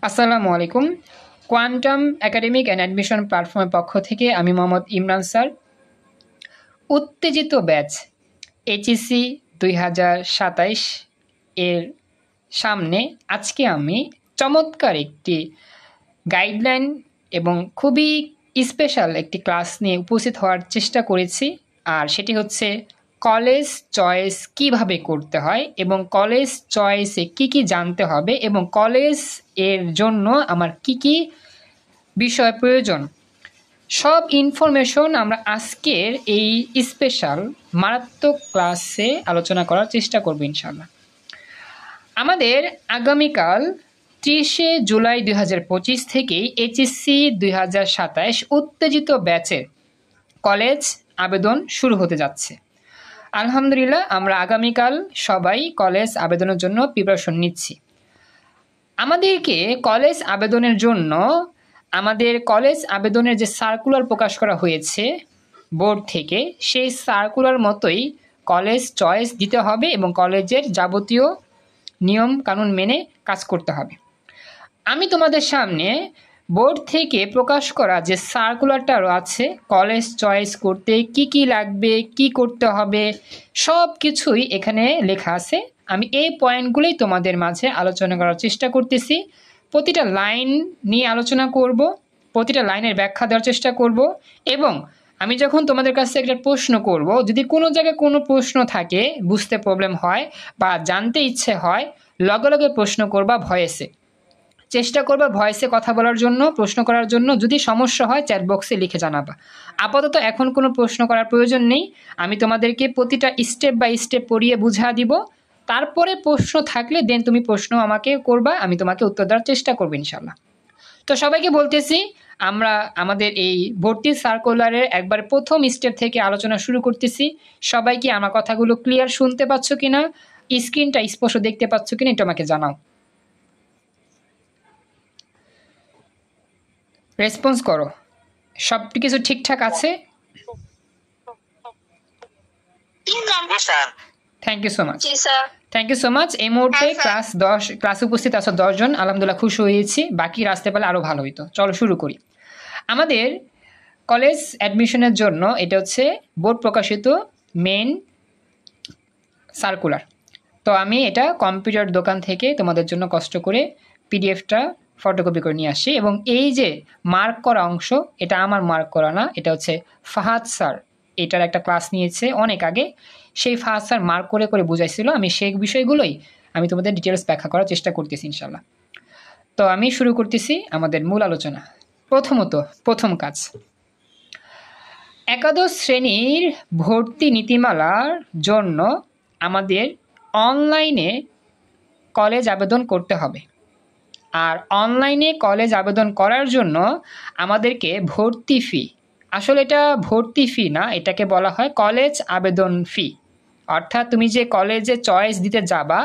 আসসালামু আলাইকুম। Quantum academic and admission প্ল্যাটফর্মের পক্ষ থেকে আমি মোহাম্মদ ইমরান স্যার। উত্তেজিত ব্যাচ এইচএসসি 2027 এর সামনে আজকে আমি চমৎকার একটি গাইডলাইন এবং খুবই স্পেশাল একটি ক্লাস নিয়ে উপস্থিত হওয়ার চেষ্টা করেছি। আর সেটি হচ্ছে কলেজ চয়েস কিভাবে করতে হয় এবং কলেজ চয়েসে কি কি জানতে হবে এবং কলেজ এর জন্য আমার কি কি বিষয় প্রয়োজন, সব ইনফরমেশন আমরা আজকের এই স্পেশাল মারাত্মক ক্লাসে আলোচনা করার চেষ্টা করব ইনশাআল্লাহ। আমাদের আগামীকাল 30শে জুলাই 2025 থেকেই এইচএসসি 2027 উত্তেজিত ব্যাচের কলেজ আবেদন শুরু হতে যাচ্ছে। আলহামদুলিল্লাহ আমরা আগামীকাল সবাই কলেজ আবেদনের জন্য প্রিপারেশন নিচ্ছি। আমাদেরকে কলেজ আবেদনের জন্য আমাদের কলেজ আবেদনের যে সার্কুলার প্রকাশ করা হয়েছে বোর্ড থেকে, সেই সার্কুলার মতোই কলেজ চয়েস দিতে হবে এবং কলেজের যাবতীয় নিয়ম কানুন মেনে কাজ করতে হবে। আমি তোমাদের সামনে বোর্ড থেকে প্রকাশ করা যে সার্কুলারটা আছে কলেজ চয়েস করতে কি কি লাগবে, কি করতে হবে, সব কিছুই এখানে লেখা আছে। আমি এই পয়েন্টগুলোই তোমাদের মাঝে আলোচনা করার চেষ্টা করতেছি। প্রতিটা লাইন নিয়ে আলোচনা করব, প্রতিটা লাইনের ব্যাখ্যা দেওয়ার চেষ্টা করব এবং আমি যখন তোমাদের কাছে একটা প্রশ্ন করব, যদি কোনো জায়গায় কোনো প্রশ্ন থাকে, বুঝতে প্রবলেম হয় বা জানতে ইচ্ছে হয়, লগে লগে প্রশ্ন করবা ভয়েসে। চেষ্টা করবা ভয়েসে কথা বলার জন্য, প্রশ্ন করার জন্য। যদি সমস্যা হয় চ্যাট বক্সে লিখে জানাবা। আপাতত এখন কোনো প্রশ্ন করার প্রয়োজন নেই। আমি তোমাদেরকে প্রতিটা স্টেপ বাই স্টেপ পড়িয়ে বুঝা দিব। তারপরে প্রশ্ন থাকলে দেন তুমি প্রশ্ন আমাকে করবা, আমি তোমাকে উত্তর দেওয়ার চেষ্টা করবো ইনশাল্লাহ। তো সবাইকে বলতেছি, আমরা আমাদের এই ভর্তি সার্কুলারের একবার প্রথম স্টেপ থেকে আলোচনা শুরু করতেছি। সবাই কি আমার কথাগুলো ক্লিয়ার শুনতে পাচ্ছ কিনা, স্ক্রিনটা স্পষ্ট দেখতে পাচ্ছ কিনা, এটা আমাকে জানাও। রেসপন্স করো, সব কিছু ঠিকঠাক আছে? Thank you so much. Thank you so much. এই মুহূর্তে ক্লাসে উপস্থিত আছো 10 জন, আলহামদুলিল্লাহ খুশি হয়েছি। বাকি আসতে পারলে আরও ভালো হইতো। চলো শুরু করি। আমাদের কলেজ অ্যাডমিশনের জন্য এটা হচ্ছে বোর্ড প্রকাশিত মেইন সার্কুলার। তো আমি এটা কম্পিউটার দোকান থেকে তোমাদের জন্য কষ্ট করে পিডিএফটা ফটোকপি করে নিয়ে আসছি। এবং এই যে মার্ক করা অংশ, এটা আমার মার্ক করা না, এটা হচ্ছে ফাহাদ স্যার এটার একটা ক্লাস নিয়েছে অনেক আগে। সেই ফাহাদ স্যার মার্ক করে করে বুঝাইছিল। আমি সেই বিষয়গুলোই আমি তোমাদের ডিটেলস ব্যাখ্যা করার চেষ্টা করতেছি ইনশাল্লাহ। তো আমি শুরু করতেছি আমাদের মূল আলোচনা। প্রথমত প্রথম কাজ, একাদশ শ্রেণীর ভর্তি নীতিমালার জন্য আমাদের অনলাইনে কলেজ আবেদন করতে হবে। আর অনলাইনে কলেজ আবেদন করার জন্য আমাদেরকে ভর্তি ফি, আসলে এটা ভর্তি ফি না, এটাকে বলা হয় কলেজ আবেদন ফি। অর্থাৎ তুমি যে কলেজে চয়েস দিতে যাবা,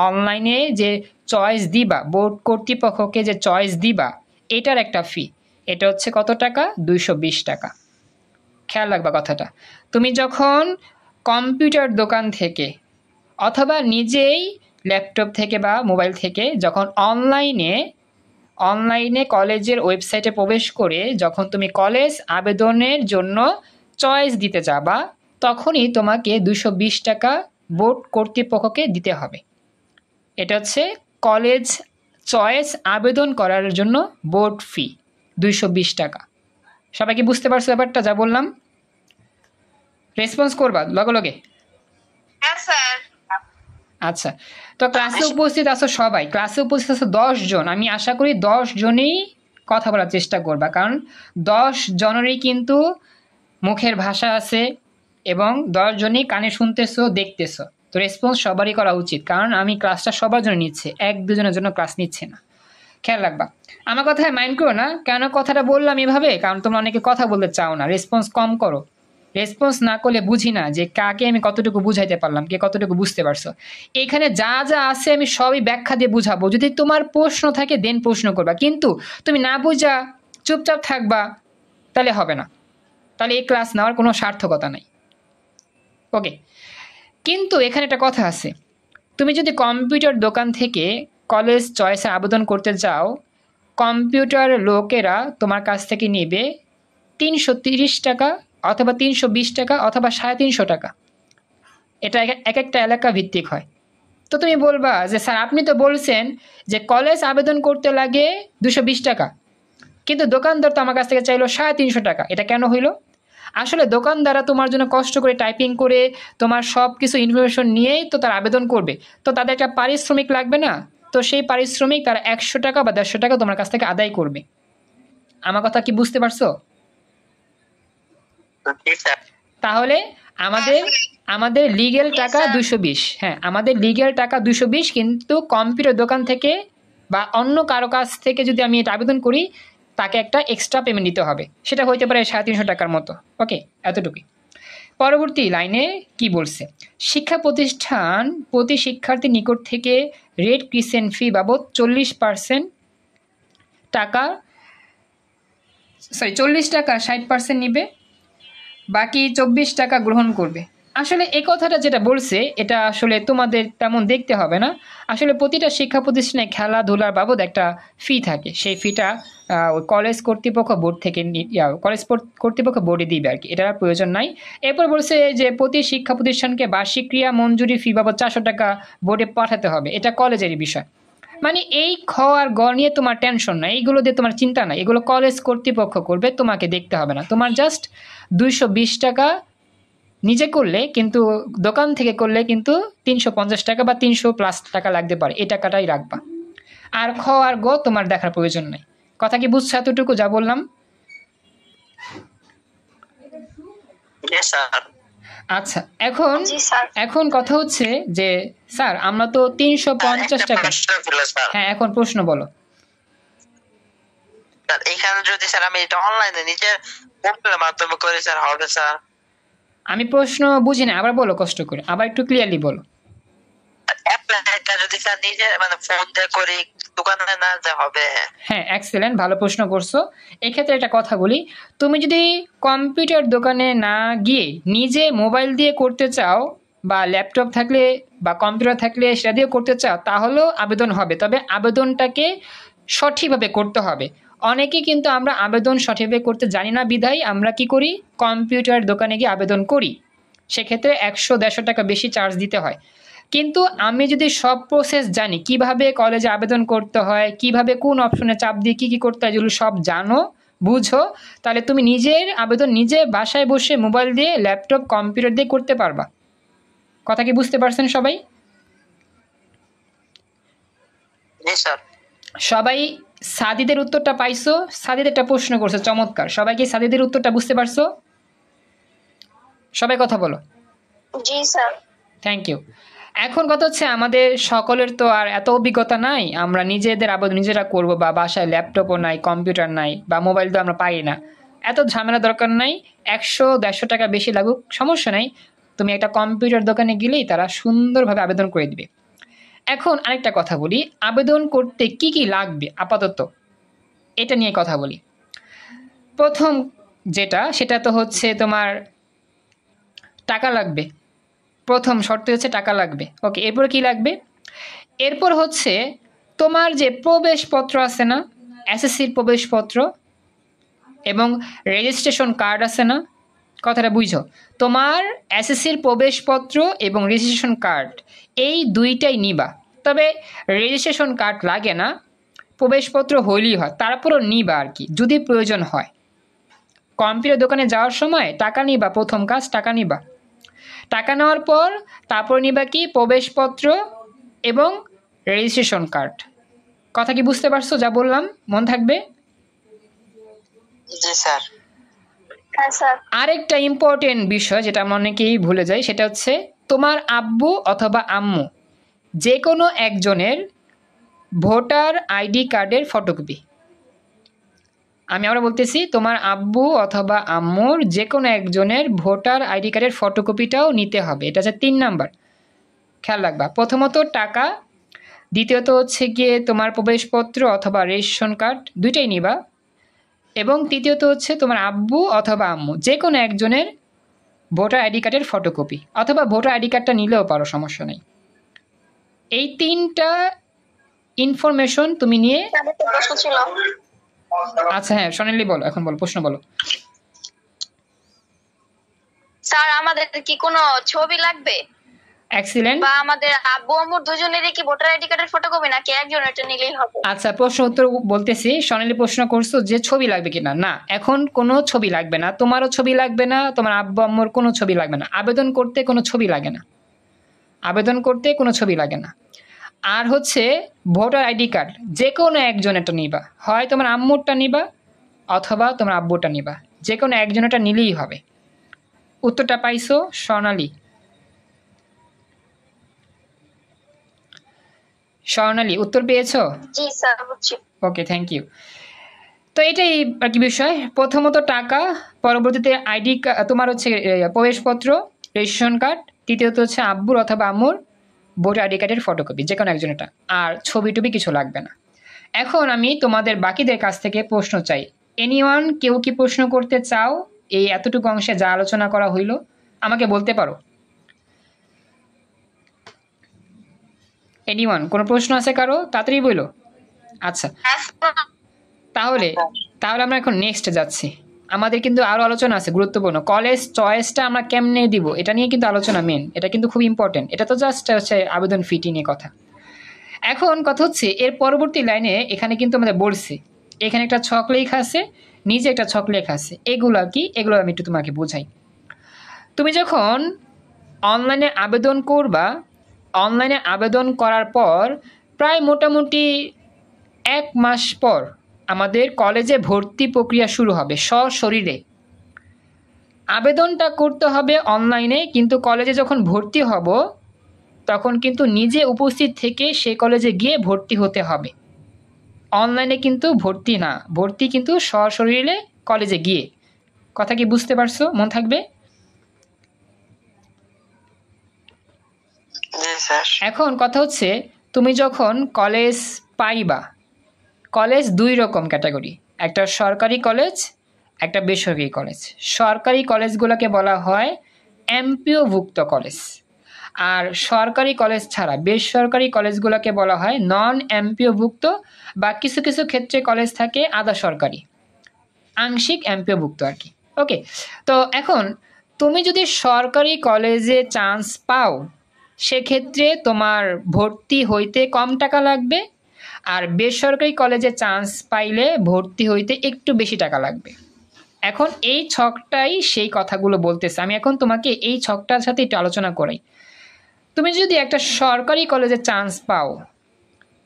অনলাইনে যে চয়েস দিবা, বোর্ড কর্তৃপক্ষকে যে চয়েস দিবা, এটার একটা ফি। এটা হচ্ছে কত টাকা? 220 টাকা। খেয়াল রাখবা কথাটা। তুমি যখন কম্পিউটার দোকান থেকে অথবা নিজেই ল্যাপটপ থেকে বা মোবাইল থেকে যখন অনলাইনে কলেজের ওয়েবসাইটে প্রবেশ করে যখন তুমি কলেজ আবেদনের জন্য চয়েস দিতে যাবা, তখনই তোমাকে 220 টাকা বোর্ড কর্তৃপক্ষকে দিতে হবে। এটা হচ্ছে কলেজ চয়েস আবেদন করার জন্য বোর্ড ফি 220 টাকা। সবাই কি বুঝতে পারছো ব্যাপারটা যা বললাম? রেসপন্স করবা লগে লগে? আচ্ছা, তো ক্লাসে উপস্থিত আছো সবাই, ক্লাসে উপস্থিত আছো 10 জন। আমি আশা করি 10 জনেই কথা বলার চেষ্টা করবা, কারণ 10 জনেরই কিন্তু মুখের ভাষা আছে এবং 10 জনই কানে শুনতেছো, দেখতেছো। তো রেসপন্স সবারই করা উচিত, কারণ আমি ক্লাসটা সবার জন্য নিচ্ছি, 1-2 জনের জন্য ক্লাস নিচ্ছে না। খেয়াল রাখবা, আমার কথায় মাইন্ড করো না। কেন কথাটা বললাম এভাবে? কারণ তোমরা অনেকে কথা বলতে চাও না, রেসপন্স কম করো। রেসপন্স না করলে বুঝি না যে কাকে আমি কতটুকু বুঝাইতে পারলাম, কে কতটুকু বুঝতে পারছো। এইখানে যা যা আছে আমি সবই ব্যাখ্যা দিয়ে বুঝাবো। যদি তোমার প্রশ্ন থাকে দেন প্রশ্ন করবা, কিন্তু তুমি না বুঝা চুপচাপ থাকবা, তাহলে হবে না। তাহলে এই ক্লাস নেওয়ার কোনো সার্থকতা নাই। ওকে, কিন্তু এখানে একটা কথা আছে। তুমি যদি কম্পিউটার দোকান থেকে কলেজ চয়েসে আবেদন করতে যাও, কম্পিউটার লোকেরা তোমার কাছ থেকে নেবে 330 টাকা অথবা 320 টাকা অথবা 350 টাকা। এটা এক একটা এলাকা ভিত্তিক হয়। তো তুমি বলবা যে স্যার আপনি তো বলছেন যে কলেজ আবেদন করতে লাগে 220 টাকা, কিন্তু দোকানদার তো আমার কাছ থেকে চাইলো 350 টাকা, এটা কেন হইল? আসলে দোকানদাররা তোমার জন্য কষ্ট করে টাইপিং করে তোমার সব কিছু ইনফরমেশন নিয়েই তো তারা আবেদন করবে, তো তাদের একটা পারিশ্রমিক লাগবে না? তো সেই পারিশ্রমিক তারা 100 টাকা বা 150 টাকা তোমার কাছ থেকে আদায় করবে। আমার কথা কি বুঝতে পারছো? তাহলে আমাদের আমাদের লিগ্যাল টাকা 220, হ্যাঁ আমাদের লিগ্যাল টাকা 220, কিন্তু কম্পিউটার দোকান থেকে বা অন্য কারো কাছ থেকে যদি আমি এটা আবেদন করি তাকে একটা এক্সট্রা পেমেন্ট দিতে হবে, সেটা হইতে পারে 350 টাকার মতো। ওকে, এতটুকুই। পরবর্তী লাইনে কি বলছে, শিক্ষা প্রতিষ্ঠান প্রতি শিক্ষার্থীর নিকট থেকে রেড ক্রিসেন্ট ফি বাবদ 40% টাকা 40 টাকা 60% নিবে, বাকি 24 টাকা গ্রহণ করবে। আসলে এই কথাটা যেটা বলছে এটা আসলে তোমাদের তেমন দেখতে হবে না। আসলে প্রতিটা শিক্ষা প্রতিষ্ঠানে খেলাধুলার বাবদ একটা ফি থাকে, সেই ফিটা কলেজ কর্তৃপক্ষ বোর্ড থেকে কলেজ কর্তৃপক্ষ বোর্ডে দিবে আর কি, এটার প্রয়োজন নাই। এরপর বলছে যে প্রতি শিক্ষা প্রতিষ্ঠানকে বার্ষিক ক্রিয়া মঞ্জুরি ফি বাবদ 400 টাকা বোর্ডে পাঠাতে হবে, এটা কলেজেরই বিষয়। মানে এই খ আর গ নিয়ে তোমার টেনশন নাই, এইগুলো দিয়ে তোমার চিন্তা নাই, এগুলো কলেজ কর্তৃপক্ষ করবে, তোমাকে দেখতে হবে না। তোমার জাস্ট 220 টাকা নিজে করলে, কিন্তু দোকান থেকে করলে কিন্তু 350 টাকা বা 300+ টাকা লাগতে পারে, এই টাকাটাই রাখবা। আর খ আর গ তোমার দেখার প্রয়োজন নাই। কথা কি বুঝছো এতটুকু যা বললাম? আচ্ছা, এখন কথা হচ্ছে যে স্যার আমরা তো 350 টাকা, হ্যাঁ এখন প্রশ্ন বলো। এইখানে যদি স্যার আমি এটা অনলাইনে নিজে কম্পিউটারের মাধ্যমে করে স্যার হবে স্যার? আমি প্রশ্ন বুঝি না, আবার বলো কষ্ট করে, আবার একটু ক্লিয়ারলি বলো। অ্যাপ্লাইটা যদি স্যার নিজে মানে ফোন দিয়ে করি, দোকানে না যে হবে? হ্যাঁ, এক্সেলেন্ট, ভালো প্রশ্ন করছো। এক্ষেত্রে একটা কথা বলি, তুমি যদি কম্পিউটার দোকানে না গিয়ে নিজে মোবাইল দিয়ে করতে চাও বা ল্যাপটপ থাকলে বা কম্পিউটার থাকলে সেটা দিয়ে করতে চাও, তাহলেও আবেদন হবে, তবে আবেদনটাকে সঠিকভাবে করতে হবে। অনেকে কিন্তু আমরা আবেদন সঠিকভাবে করতে জানি না, বিধায় আমরা কি করি, কম্পিউটার দোকানে গিয়ে আবেদন করি, সেক্ষেত্রে 100-150 টাকা বেশি চার্জ দিতে হয়। কিন্তু আমি যদি সব প্রসেস জানি, কিভাবে কলেজে আবেদন করতে হয়, কিভাবে কোন অপশনে চাপ দিয়ে কী কী করতে হয়, যেগুলো সব জানো বুঝো, তাহলে তুমি নিজের আবেদন নিজে বাসায় বসে মোবাইল দিয়ে ল্যাপটপ কম্পিউটার দিয়ে করতে পারবা। কথা কি বুঝতে পারছেন সবাই? সবাই সাদিদের উত্তরটা পাইছো? সাদিদ একটা প্রশ্ন করছে চমৎকার, সবাই কি সাদিদের উত্তরটা বুঝতে পারছো? সবাই কথা বলো। জি স্যার। Thank you. এখন কথা হচ্ছে আমাদের সকলের তো আর এত অভিজ্ঞতা নাই, আমরা নিজেদের আবেদন নিজেরা করব, বা বাসায় ল্যাপটপও নাই, কম্পিউটার নাই, বা মোবাইল তো আমরা পাই না, এত ঝামেলা দরকার নাই। 100-150 টাকা বেশি লাগুক সমস্যা নাই, তুমি একটা কম্পিউটার দোকানে গেলেই তারা সুন্দরভাবে আবেদন করে দিবে। এখন আরেকটা কথা বলি, আবেদন করতে কি কি লাগবে আপাতত এটা নিয়ে কথা বলি। প্রথম যেটা, সেটা তো হচ্ছে তোমার টাকা লাগবে, প্রথম শর্ত হচ্ছে টাকা লাগবে। ওকে, এরপর কি লাগবে? এরপর হচ্ছে তোমার যে প্রবেশপত্র আছে না, এসএসসির প্রবেশপত্র এবং রেজিস্ট্রেশন কার্ড আছে না, কথাটা বুঝো, তোমার এসএসসির প্রবেশপত্র এবং রেজিস্ট্রেশন কার্ড এই দুইটাই নিবা, তবে রেজিস্ট্রেশন কার্ড লাগে না, প্রবেশপত্র হইলেই হয়, তারপরও নিবা আর কি যদি প্রয়োজন হয়। কম্পিউটার দোকানে যাওয়ার সময় টাকা নিবা, প্রথম কাজ টাকা নিবা, টাকা নেওয়ার পর তারপর নিবা কি, প্রবেশপত্র এবং রেজিস্ট্রেশন কার্ড। কথা কি বুঝতে পারছো যা বললাম? মন থাকবে? জি স্যার। হ্যাঁ স্যার। আরেকটা ইম্পর্টেন্ট বিষয় যেটা আমরা অনেকেই ভুলে যাই, সেটা হচ্ছে তোমার আব্বু অথবা আম্মু যে কোনো একজনের ভোটার আইডি কার্ডের ফটোকপি। আমি আবার বলতেছি, তোমার আব্বু অথবা আম্মুর যে কোনো একজনের ভোটার আইডি কার্ডের ফটোকপিটাও নিতে হবে, এটা হচ্ছে 3 নাম্বার। খেয়াল রাখবা, প্রথমত টাকা, দ্বিতীয়ত হচ্ছে গিয়ে তোমার প্রবেশপত্র অথবা রেশন কার্ড দুইটাই নিবা, এবং তৃতীয়ত হচ্ছে তোমার আব্বু অথবা আম্মু যে কোনো একজনের ভোটার আইডি কার্ডের ফটোকপি, অথবা ভোটার আইডি কার্ডটা নিলেও পারো, সমস্যা নেই। এই 3টা ইনফরমেশন তুমি নিয়ে। স্যার একটা প্রশ্ন ছিল। আচ্ছা হ্যাঁ সোনালি বলো, এখন বলো, প্রশ্ন বলো। স্যার আমাদের কি কোনো ছবি লাগবে, এক্সিলেন্ট। বা আমাদের আব্বু আম্মুর দুজনেরই কি ভোটার আইডি কার্ডের ফটোকপি, নাকি একজনের একটা নিলেই হবে? আচ্ছা প্রশ্ন উত্তর বলতেছি। সোনালি প্রশ্ন করছো যে ছবি লাগবে কিনা। না, এখন কোনো ছবি লাগবে না, তোমারও ছবি লাগবে না, তোমার আব্বু আম্মুর কোনো ছবি লাগবে না। আবেদন করতে কোনো ছবি লাগে না, আবেদন করতে কোনো ছবি লাগে না। আর হচ্ছে ভোটার আইডি কার্ড যে কোনো একজনেরটা নিবা, হয় তোমার আম্মুরটা নিবা অথবা তোমার আব্বুটা নিবা, যে কোনো একজনেরটা নিলেই হবে। উত্তরটা পাইছো স্বর্ণালী? স্বর্ণালী উত্তর পেয়েছো? জি স্যার বুঝছি। ওকে, থ্যাংক ইউ। তো এটাই আর কি বিষয়। প্রথমত টাকা, পরবর্তীতে আইডি, তোমার হচ্ছে প্রবেশপত্র, রেজিস্ট্রেশন কার্ড, তৃতীয়ত হচ্ছে আব্বুর অথবা আম্মুর ভোটার আইডি কার্ডের ফটোকপি, যে কোনো একজনেরটা। আর ছবি টবি কিছু লাগবে না। এখন আমি তোমাদের বাকিদের কাছ থেকে প্রশ্ন চাই। এনিওয়ান, কেউ কি প্রশ্ন করতে চাও? এই এতটুকু অংশে যা আলোচনা করা হইল আমাকে বলতে পারো। এনিওয়ান, কোনো প্রশ্ন আছে কারো? তাড়াতাড়ি বইলো। আচ্ছা তাহলে তাহলে আমরা এখন নেক্সট যাচ্ছি। আমাদের কিন্তু আরো আলোচনা আছে গুরুত্বপূর্ণ। কলেজ চয়েসটা আমরা কেমনে দিব এটা নিয়ে কিন্তু আলোচনা মেন, এটা কিন্তু খুব ইম্পর্টেন্ট। এটা তো জাস্ট হচ্ছে আবেদন ফিটি নিয়ে কথা। এখন কথা হচ্ছে এর পরবর্তী লাইনে এখানে কিন্তু আমাদের বলছে, এখানে একটা ছক লেখা আছে, নিচে একটা ছক লেখা আছে। এগুলা কি, এগুলো আমি একটু তোমাকে বোঝাই। তুমি যখন অনলাইনে আবেদন করবা, অনলাইনে আবেদন করার পর প্রায় মোটামুটি 1 মাস পর আমাদের কলেজে ভর্তি প্রক্রিয়া শুরু হবে। সশরীরে আবেদনটা করতে হবে অনলাইনে, কিন্তু কলেজে যখন ভর্তি হব তখন কিন্তু নিজে উপস্থিত থেকে সেই কলেজে গিয়ে ভর্তি হতে হবে। অনলাইনে কিন্তু ভর্তি না, ভর্তি কিন্তু সশরীরে কলেজে গিয়ে। কথা কি বুঝতে পারছো? মন থাকবে। জি স্যার। এখন কথা হচ্ছে তুমি যখন কলেজ পাইবা, কলেজ 2 রকম ক্যাটাগরি, একটা সরকারি কলেজ, একটা বেসরকারি কলেজ। সরকারি কলেজগুলোকে বলা হয় এমপিওভুক্ত কলেজ, আর সরকারি কলেজ ছাড়া বেসরকারি কলেজগুলোকে বলা হয় নন এমপিওভুক্ত, বা কিছু কিছু ক্ষেত্রে কলেজ থাকে আধা সরকারি, আংশিক এমপিওভুক্ত আর কি। ওকে, তো এখন তুমি যদি সরকারি কলেজে চান্স পাও সেক্ষেত্রে তোমার ভর্তি হইতে কম টাকা লাগবে, আর বেসরকারি কলেজে চান্স পাইলে ভর্তি হইতে একটু বেশি টাকা লাগবে। এখন এই ছকটাই সেই কথাগুলো বলতেছে। আমি এখন তোমাকে এই ছকটার সাথে একটু আলোচনা করাই। তুমি যদি একটা সরকারি কলেজে চান্স পাও,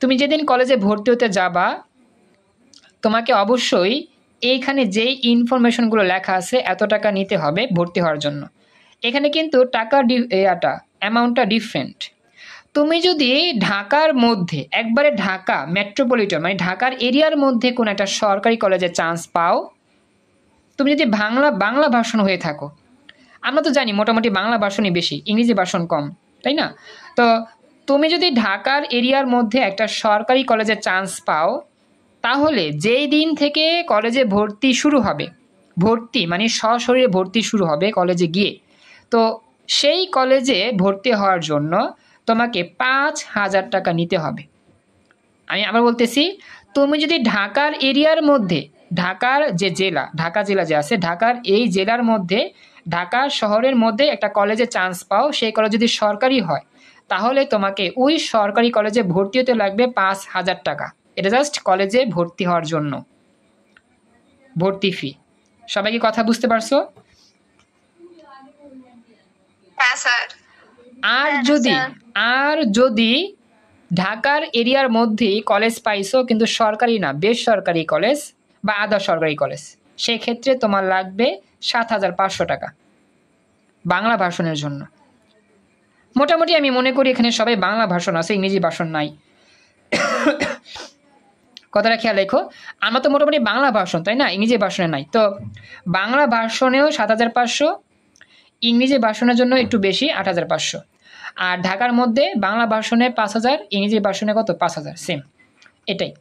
তুমি যেদিন কলেজে ভর্তি হতে যাবা তোমাকে অবশ্যই এইখানে যেই ইনফরমেশনগুলো লেখা আছে এত টাকা নিতে হবে ভর্তি হওয়ার জন্য। এখানে কিন্তু টাকা অ্যামাউন্টটা ডিফারেন্ট। তুমি যদি ঢাকার মধ্যে একবারে ঢাকা মেট্রোপলিটন মানে ঢাকার এরিয়ার মধ্যে কোনো একটা সরকারি কলেজে চান্স পাও, তুমি যদি বাংলা ভার্সন হয়ে থাকো, আমরা তো জানি মোটামুটি বাংলা ভার্সনই বেশি, ইংরেজি ভার্সন কম, তাই না? তো তুমি যদি ঢাকার এরিয়ার মধ্যে একটা সরকারি কলেজে চান্স পাও, তাহলে যেই দিন থেকে কলেজে ভর্তি শুরু হবে, ভর্তি মানে সশরীরে ভর্তি শুরু হবে কলেজে গিয়ে, তো সেই কলেজে ভর্তি হওয়ার জন্য তোমাকে 5,000 টাকা নিতে হবে। আমি আবার বলতেছি, তুমি যদি ঢাকার এরিয়ার মধ্যে, ঢাকার যে জেলা, ঢাকা জেলা যে আছে, ঢাকার এই জেলার মধ্যে, ঢাকা শহরের মধ্যে একটা কলেজে চান্স পাও, সেই কলেজ যদি সরকারি হয়, তাহলে তোমাকে ওই সরকারি কলেজে ভর্তি হতে লাগবে 5,000 টাকা। এটা জাস্ট কলেজে ভর্তি হওয়ার জন্য ভর্তি ফি। সবাই কি কথা বুঝতে পারছো? হ্যাঁ স্যার। আর যদি ঢাকার এরিয়ার মধ্যেই কলেজ পাইছো কিন্তু সরকারি না, বেসরকারি কলেজ বা আধা সরকারি কলেজ, সেক্ষেত্রে তোমার লাগবে 7,500 টাকা বাংলা ভার্সনের জন্য। মোটামুটি আমি মনে করি এখানে সবাই বাংলা ভার্সন আছে, ইংরেজি ভার্সন নাই। কথাটা খেয়াল রেখো, আমরা তো মোটামুটি বাংলা ভার্সন, তাই না? ইংরেজি ভার্সনে নাই। তো বাংলা ভার্সনেও 7,500, ইংরেজি ভার্সনের জন্য একটু বেশি 8,500। আর ঢাকার মধ্যে বাংলা ভার্সনে 5,000, ইংরেজি ভার্সনে কত? 5,000, সেম। এটাই,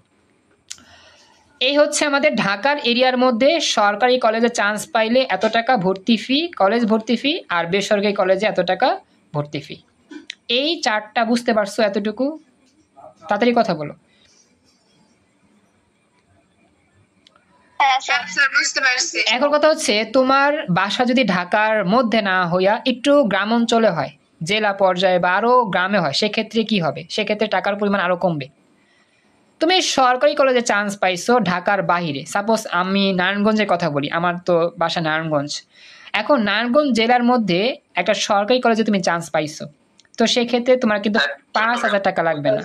এই হচ্ছে আমাদের ঢাকার এরিয়ার মধ্যে সরকারি কলেজে চান্স পাইলে এত টাকা ভর্তি ফি, কলেজ ভর্তি ফি, আর বেসরকারি কলেজে এত টাকা ভর্তি ফি। এই চারটা বুঝতে পারছো? এতটুকু তাড়াতাড়ি কথা বলো। হ্যাঁ স্যার। স্যার বুঝতে পারছি। এখন কথা হচ্ছে তোমার বাসা যদি ঢাকার মধ্যে না হইয়া একটু গ্রাম অঞ্চলে হয়, জেলা পর্যায়ে বা আরো গ্রামে হয়, সেক্ষেত্রে কি হবে? সেক্ষেত্রে টাকার পরিমাণ আরো কমবে। তুমি সরকারি কলেজে চান্স পাইছো ঢাকার বাহিরে, সাপোজ আমি নারায়ণগঞ্জের কথা বলি, আমার তো বাসা নারায়ণগঞ্জ। এখন নারায়ণগঞ্জ জেলার মধ্যে একটা সরকারি কলেজে তুমি চান্স পাইছো, তো সেক্ষেত্রে তোমার কিন্তু 5,000 টাকা লাগবে না।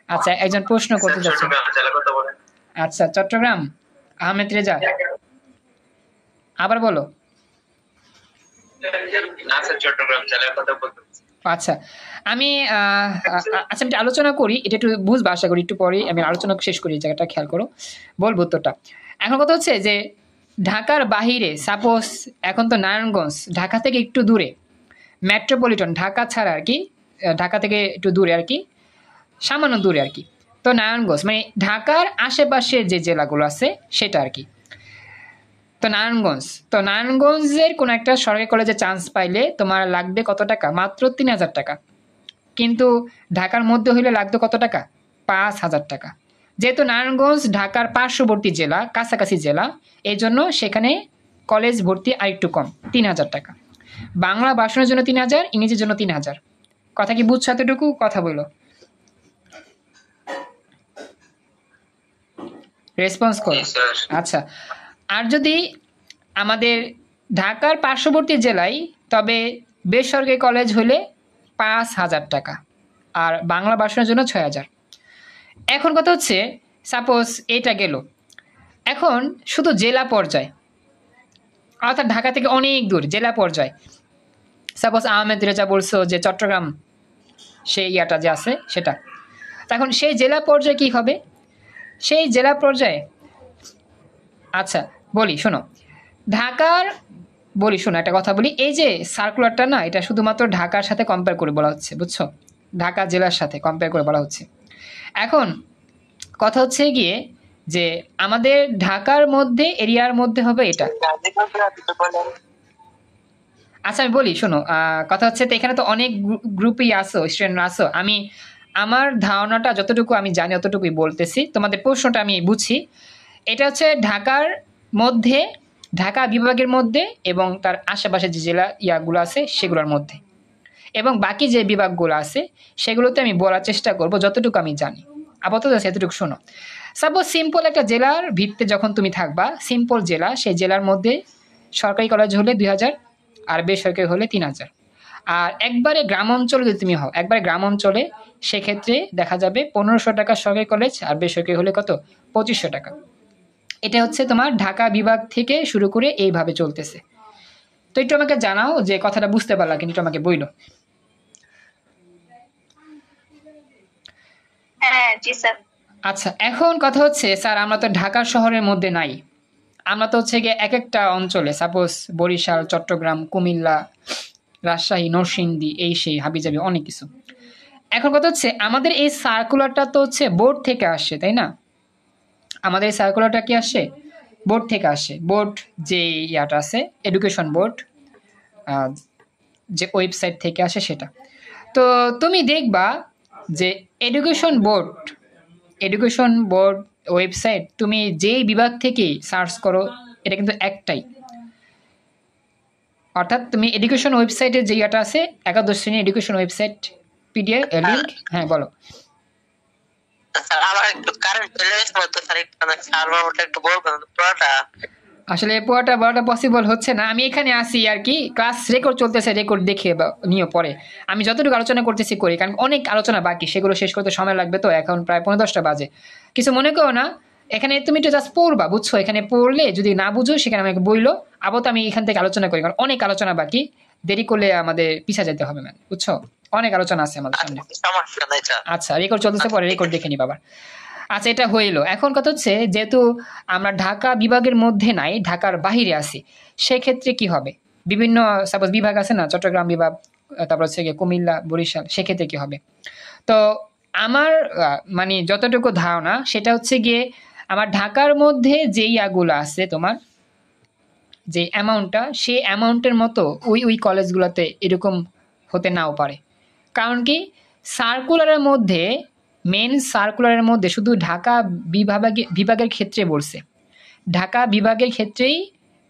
আচ্ছা, একজন প্রশ্ন করতে যাচ্ছে। আচ্ছা, চট্টগ্রাম, আহমেদ রেজা, আবার বলো। আচ্ছা, আমি আচ্ছা আমি আলোচনা করি, এটা একটু বুঝবা আশা করি, একটু পরে আমি আলোচনা শেষ করি, এই জায়গাটা খেয়াল করো, বলবো উত্তরটা। এখন কথা হচ্ছে যে ঢাকার বাহিরে, সাপোজ এখন তো নারায়ণগঞ্জ ঢাকা থেকে একটু দূরে, মেট্রোপলিটন ঢাকা ছাড়া আর কি, ঢাকা থেকে একটু দূরে আর কি, সামান্য দূরে আর কি। তো নারায়ণগঞ্জ মানে ঢাকার আশেপাশের যে জেলাগুলো আছে সেটা আর কি। তো নারায়ণগঞ্জের কোনো একটা সরকারি কলেজে চান্স পাইলে তোমার লাগবে কত টাকা? মাত্র 3,000 টাকা। কিন্তু ঢাকার মধ্যে হইলে লাগতো কত টাকা? 5,000 টাকা। যেহেতু নারায়ণগঞ্জ ঢাকার পার্শ্ববর্তী জেলা, কাছাকাছি জেলা, এই জন্য সেখানে কলেজ ভর্তি আরেকটু কম, 3,000 টাকা। বাংলা ভাষণের জন্য 3,000, ইংরেজির জন্য 3,000। কথা কি বুঝছো? এতটুকু কথা বলো, রেসপন্স করো। আচ্ছা, আর যদি আমাদের ঢাকার পার্শ্ববর্তী জেলায়, তবে বেসরকারি কলেজ হলে 5,000 টাকা, আর বাংলা ভাষণের জন্য 6,000। এখন কথা হচ্ছে সাপোজ এটা গেল, এখন শুধু জেলা পর্যায়ে, অর্থাৎ ঢাকা থেকে অনেক দূর জেলা পর্যায়ে, সাপোজ আহমেদ রেজা বলছো যে চট্টগ্রাম, সেই ইয়াটা যে আছে সেটা, তখন সেই জেলা পর্যায়ে কি হবে? সেই জেলা পর্যায়ে, আচ্ছা বলি শোনো, ঢাকার, বলি শোনো একটা কথা বলি, এই যে সার্কুলারটা না, এটা শুধুমাত্র ঢাকার সাথে কম্পেয়ার করে বলা হচ্ছে, বুঝছো? ঢাকা জেলার সাথে কম্পেয়ার করে বলা হচ্ছে। এখন কথা হচ্ছে গিয়ে যে আমাদের ঢাকার মধ্যে, এরিয়ার মধ্যে হবে এটা। আচ্ছা আমি বলি শোনো, কথা হচ্ছে তো এখানে তো অনেক গ্রুপই আসো, স্টুডেন্ট আসো, আমি আমার ধারণাটা যতটুকু আমি জানি অতটুকুই বলতেছি, তোমাদের প্রশ্নটা আমি বুঝি। এটা হচ্ছে ঢাকার মধ্যে, ঢাকা বিভাগের মধ্যে এবং তার আশেপাশে যে জেলা ইয়াগুলো আছে সেগুলোর মধ্যে, এবং বাকি যে বিভাগগুলো আছে সেগুলোতে আমি বলার চেষ্টা করব যতটুকু আমি জানি। আপাতত সেতটুকু শোনো। সাপোজ সিম্পল একটা জেলার ভিত্তিতে যখন তুমি থাকবা, সিম্পল জেলা, সেই জেলার মধ্যে সরকারি কলেজ হলে 2,000 আর বেসরকারি হলে 3,000। আর একবারে গ্রাম অঞ্চলে যদি তুমি হও, একবারে গ্রাম অঞ্চলে, সেক্ষেত্রে দেখা যাবে 1,500 টাকা সরকারি কলেজ, আর বেসরকারি হলে কত? 2,500 টাকা। এটা হচ্ছে তোমার ঢাকা বিভাগ থেকে শুরু করে এইভাবে চলতেছে। তো একটু আমাকে জানাও যে কথাটা বুঝতে পারলা কিন্তু, আমাকে বইলো। হ্যাঁ জি স্যার। আচ্ছা, এখন কথা হচ্ছে স্যার আমরা তো ঢাকা শহরের মধ্যে নাই, আমরা তো হচ্ছে গিয়ে এক একটা অঞ্চলে, সাপোজ বরিশাল, চট্টগ্রাম, কুমিল্লা, রাজশাহী, নরসিংদী, এই সেই হাবিজাবি অনেক কিছু। এখন কথা হচ্ছে আমাদের এই সার্কুলারটা তো হচ্ছে বোর্ড থেকে আসে, তাই না? আমাদের এই সার্কুলারটা কি আসে? বোর্ড থেকে আসে। বোর্ড যে ইয়াটা আছে, এডুকেশন বোর্ড, যে ওয়েবসাইট থেকে আসে সেটা। তো তুমি দেখবা যে এডুকেশন বোর্ড ওয়েবসাইট, তুমি যেই বিভাগ থেকে সার্চ করো এটা কিন্তু একটাই। অর্থাৎ তুমি এডুকেশন ওয়েবসাইটের যে ইয়াটা আছে, একাদশ শ্রেণী এডুকেশন ওয়েবসাইট পিডিএফ লিংক, হ্যাঁ বলো। আমার একটু কারেন্ট চলে এসেছে, স্যার একটু সার্ভারটা একটু বলবেন পুরোটা। আসলে পুরোটা বলাটা পসিবল হচ্ছে না, আমি এখানে আসি আর কি, ক্লাস রেকর্ড চলতেছে, রেকর্ড দেখে নিয়ে পরে আমি যতটুকু আলোচনা করতেছি করি, কারণ অনেক আলোচনা বাকি, সেগুলো শেষ করতে সময় লাগবে। তো এখন প্রায় 10:45 বাজে, কিছু মনে করো না। এখানে তুমি একটু জাস্ট পড়বা, বুঝছো? এখানে পড়লে যদি না বুঝো সেখানে আমাকে বইলো, আবার তো আমি এখান থেকে আলোচনা করি, কারণ অনেক আলোচনা বাকি, দেরি করলে আমাদের পিছা যেতে হবে, ম্যাম, বুঝছো? অনেক আলোচনা আছে আমাদের সামনে। আচ্ছা, রেকর্ড চলতেছে, পরে রেকর্ড দেখে নি বাবা। আচ্ছা, এটা হইলো। এখন কথা হচ্ছে যেহেতু আমরা ঢাকা বিভাগের মধ্যে নাই, ঢাকার বাহিরে আছি, সেক্ষেত্রে কি হবে? বিভিন্ন সাপোজ বিভাগ আছে না, চট্টগ্রাম বিভাগ, তারপর হচ্ছে গিয়ে কুমিল্লা, বরিশাল, সেক্ষেত্রে কি হবে? তো আমার মানে যতটুকু ধারণা সেটা হচ্ছে গিয়ে আমার ঢাকার মধ্যে যেই ইয়াগুলো আছে, তোমার যে অ্যামাউন্টটা, সেই অ্যামাউন্টের মতো ওই কলেজগুলোতে এরকম হতে নাও পারে। কারণ কি, সার্কুলারের মধ্যে, মেন সার্কুলারের মধ্যে শুধু ঢাকা বিভাগের ক্ষেত্রে বলছে, ঢাকা বিভাগের ক্ষেত্রেই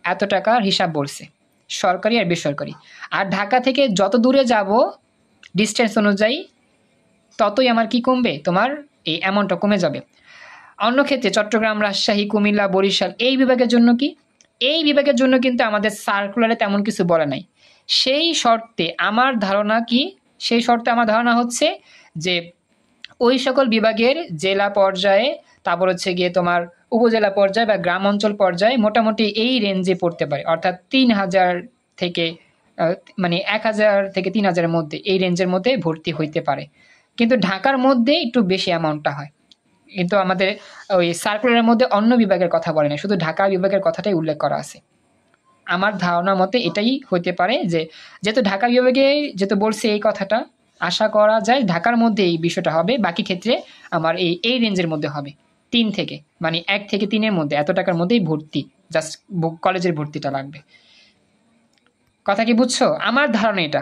এত টাকার হিসাব বলছে, সরকারি আর বেসরকারি। আর ঢাকা থেকে যত দূরে যাব ডিস্টেন্স অনুযায়ী ততই আমার কি কমবে, তোমার এই অ্যামাউন্টটা কমে যাবে। অন্য ক্ষেত্রে চট্টগ্রাম, রাজশাহী, কুমিল্লা, বরিশাল এই বিভাগের জন্য কি, এই বিভাগের জন্য কিন্তু আমাদের সার্কুলারে তেমন কিছু বলে নাই। সেই শর্তে আমার ধারণা কি, সেই শর্তে আমার ধারণা হচ্ছে যে ওই সকল বিভাগের জেলা পর্যায়ে, তারপর হচ্ছে গিয়ে তোমার উপজেলা পর্যায়ে বা গ্রাম অঞ্চল পর্যায়ে মোটামুটি এই রেঞ্জে পড়তে পারে, অর্থাৎ ৩,০০০ থেকে মানে ১,০০০ থেকে ৩,০০০-এর মধ্যে, এই রেঞ্জের মধ্যে ভর্তি হইতে পারে। কিন্তু ঢাকার মধ্যে একটু বেশি অ্যামাউন্টটা হয়। কিন্তু আমাদের ওই সার্কুলারের মধ্যে অন্য বিভাগের কথা বলে না, শুধু ঢাকা বিভাগের কথাটাই উল্লেখ করা আছে। আমার ধারণা মতে এটাই হতে পারে যে যেহেতু ঢাকা বিভাগে যেহেতু বলছে এই কথাটা, আশা করা যায় ঢাকার মধ্যে এই বিষয়টা হবে, বাকি ক্ষেত্রে আমার এই রেঞ্জের মধ্যে হবে। ৩ থেকে মানে ১ থেকে ৩-এর মধ্যে এত টাকার মধ্যেই ভর্তি, জাস্ট কলেজের ভর্তিটা লাগবে। কথা কি বুঝছো? আমার ধারণা এটা।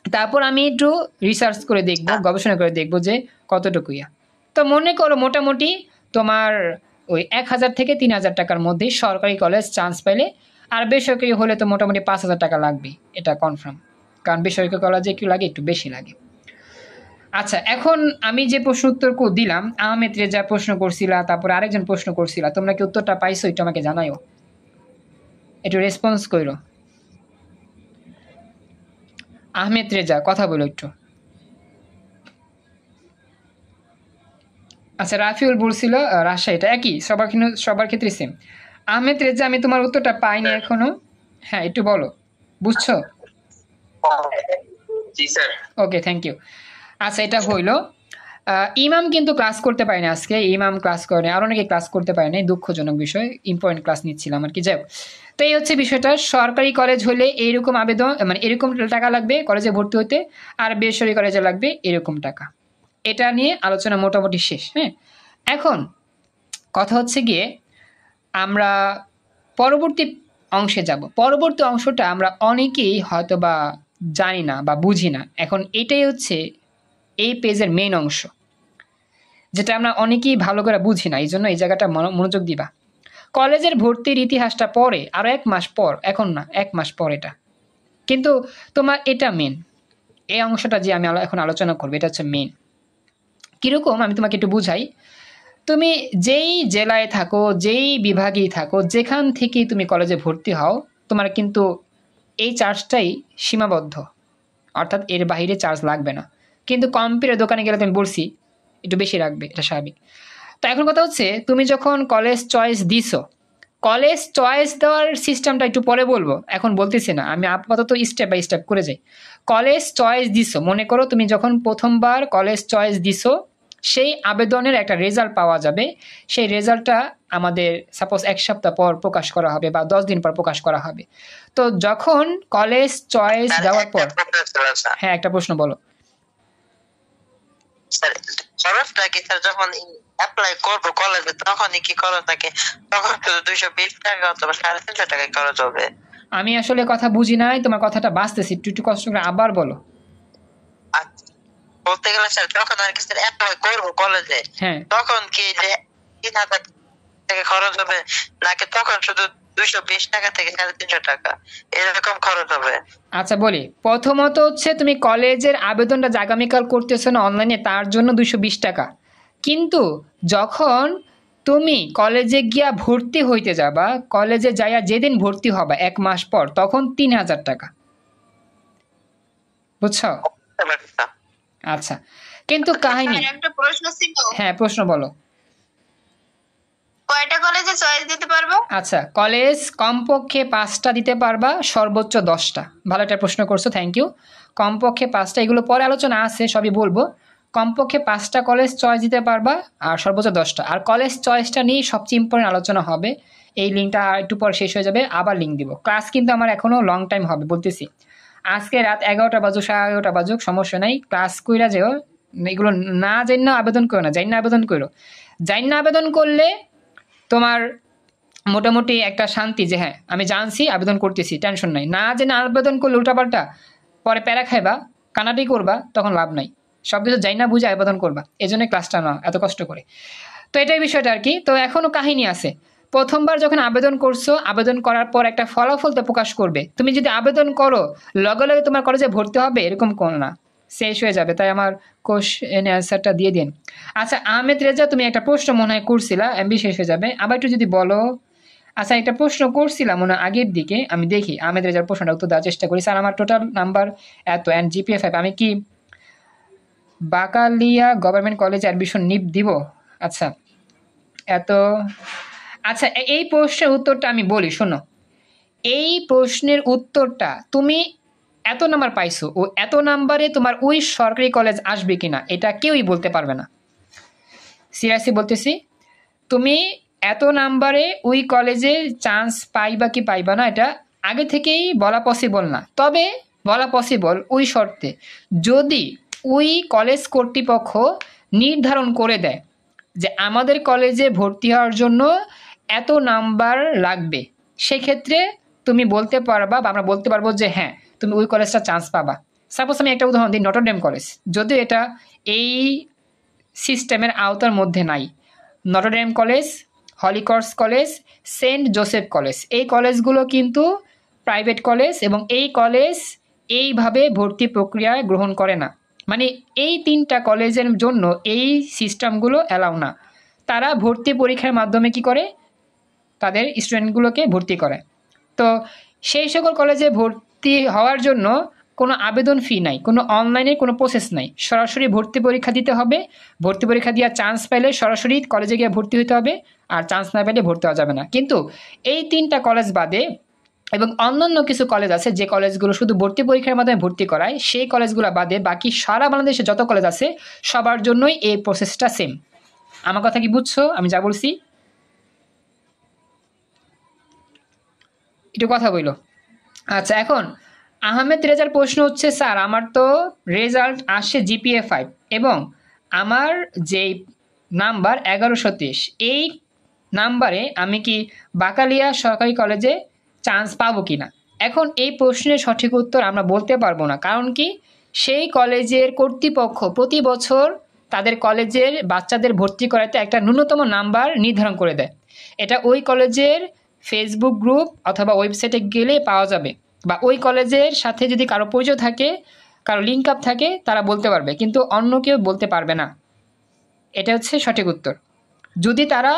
তারপর আমি একটু রিসার্চ করে দেখব, গবেষণা করে দেখব যে কতটুকুইয়া। তো মনে করো মোটামুটি তোমার ওই ১,০০০ থেকে ৩,০০০ টাকার মধ্যেই সরকারি কলেজ চান্স পাইলে, আর বেসরকারি হলে তো মোটামুটি ৫,০০০ টাকা লাগবে, এটা কনফার্ম। কারণ বেসরকারি কলেজে একটু লাগে, একটু বেশি লাগে। আচ্ছা, এখন আমি যে প্রশ্ন উত্তর দিলাম, আহমেদ রেজা প্রশ্ন করছিলা, তারপরে আরেকজন প্রশ্ন করছিলা, তোমরা কি উত্তরটা পাইছো? একটু আমাকে জানাইও, একটু রেসপন্স করো। আহমেদ রেজা কথা বলো একটু। আচ্ছা, রাফিউল বলছিল রাজশাহীটা একই, সবার ক্ষেত্রে সেম। আহমেদ রেজা, আমি তোমার উত্তরটা পাইনি এখনো। হ্যাঁ, একটু বলো, বুঝছো? জি স্যার। Okay, thank you. আচ্ছা, এটা হইলো। ইমাম কিন্তু ক্লাস করতে পারেনি আজকে, ইমাম ক্লাস করেনি, আর অনেকে ক্লাস করতে পারেনি, দুঃখজনক বিষয়, ইম্পর্টেন্ট ক্লাস নিচ্ছিলাম আর কি। যাই হোক, তো এই হচ্ছে বিষয়টা। সরকারি কলেজ হলে এইরকম আবেদন, মানে এরকম টাকা লাগবে কলেজে ভর্তি হতে, আর বেসরকারি কলেজে লাগবে এরকম টাকা। এটা নিয়ে আলোচনা মোটামুটি শেষ। হ্যাঁ, এখন কথা হচ্ছে গিয়ে আমরা পরবর্তী অংশে যাব। পরবর্তী অংশটা আমরা অনেকেই হয়তো বা জানি না বা বুঝি না। এখন এটাই হচ্ছে এই পেজের মেইন অংশ, যেটা আমরা অনেকেই ভালো করে বুঝি না, এই জন্য এই জায়গাটা মনোযোগ দিবা। কলেজের ভর্তির ইতিহাসটা পরে আরও 1 মাস পর, এখন না, 1 মাস পর এটা। কিন্তু তোমার এটা মেন, এই অংশটা যে আমি এখন আলোচনা করবো এটা হচ্ছে মেন। কীরকম আমি তোমাকে একটু বুঝাই। তুমি যেই জেলায় থাকো, যেই বিভাগেই থাকো, যেখান থেকেই তুমি কলেজে ভর্তি হও, তোমার কিন্তু এই চার্জটাই সীমাবদ্ধ, অর্থাৎ এর বাইরে চার্জ লাগবে না। কিন্তু কম্পিউটার দোকানে গেলে তুমি বলছি একটু বেশি রাখবে, এটা স্বাভাবিক। তো এখন কথা হচ্ছে, তুমি যখন কলেজ চয়েস দিছো, কলেজ চয়েস দেওয়ার সিস্টেমটা একটু পরে বলবো, এখন বলতেছি না, আমি আপাতত স্টেপ বাই স্টেপ করে যাই। কলেজ চয়েস দিছো, মনে করো তুমি যখন প্রথমবার কলেজ চয়েস দিছো, সেই আবেদনের একটা রেজাল্ট পাওয়া যাবে। সেই রেজাল্টটা আমাদের সাপোজ 1 সপ্তাহ পর প্রকাশ করা হবে বা 10 দিন পর প্রকাশ করা হবে। তো যখন কলেজ চয়েস দেওয়ার পর, হ্যাঁ, একটা প্রশ্ন বলো। স্যার, খরচটা কি স্যার যখন অ্যাপ্লাই করবো কলেজে তখনই কি খরচ থাকে? তখন শুধু 220 টাকা অথবা 350 টাকায় খরচ হবে? আমি আসলে কথা বুঝি নাই, তোমার কথাটা বাঁচতেছি, একটু কষ্ট করে আবার বলো। আচ্ছা, বলতে গেলে স্যার যখন আর কি স্যার অ্যাপ্লাই করবো কলেজে, হ্যাঁ, তখন কি যে 3,000 টাকা খরচ হবে, নাকি তখন শুধু 220 টাকা থেকে 350 টাকা এরকম খরচ হবে? আচ্ছা বলি, প্রথমত হচ্ছে তুমি কলেজের আবেদনটা যে আগামীকাল করতেছো না অনলাইনে, তার জন্য 220 টাকা। কিন্তু যখন তুমি কলেজে গিয়া ভর্তি হইতে যাবা, কলেজে যাইয়া যেদিন ভর্তি হবা 1 মাস পর, তখন 3,000 টাকা। বুঝছো? আচ্ছা, কিন্তু কাহিনী, একটা প্রশ্ন ছিল, হ্যাঁ প্রশ্ন বলো। কয়টা কলেজে চয়েস দিতে পারবো? আচ্ছা, কলেজ কমপক্ষে 5টা দিতে পারবা, সর্বোচ্চ 10টা। ভালো একটা প্রশ্ন করছো, থ্যাংক ইউ। কমপক্ষে 5টা, এগুলো পরে আলোচনা আছে, সবই বলবো। কমপক্ষে 5টা কলেজ চয়েস দিতে পারবা, আর সর্বোচ্চ 10টা। আর কলেজ চয়েসটা নিয়ে সবচেয়ে ইম্পর্টেন্ট আলোচনা হবে। এই লিঙ্কটা একটু পর শেষ হয়ে যাবে, আবার লিঙ্ক দিব। ক্লাস কিন্তু আমার এখনও লং টাইম হবে, বলতেছি। আজকে রাত 11টা বাজুক, 11:30 বাজুক, সমস্যা নাই, ক্লাস কইরা যেও। এগুলো না জানি আবেদন করো না, জানি না আবেদন করো। জানি না আবেদন করলে তোমার মোটামুটি একটা শান্তি যে হ্যাঁ আমি জানছি, আবেদন করতেছি, টেনশন নাই। না জেনে আবেদন করলে উল্টাপাল্টা পরে প্যারা খাইবা, কানাটি করবা, তখন লাভ নাই। সব কিছু যাই না বুঝে আবেদন করবা, এই জন্য ক্লাসটা না এত কষ্ট করে। তো এটাই বিষয়টা আর কি। তো এখনও কাহিনী আছে। প্রথমবার যখন আবেদন করছো, আবেদন করার পর একটা ফলাফল তো প্রকাশ করবে। তুমি যদি আবেদন করো লগে লগে তোমার কলেজে ভর্তি হবে এরকম কোনো না, শেষ হয়ে যাবে। তাই আমার কোশ্চেন অ্যান্সারটা দিয়ে দিন। আচ্ছা আহমেদ রেজা, তুমি একটা প্রশ্ন মনে হয় করছিলা, এমবি শেষ হয়ে যাবে, আবার একটু যদি বলো। আচ্ছা একটা প্রশ্ন করছিলাম মনে হয় আগের দিকে, আমি দেখি আহমেদ রেজার প্রশ্নটা উত্তর দেওয়ার চেষ্টা করি। স্যার আমার টোটাল নাম্বার এত অ্যান্ড জিপিএ 5, আমি কি বাকালিয়া গভর্নমেন্ট কলেজে অ্যাডমিশন দিব? আচ্ছা এত, আচ্ছা এই প্রশ্নের উত্তরটা আমি বলি, শোনো। এই প্রশ্নের উত্তরটা, তুমি এত নাম্বার পাইছো, ও এত নাম্বারে তোমার ওই সরকারি কলেজ আসবে কিনা এটা কেউই বলতে পারবে না। সিরিয়াসলি বলতেছি, তুমি এত নাম্বারে ওই কলেজে চান্স পাইবা কি পাইবা না এটা আগে থেকেই বলা পসিবল না। তবে বলা পসিবল ওই শর্তে, যদি ওই কলেজ কর্তৃপক্ষ নির্ধারণ করে দেয় যে আমাদের কলেজে ভর্তি হওয়ার জন্য এত নাম্বার লাগবে, সেক্ষেত্রে তুমি বলতে পারবা বা আমরা বলতে পারবো যে হ্যাঁ তুমি ওই কলেজটা চান্স পাবা। সাপোজ আমি একটা উদাহরণ দিই, নটরডেম কলেজ, যদিও এটা এই সিস্টেমের আওতার মধ্যে নাই। Notre Dame college, Holy Cross college, saint Joseph college, এই কলেজগুলো কিন্তু প্রাইভেট কলেজ এবং এই কলেজ এইভাবে ভর্তি প্রক্রিয়ায় গ্রহণ করে না। মানে এই তিনটা কলেজের জন্য এই সিস্টেমগুলো অ্যালাউ না। তারা ভর্তি পরীক্ষার মাধ্যমে কি করে, তাদের স্টুডেন্টগুলোকে ভর্তি করে। তো সেই সকল কলেজে ভর্তি হওয়ার জন্য কোনো আবেদন ফি নাই, কোনো অনলাইনে কোনো প্রসেস নাই, সরাসরি ভর্তি পরীক্ষা দিতে হবে। ভর্তি পরীক্ষা দিয়ে চান্স পেলে সরাসরি কলেজে গিয়ে ভর্তি হতে হবে, আর চান্স না পেলে ভর্তি হওয়া যাবে না। কিন্তু এই তিনটা কলেজ বাদে এবং অন্যান্য কিছু কলেজ আছে যে কলেজগুলো শুধু ভর্তি পরীক্ষার মাধ্যমে ভর্তি করায়, সেই কলেজগুলো বাদে বাকি সারা বাংলাদেশে যত কলেজ আছে সবার জন্যই এই প্রসেসটা সেম। আমার কথা কি বুঝছো আমি যা বলছি? একটু কথা বইল। আচ্ছা এখন আহমেদ রেজার প্রশ্ন হচ্ছে, স্যার আমার তো রেজাল্ট আসে জিপিএ 5 এবং আমার যেই নাম্বার 1130, এই নাম্বারে আমি কি বাকালিয়া সরকারি কলেজে চান্স পাবো কি না? এখন এই প্রশ্নের সঠিক উত্তর আমরা বলতে পারবো না, কারণ কি সেই কলেজের কর্তৃপক্ষ প্রতি বছর তাদের কলেজের বাচ্চাদের ভর্তি করাতে একটা ন্যূনতম নাম্বার নির্ধারণ করে দেয়। এটা ওই কলেজের ফেসবুক গ্রুপ অথবা ওয়েবসাইটে গেলে পাওয়া যাবে, বা ওই কলেজের সাথে যদি কারো পরিচয় থাকে, কারো লিঙ্ক আপ থাকে, তারা বলতে পারবে, কিন্তু অন্য কেউ বলতে পারবে না। এটা হচ্ছে সঠিক উত্তর। যদি তারা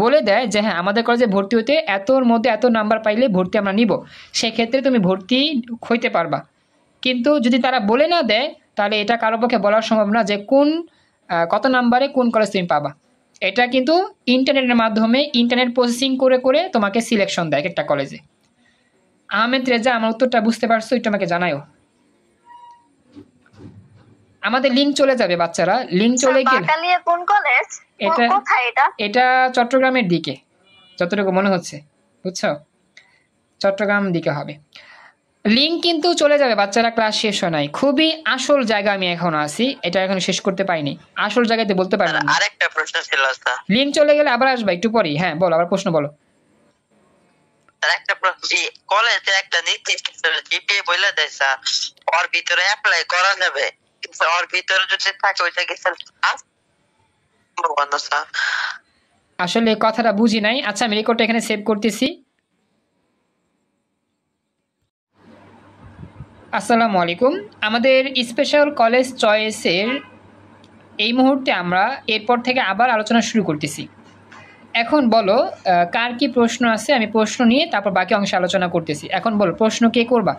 বলে দেয় যে হ্যাঁ আমাদের কলেজে ভর্তি হতে এতর মধ্যে এত নাম্বার পাইলে ভর্তি আমরা নিব, সেক্ষেত্রে তুমি ভর্তি হইতে পারবা। কিন্তু যদি তারা বলে না দেয় তাহলে এটা কারো পক্ষে বলার সম্ভব না যে কোন কত নাম্বারে কোন কলেজ তুমি পাবা। এটা কিন্তু ইন্টারনেটের মাধ্যমে ইন্টারনেট প্রসেসিং করে করে তোমাকে সিলেকশন দেয় একটা কলেজে। আহমেদ রেজা আমার উত্তরটা বুঝতে পারছো? একটু আমাকে জানাও। আমাদের লিংক চলে যাবে বাচ্চারা, লিংক চলে গেলে বাকালিয়া কোন কলেজ, কোথায় এটা? এটা চট্টগ্রামের দিকে যতটুকু মনে হচ্ছে, বুঝছো? চট্টগ্রাম দিকে হবে। লিংক কিন্তু চলে যাবে বাচ্চারা, ক্লাস শেষ হয় নাই। খুবই আসল জায়গা আমি এখনো আছি, এটা এখন শেষ করতে পাইনি, আসল জায়গাতে বলতে পারলাম না। আরেকটা প্রশ্ন ছিল স্যার। লিংক চলে গেলে আবার আসবে একটু পরেই। হ্যাঁ বলো, আবার প্রশ্ন বলো। একটা প্রশ্ন, কলেজে একটা নির্দিষ্ট জিপিএ বলে দেয় স্যার, ওর ভিতরে অ্যাপ্লাই করা যাবে, কিন্তু ওর ভিতরে যদি থাকে ওইটা কি স্যার স্যার? আসলে কথাটা বুঝি নাই। আচ্ছা আমি রেকর্ডটা এখানে সেভ করতেছি। আসসালামু আলাইকুম। আমাদের স্পেশাল কলেজ চয়েসের এই মুহূর্তে আমরা এরপর থেকে আবার আলোচনা শুরু করতেছি। এখন বলো কার কি প্রশ্ন আছে, আমি প্রশ্ন নিয়ে তারপর বাকি অংশে আলোচনা করতেছি। এখন বলো প্রশ্ন কে করবা?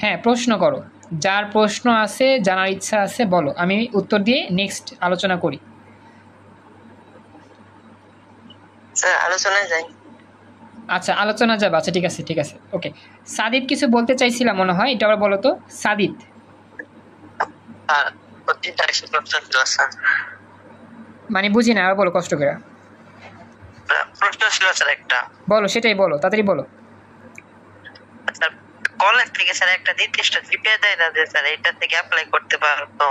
হ্যাঁ প্রশ্ন করো, যার প্রশ্ন আছে জানার ইচ্ছা আছে বলো, আমি উত্তর দিয়ে নেক্সট আলোচনা করি। স্যার আলোচনায় যাই। আচ্ছা আলোচনা যাবে, আচ্ছা ঠিক আছে ঠিক আছে ওকে। সাদিত কিছু বলতে চাইছিলাম মনে হয়, এটা আবার বলো তো সাদিত। মানে বুঝি না, আবার বলো কষ্ট করে। প্রশ্ন ছিল স্যার একটা। বলো সেটাই বলো, তাড়াতাড়ি বলো। স্যার কলেজ থেকে স্যার একটা নির্দিষ্ট জিপিএ দেয় না যে স্যার এটা থেকে অ্যাপ্লাই করতে পারবো?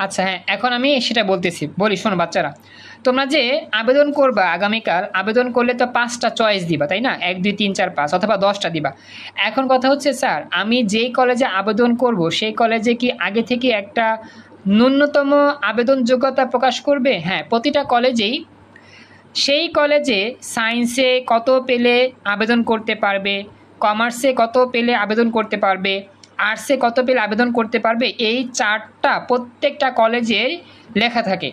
আচ্ছা হ্যাঁ এখন আমি সেটা বলতেছি, বলি শোনো বাচ্চারা, তোমরা যে আবেদন করবা আগামীকাল, আবেদন করলে তো 5টা চয়েস দিবা তাই না, 1 2 3 4 5 অথবা 10টা দিবা। এখন কথা হচ্ছে স্যার আমি যেই কলেজে আবেদন করব সেই কলেজে কি আগে থেকে একটা ন্যূনতম আবেদন যোগ্যতা প্রকাশ করবে? হ্যাঁ, প্রতিটা কলেজেই সেই কলেজে সায়েন্সে কত পেলে আবেদন করতে পারবে, কমার্সে কত পেলে আবেদন করতে পারবে, আর্টসে কত পেলে আবেদন করতে পারবে, এই চার্টটা প্রত্যেকটা কলেজের লেখা থাকে,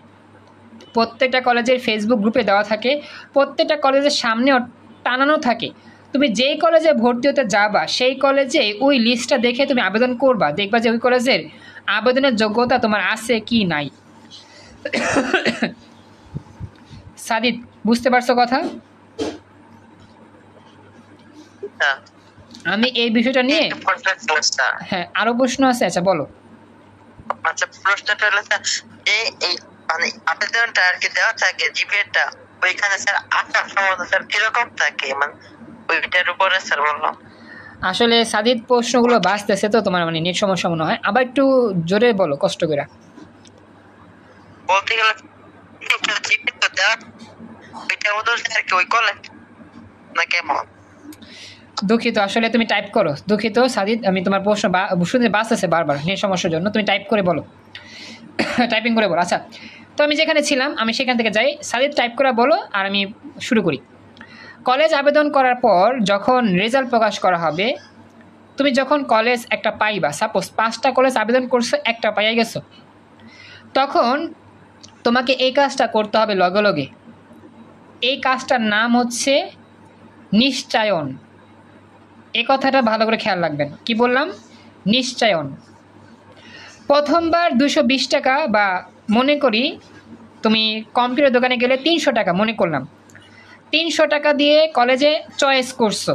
প্রত্যেকটা কলেজের ফেসবুক গ্রুপে দেওয়া থাকে, প্রত্যেকটা কলেজের সামনেও টানানো থাকে। তুমি যেই কলেজে ভর্তি হতে যাবা সেই কলেজে ওই লিস্টটা দেখে তুমি আবেদন করবা, দেখবা যে ওই কলেজের আবেদনের যোগ্যতা তোমার আছে কি নাই। সাদিদ, বুঝতে পারছো কথা? হ্যাঁ। আমি এই বিষয়টা নিয়ে একটা প্রশ্ন ছিল স্যার। হ্যাঁ, আরো প্রশ্ন আছে, আচ্ছা বলো। আচ্ছা, প্রশ্নটা হলো স্যার, এই মানে আবেদনটা আর কি দেওয়া থাকে জিপিএটা, ওইখানে স্যার আসার সম্ভাবনা স্যার কিরকম থাকে, মানে ওইটার উপরে স্যার বললাম। আসলে সাদিদ প্রশ্নগুলো বাঁচতেছে তো, তোমার মানে নেট সমস্যা মনে হয়, আবার একটু জোরে বলো কষ্ট করে। বলতে গেলে জিপিএ তো দেওয়া, ওইটা অনুযায়ী আর কি ওই কলেজ না কেমন? দুঃখিত, আসলে তুমি টাইপ করো। দুঃখিত সাদিদ, আমি তোমার প্রশ্ন শুনতে বাঁচতেছে বারবার নেট সমস্যার জন্য, তুমি টাইপ করে বলো, টাইপিং করে বলো। আচ্ছা, তো আমি যেখানে ছিলাম আমি সেখান থেকে যাই, সাদিদ টাইপ করে বলো আর আমি শুরু করি। কলেজ আবেদন করার পর যখন রেজাল্ট প্রকাশ করা হবে, তুমি যখন কলেজ একটা পাইবা, সাপোজ 5টা কলেজ আবেদন করছো, একটা পাইয়া গেছো, তখন তোমাকে এই কাজটা করতে হবে লগে লগে। এই কাজটার নাম হচ্ছে নিশ্চয়ন। এই কথাটা ভালো করে খেয়াল রাখবেন, কি বললাম? নিশ্চয়ন। প্রথমবার 220 টাকা, বা মনে করি তুমি কম্পিউটার দোকানে গেলে 300 টাকা, মনে করলাম 300 টাকা দিয়ে কলেজে চয়েস করছো।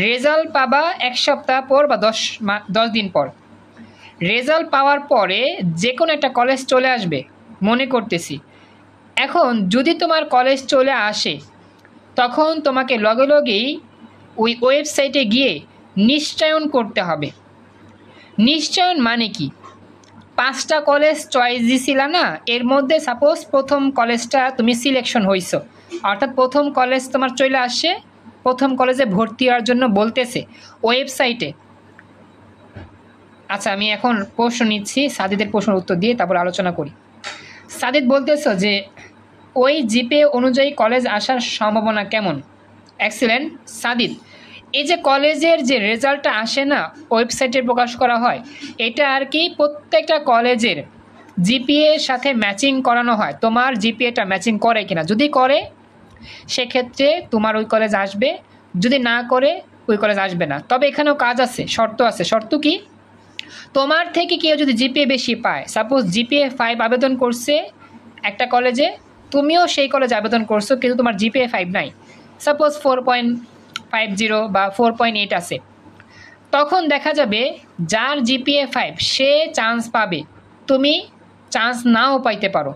রেজাল্ট পাবা 1 সপ্তাহ পর বা 10 দিন পর। রেজাল্ট পাওয়ার পরে যে কোনো একটা কলেজ চলে আসবে, মনে করতেছি। এখন যদি তোমার কলেজ চলে আসে, তখন তোমাকে লগে লগেই ওই ওয়েবসাইটে গিয়ে নিশ্চয়ন করতে হবে। নিশ্চয়ন মানে কি? 5টা কলেজ চয়েস দিছিলা না, এর মধ্যে সাপোজ প্রথম কলেজটা তুমি সিলেকশন হইছো, অর্থাৎ প্রথম কলেজ তোমার চলে আসে, প্রথম কলেজে ভর্তি হওয়ার জন্য বলতেছে ওয়েবসাইটে। আচ্ছা, আমি এখন প্রশ্ন নিচ্ছি, সাদিদের প্রশ্নের উত্তর দিয়ে তারপর আলোচনা করি। সাদিদ বলতেছো যে ওই জিপে অনুযায়ী কলেজ আসার সম্ভাবনা কেমন? এক্সিলেন্ট সাদিদ, এই যে কলেজের যে রেজাল্টটা আসে না, ওয়েবসাইটে প্রকাশ করা হয়, এটা আর কি প্রত্যেকটা কলেজের জিপিএর সাথে ম্যাচিং করানো হয়, তোমার জিপিএটা ম্যাচিং করে কিনা। যদি করে সেক্ষেত্রে তোমার ওই কলেজ আসবে, যদি না করে ওই কলেজ আসবে না। তবে এখানেও কাজ আছে, শর্ত আছে। শর্ত কি? তোমার থেকে কেউ যদি জিপিএ বেশি পায়, সাপোজ জিপিএ 5 আবেদন করছে একটা কলেজে, তুমিও সেই কলেজে আবেদন করছো কিন্তু তোমার জিপিএ 5 নাই, সাপোজ 4.50 বা 4.8 আছে, তখন দেখা যাবে যার জিপিএ 5 সে চান্স পাবে, তুমি চান্স নাও পাইতে পারো।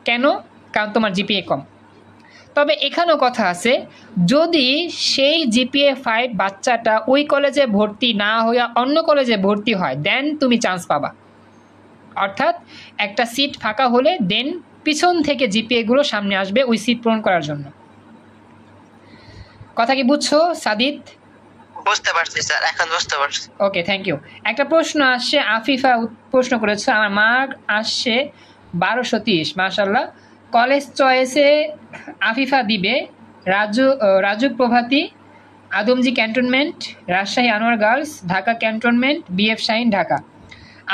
কেন? কারণ তোমার জিপিএ কম। তবে এখানেও কথা আছে, যদি সেই জিপিএ 5 বাচ্চাটা ওই কলেজে ভর্তি না হইয়া অন্য কলেজে ভর্তি হয়, দেন তুমি চান্স পাবা। অর্থাৎ একটা সিট ফাঁকা হলে দেন পিছন থেকে জিপিএগুলো সামনে আসবে ওই সিট পূরণ করার জন্য। কথা কি বুঝছো সাদিদ? বুঝতে পারছি স্যার, এখন বুঝতে পারছি। ওকে, থ্যাংক ইউ। একটা প্রশ্ন আসছে, আফিফা প্রশ্ন করেছে, আমার মার্ক আসছে 1230, মাশাল্লাহ। কলেজ চয়েসে আফিফা দিবে রাজুক প্রভাতী, Adamjee cantonment, Rajshahi Anowar girls, Dhaka cantonment, BF Shaheen, Dhaka.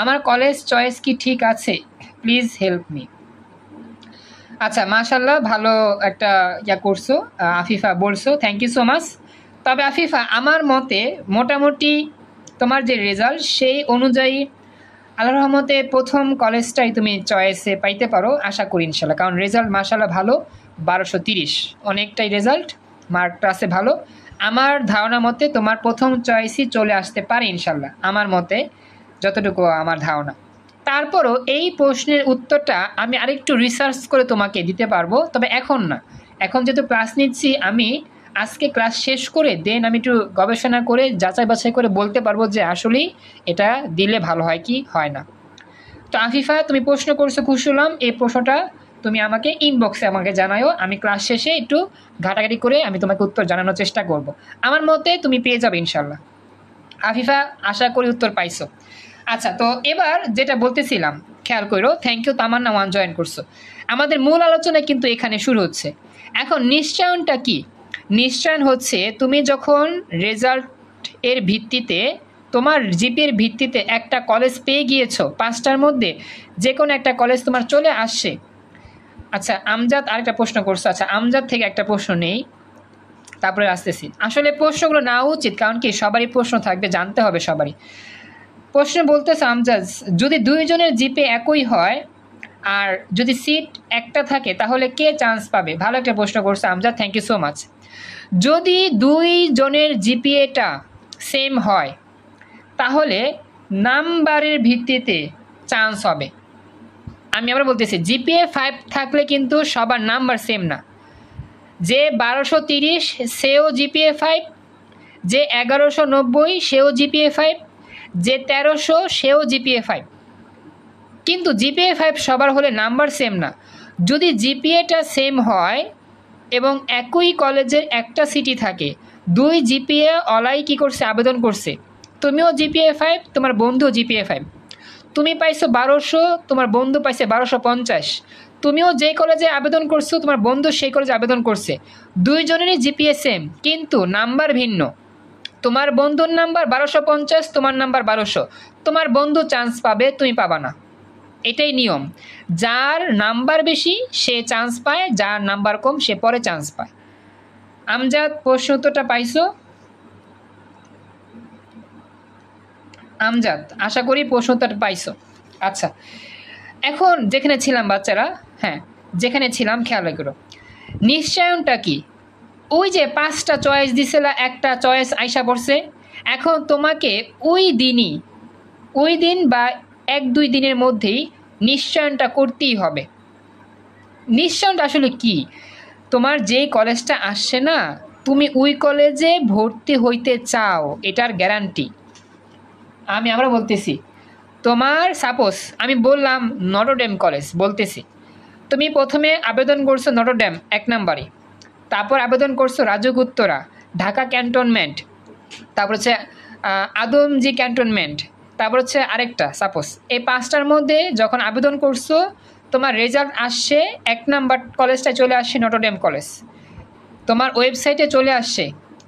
আমার কলেজ চয়েস কি ঠিক আছে? Please help me. আচ্ছা, মাশাল্লাহ, ভালো একটা করছো আফিফা, বলছো, থ্যাংক ইউ সো মাচ। তবে আফিফা, আমার মতে মোটামুটি তোমার যে রেজাল্ট সেই অনুযায়ী আল্লাহর রহমতে প্রথম কলেজটাই তুমি চয়েসে পাইতে পারো, আশা করি ইনশাল্লাহ। কারণ রেজাল্ট মাশাল্লাহ ভালো, 1230, অনেকটাই রেজাল্ট, মার্কটা আছে ভালো। আমার ধারণা মতে তোমার প্রথম চয়েসই চলে আসতে পারে ইনশাল্লাহ, আমার মতে যতটুকু আমার ধারণা। তারপরও এই প্রশ্নের উত্তরটা আমি আরেকটু রিসার্চ করে তোমাকে দিতে পারবো, তবে এখন না। এখন যেহেতু ক্লাস নিচ্ছি, আমি আজকে ক্লাস শেষ করে দেন আমি একটু গবেষণা করে যাচাই বাছাই করে বলতে পারবো যে আসলেই এটা দিলে ভালো হয় কি হয় না। তো আফিফা, তুমি প্রশ্ন করছো, খুশি হলাম। এই প্রশ্নটা তুমি আমাকে ইনবক্সে আমাকে জানাও, আমি ক্লাস শেষে একটু ঘাটাঘাটি করে আমি তোমাকে উত্তর জানানোর চেষ্টা করব। আমার মতে তুমি পেয়ে যাবে ইনশাল্লাহ। আফিফা, আশা করি উত্তর পাইছো। আচ্ছা, তো এবার যেটা বলতেছিলাম খেয়াল করো, thank you Tamanna one join করছো। আমাদের মূল আলোচনা কিন্তু এখানে শুরু হচ্ছে। এখন নিশ্চয়নটা কি? নিশ্চয়ন হচ্ছে তুমি যখন রেজাল্ট এর ভিত্তিতে, তোমার জিপিএর ভিত্তিতে একটা কলেজ পেয়ে গিয়েছো, 5টার মধ্যে যে কোনো একটা কলেজ তোমার চলে আসছে। আচ্ছা, আমজাদ আরেকটা প্রশ্ন করছো। আচ্ছা, আমজাদ থেকে একটা প্রশ্ন নেই, তারপরে আসতেছি। আসলে প্রশ্নগুলো নেওয়া উচিত, কারণ কি সবারই প্রশ্ন থাকবে, জানতে হবে সবারই। প্রশ্ন বলতেছে আমজাদ, যদি দুইজনের জিপে একই হয় আর যদি সিট একটা থাকে তাহলে কে চান্স পাবে? ভালো একটা প্রশ্ন করছে Amjad, thank you so much. যদি দুইজনের জিপিএটা সেম হয় তাহলে নাম্বারের ভিত্তিতে চান্স হবে। আমি আবার বলতেছি, জিপিএ 5 থাকলে কিন্তু সবার নাম্বার সেম না। যে 1230 সেও জিপিএ 5, যে 1190 সেও জিপিএ 5, যে 1300 সেও জিপিএ 5, কিন্তু জিপিএ 5 সবার হলে নাম্বার সেম না। যদি জিপিএটা সেম হয় এবং একই কলেজের একটা সিটি থাকে, দুই জিপিএ অলাই কী করছে, আবেদন করছে, তুমিও জিপিএ 5, তোমার বন্ধুও জিপিএ 5, তুমি পাইছো 1200, তোমার বন্ধু পাইছে 1250, তুমিও যে কলেজে আবেদন করছো তোমার বন্ধু সেই কলেজে আবেদন করছে, দুইজনেরই জিপিএ সেম কিন্তু নাম্বার ভিন্ন। তোমার বন্ধুর নাম্বার 1250, তোমার নাম্বার 1200, তোমার বন্ধু চান্স পাবে, তুমি পাবা না। এটাই নিয়ম। যার নাম্বার বেশি সে চান্স পায়, যার নাম্বার কম সে পরে চান্স পায়। আমজাদ প্রশ্ন উত্তরটা পাইছো? আমজাদ আশা করি প্রশ্ন উত্তরটা পাইছো। আচ্ছা, এখন যেখানে ছিলাম বাচ্চারা, হ্যাঁ যেখানে ছিলাম খেয়াল করো, নিশ্চয়নটা কি? ওই যে 5টা চয়েস দিছিল, একটা চয়েস আইসা পড়ছে, এখন তোমাকে ওই দিন বা 1-2 দিনের মধ্যেই নিশ্চয়নটা করতেই হবে। নিশ্চয়নটা আসলে কি? তোমার যেই কলেজটা আসছে না, তুমি ওই কলেজে ভর্তি হইতে চাও, এটার গ্যারান্টি। আমি আবার বলতেছি, তোমার সাপোজ আমি বললাম নটরডেম কলেজ, বলতেছি তুমি প্রথমে আবেদন করছো নটরডেম 1 নাম্বারে, তারপর আবেদন করছো রাজুক উত্তরা, ঢাকা ক্যান্টনমেন্ট, তারপর হচ্ছে আদমজি ক্যান্টনমেন্ট, তারপর হচ্ছে আরেকটা সাপোজ। এই 5টার মধ্যে যখন আবেদন করছো, তোমার রেজাল্ট আসছে 1 নাম্বার কলেজটায় চলে আসছে নটরডেম কলেজ, তোমার ওয়েবসাইটে চলে আসছে।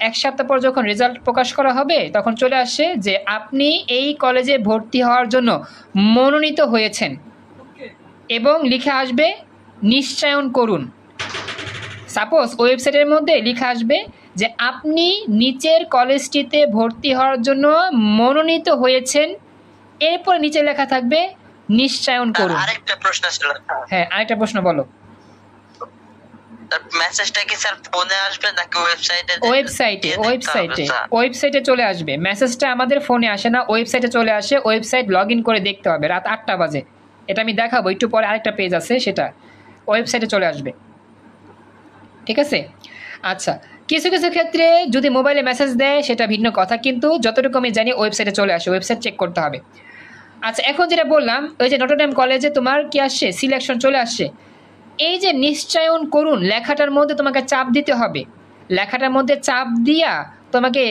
1 সপ্তাহ পর যখন রেজাল্ট প্রকাশ করা হবে তখন চলে আসছে যে আপনি এই কলেজে ভর্তি হওয়ার জন্য মনোনীত হয়েছেন, এবং লিখে আসবে নিশ্চয়ন করুন। সাপোজ ওয়েবসাইটের মধ্যে লিখে আসবে যে আপনি নিচের কলেজটিতে ভর্তি হওয়ার জন্য মনোনীত হয়েছেন, এরপর নিচে লেখা থাকবে নিশ্চয়ন করুন। আরেকটা প্রশ্ন ছিল। হ্যাঁ, আরেকটা প্রশ্ন বলো। মেসেজটা কি স্যার ফোনে আসবে নাকি ওয়েবসাইটে? ওয়েবসাইটে চলে আসবে। মেসেজটা আমাদের ফোনে আসে না, ওয়েবসাইটে চলে আসে। ওয়েবসাইট লগ ইন করে দেখতে হবে, রাত 8টা বাজে। এটা আমি দেখাবো একটু পরে, আরেকটা পেজ আছে সেটা ওয়েবসাইটে চলে আসবে, ঠিক আছে? আচ্ছা, কিছু কিছু ক্ষেত্রে যদি মোবাইলে মেসেজ দেয় সেটা ভিন্ন কথা, কিন্তু যতটুকু আমি জানি ওয়েবসাইটে চলে আসে, ওয়েবসাইট চেক করতে হবে। আচ্ছা, এখন যেটা বললাম, ওই যে নটরডেম কলেজে তোমার কি আসছে, সিলেকশন চলে আসছে। এই যে নিশ্চয়ন করুন লেখাটার মধ্যে তোমাকে চাপ দিতে হবে। লেখাটার মধ্যে চাপ দিয়া তোমাকে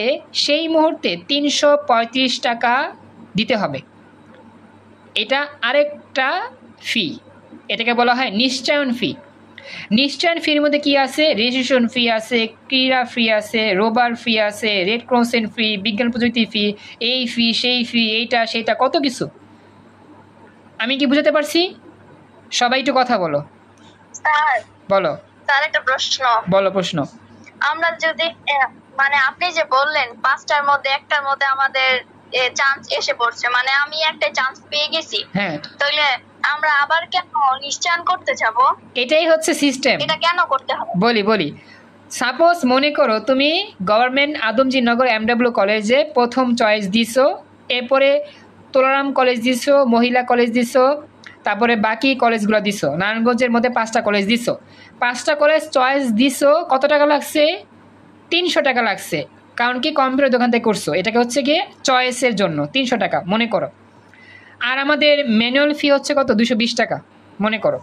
সেই মুহূর্তে 335 টাকা দিতে হবে। এটা আরেকটা ফি, এটাকে বলা হয় নিশ্চয়ন ফি। নিশ্চয়ন ফির মধ্যে কি আছে? রেজিস্ট্রেশন ফি আছে, ক্রীড়া ফি আছে, রোবার ফি আছে, রেড ক্রসেন ফি, বিজ্ঞান প্রযুক্তি ফি, এই ফি সেই ফি, এইটা সেটা, কত কিছু। আমি কি বুঝাতে পারছি? সবাই একটু কথা বলো। স্যার বলো। স্যার একটা প্রশ্ন। বলো প্রশ্ন। আমরা যদি মানে আপনি যে বললেন 5টার মধ্যে একটার মধ্যে আমাদের চান্স এসে পড়ছে, মানে আমি একটা চান্স পেয়ে গেছি, হ্যাঁ, তাহলে আমরা আবার কেন নিশ্চয়ন করতে যাব? এটাই হচ্ছে সিস্টেম। এটা কেন করতে হবে? বলি। সাপোজ মনে করো তুমি গভর্নমেন্ট আদমজি নগর এমডব্লিউ কলেজে প্রথম চয়েস দিছো, এরপরে তোলারাম কলেজ দিছো, মহিলা কলেজ দিছো, তারপরে বাকি কলেজগুলো দিছো। নারায়ণগঞ্জের মধ্যে 5টা কলেজ দিছো। 5টা কলেজ চয়েস দিছো, কত টাকা লাগছে? 300 টাকা লাগছে, কারণ কি কম্পিউটার দোকান থেকে করছো। এটাকে হচ্ছে গিয়ে চয়েসের জন্য 300 টাকা মনে করো। আর আমাদের ম্যানুয়াল ফি হচ্ছে কত? 220 টাকা মনে করো।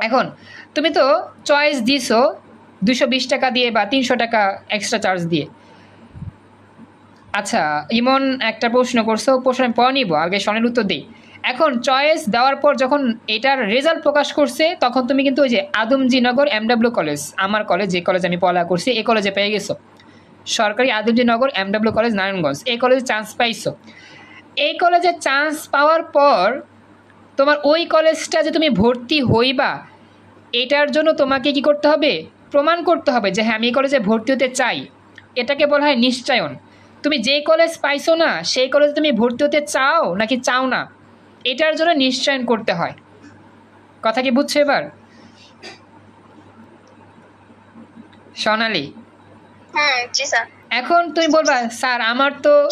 এখন তুমি তো চয়েস দিছো 220 টাকা দিয়ে বা 300 টাকা এক্সট্রা চার্জ দিয়ে। আচ্ছা, ইমন একটা প্রশ্ন করছো, প্রশ্ন আমি পরে নিব, আগে সনের উত্তর দিই। এখন চয়েস দেওয়ার পর যখন এটার রেজাল্ট প্রকাশ করছে তখন তুমি কিন্তু ওই যে আদমজীনগর এমডব্লিউ কলেজ, আমার কলেজ, যে কলেজে আমি পড়ালেখা করছি, এই কলেজে পেয়ে গেছো। সরকারি আদমজীনগর এমডব্লিউ কলেজ নারায়ণগঞ্জ, এই কলেজে চান্স পাইছো। এই কলেজে চান্স পাওয়ার পর তোমার ওই কলেজটা যে তুমি ভর্তি হইবা, এটার জন্য তোমাকে কি করতে হবে? প্রমাণ করতে হবে যে হ্যাঁ আমি এই কলেজে ভর্তি হতে চাই। এটাকে বলা হয় নিশ্চয়ন। তুমি যেই কলেজ পাইছো না সেই কলেজে তুমি ভর্তি হতে চাও নাকি চাও না, এটার জন্য নিশ্চয়ন করতে হয়। কথা কি বুঝছো এবার সোনালি? জি স্যার। এখন তুমি বলবা স্যার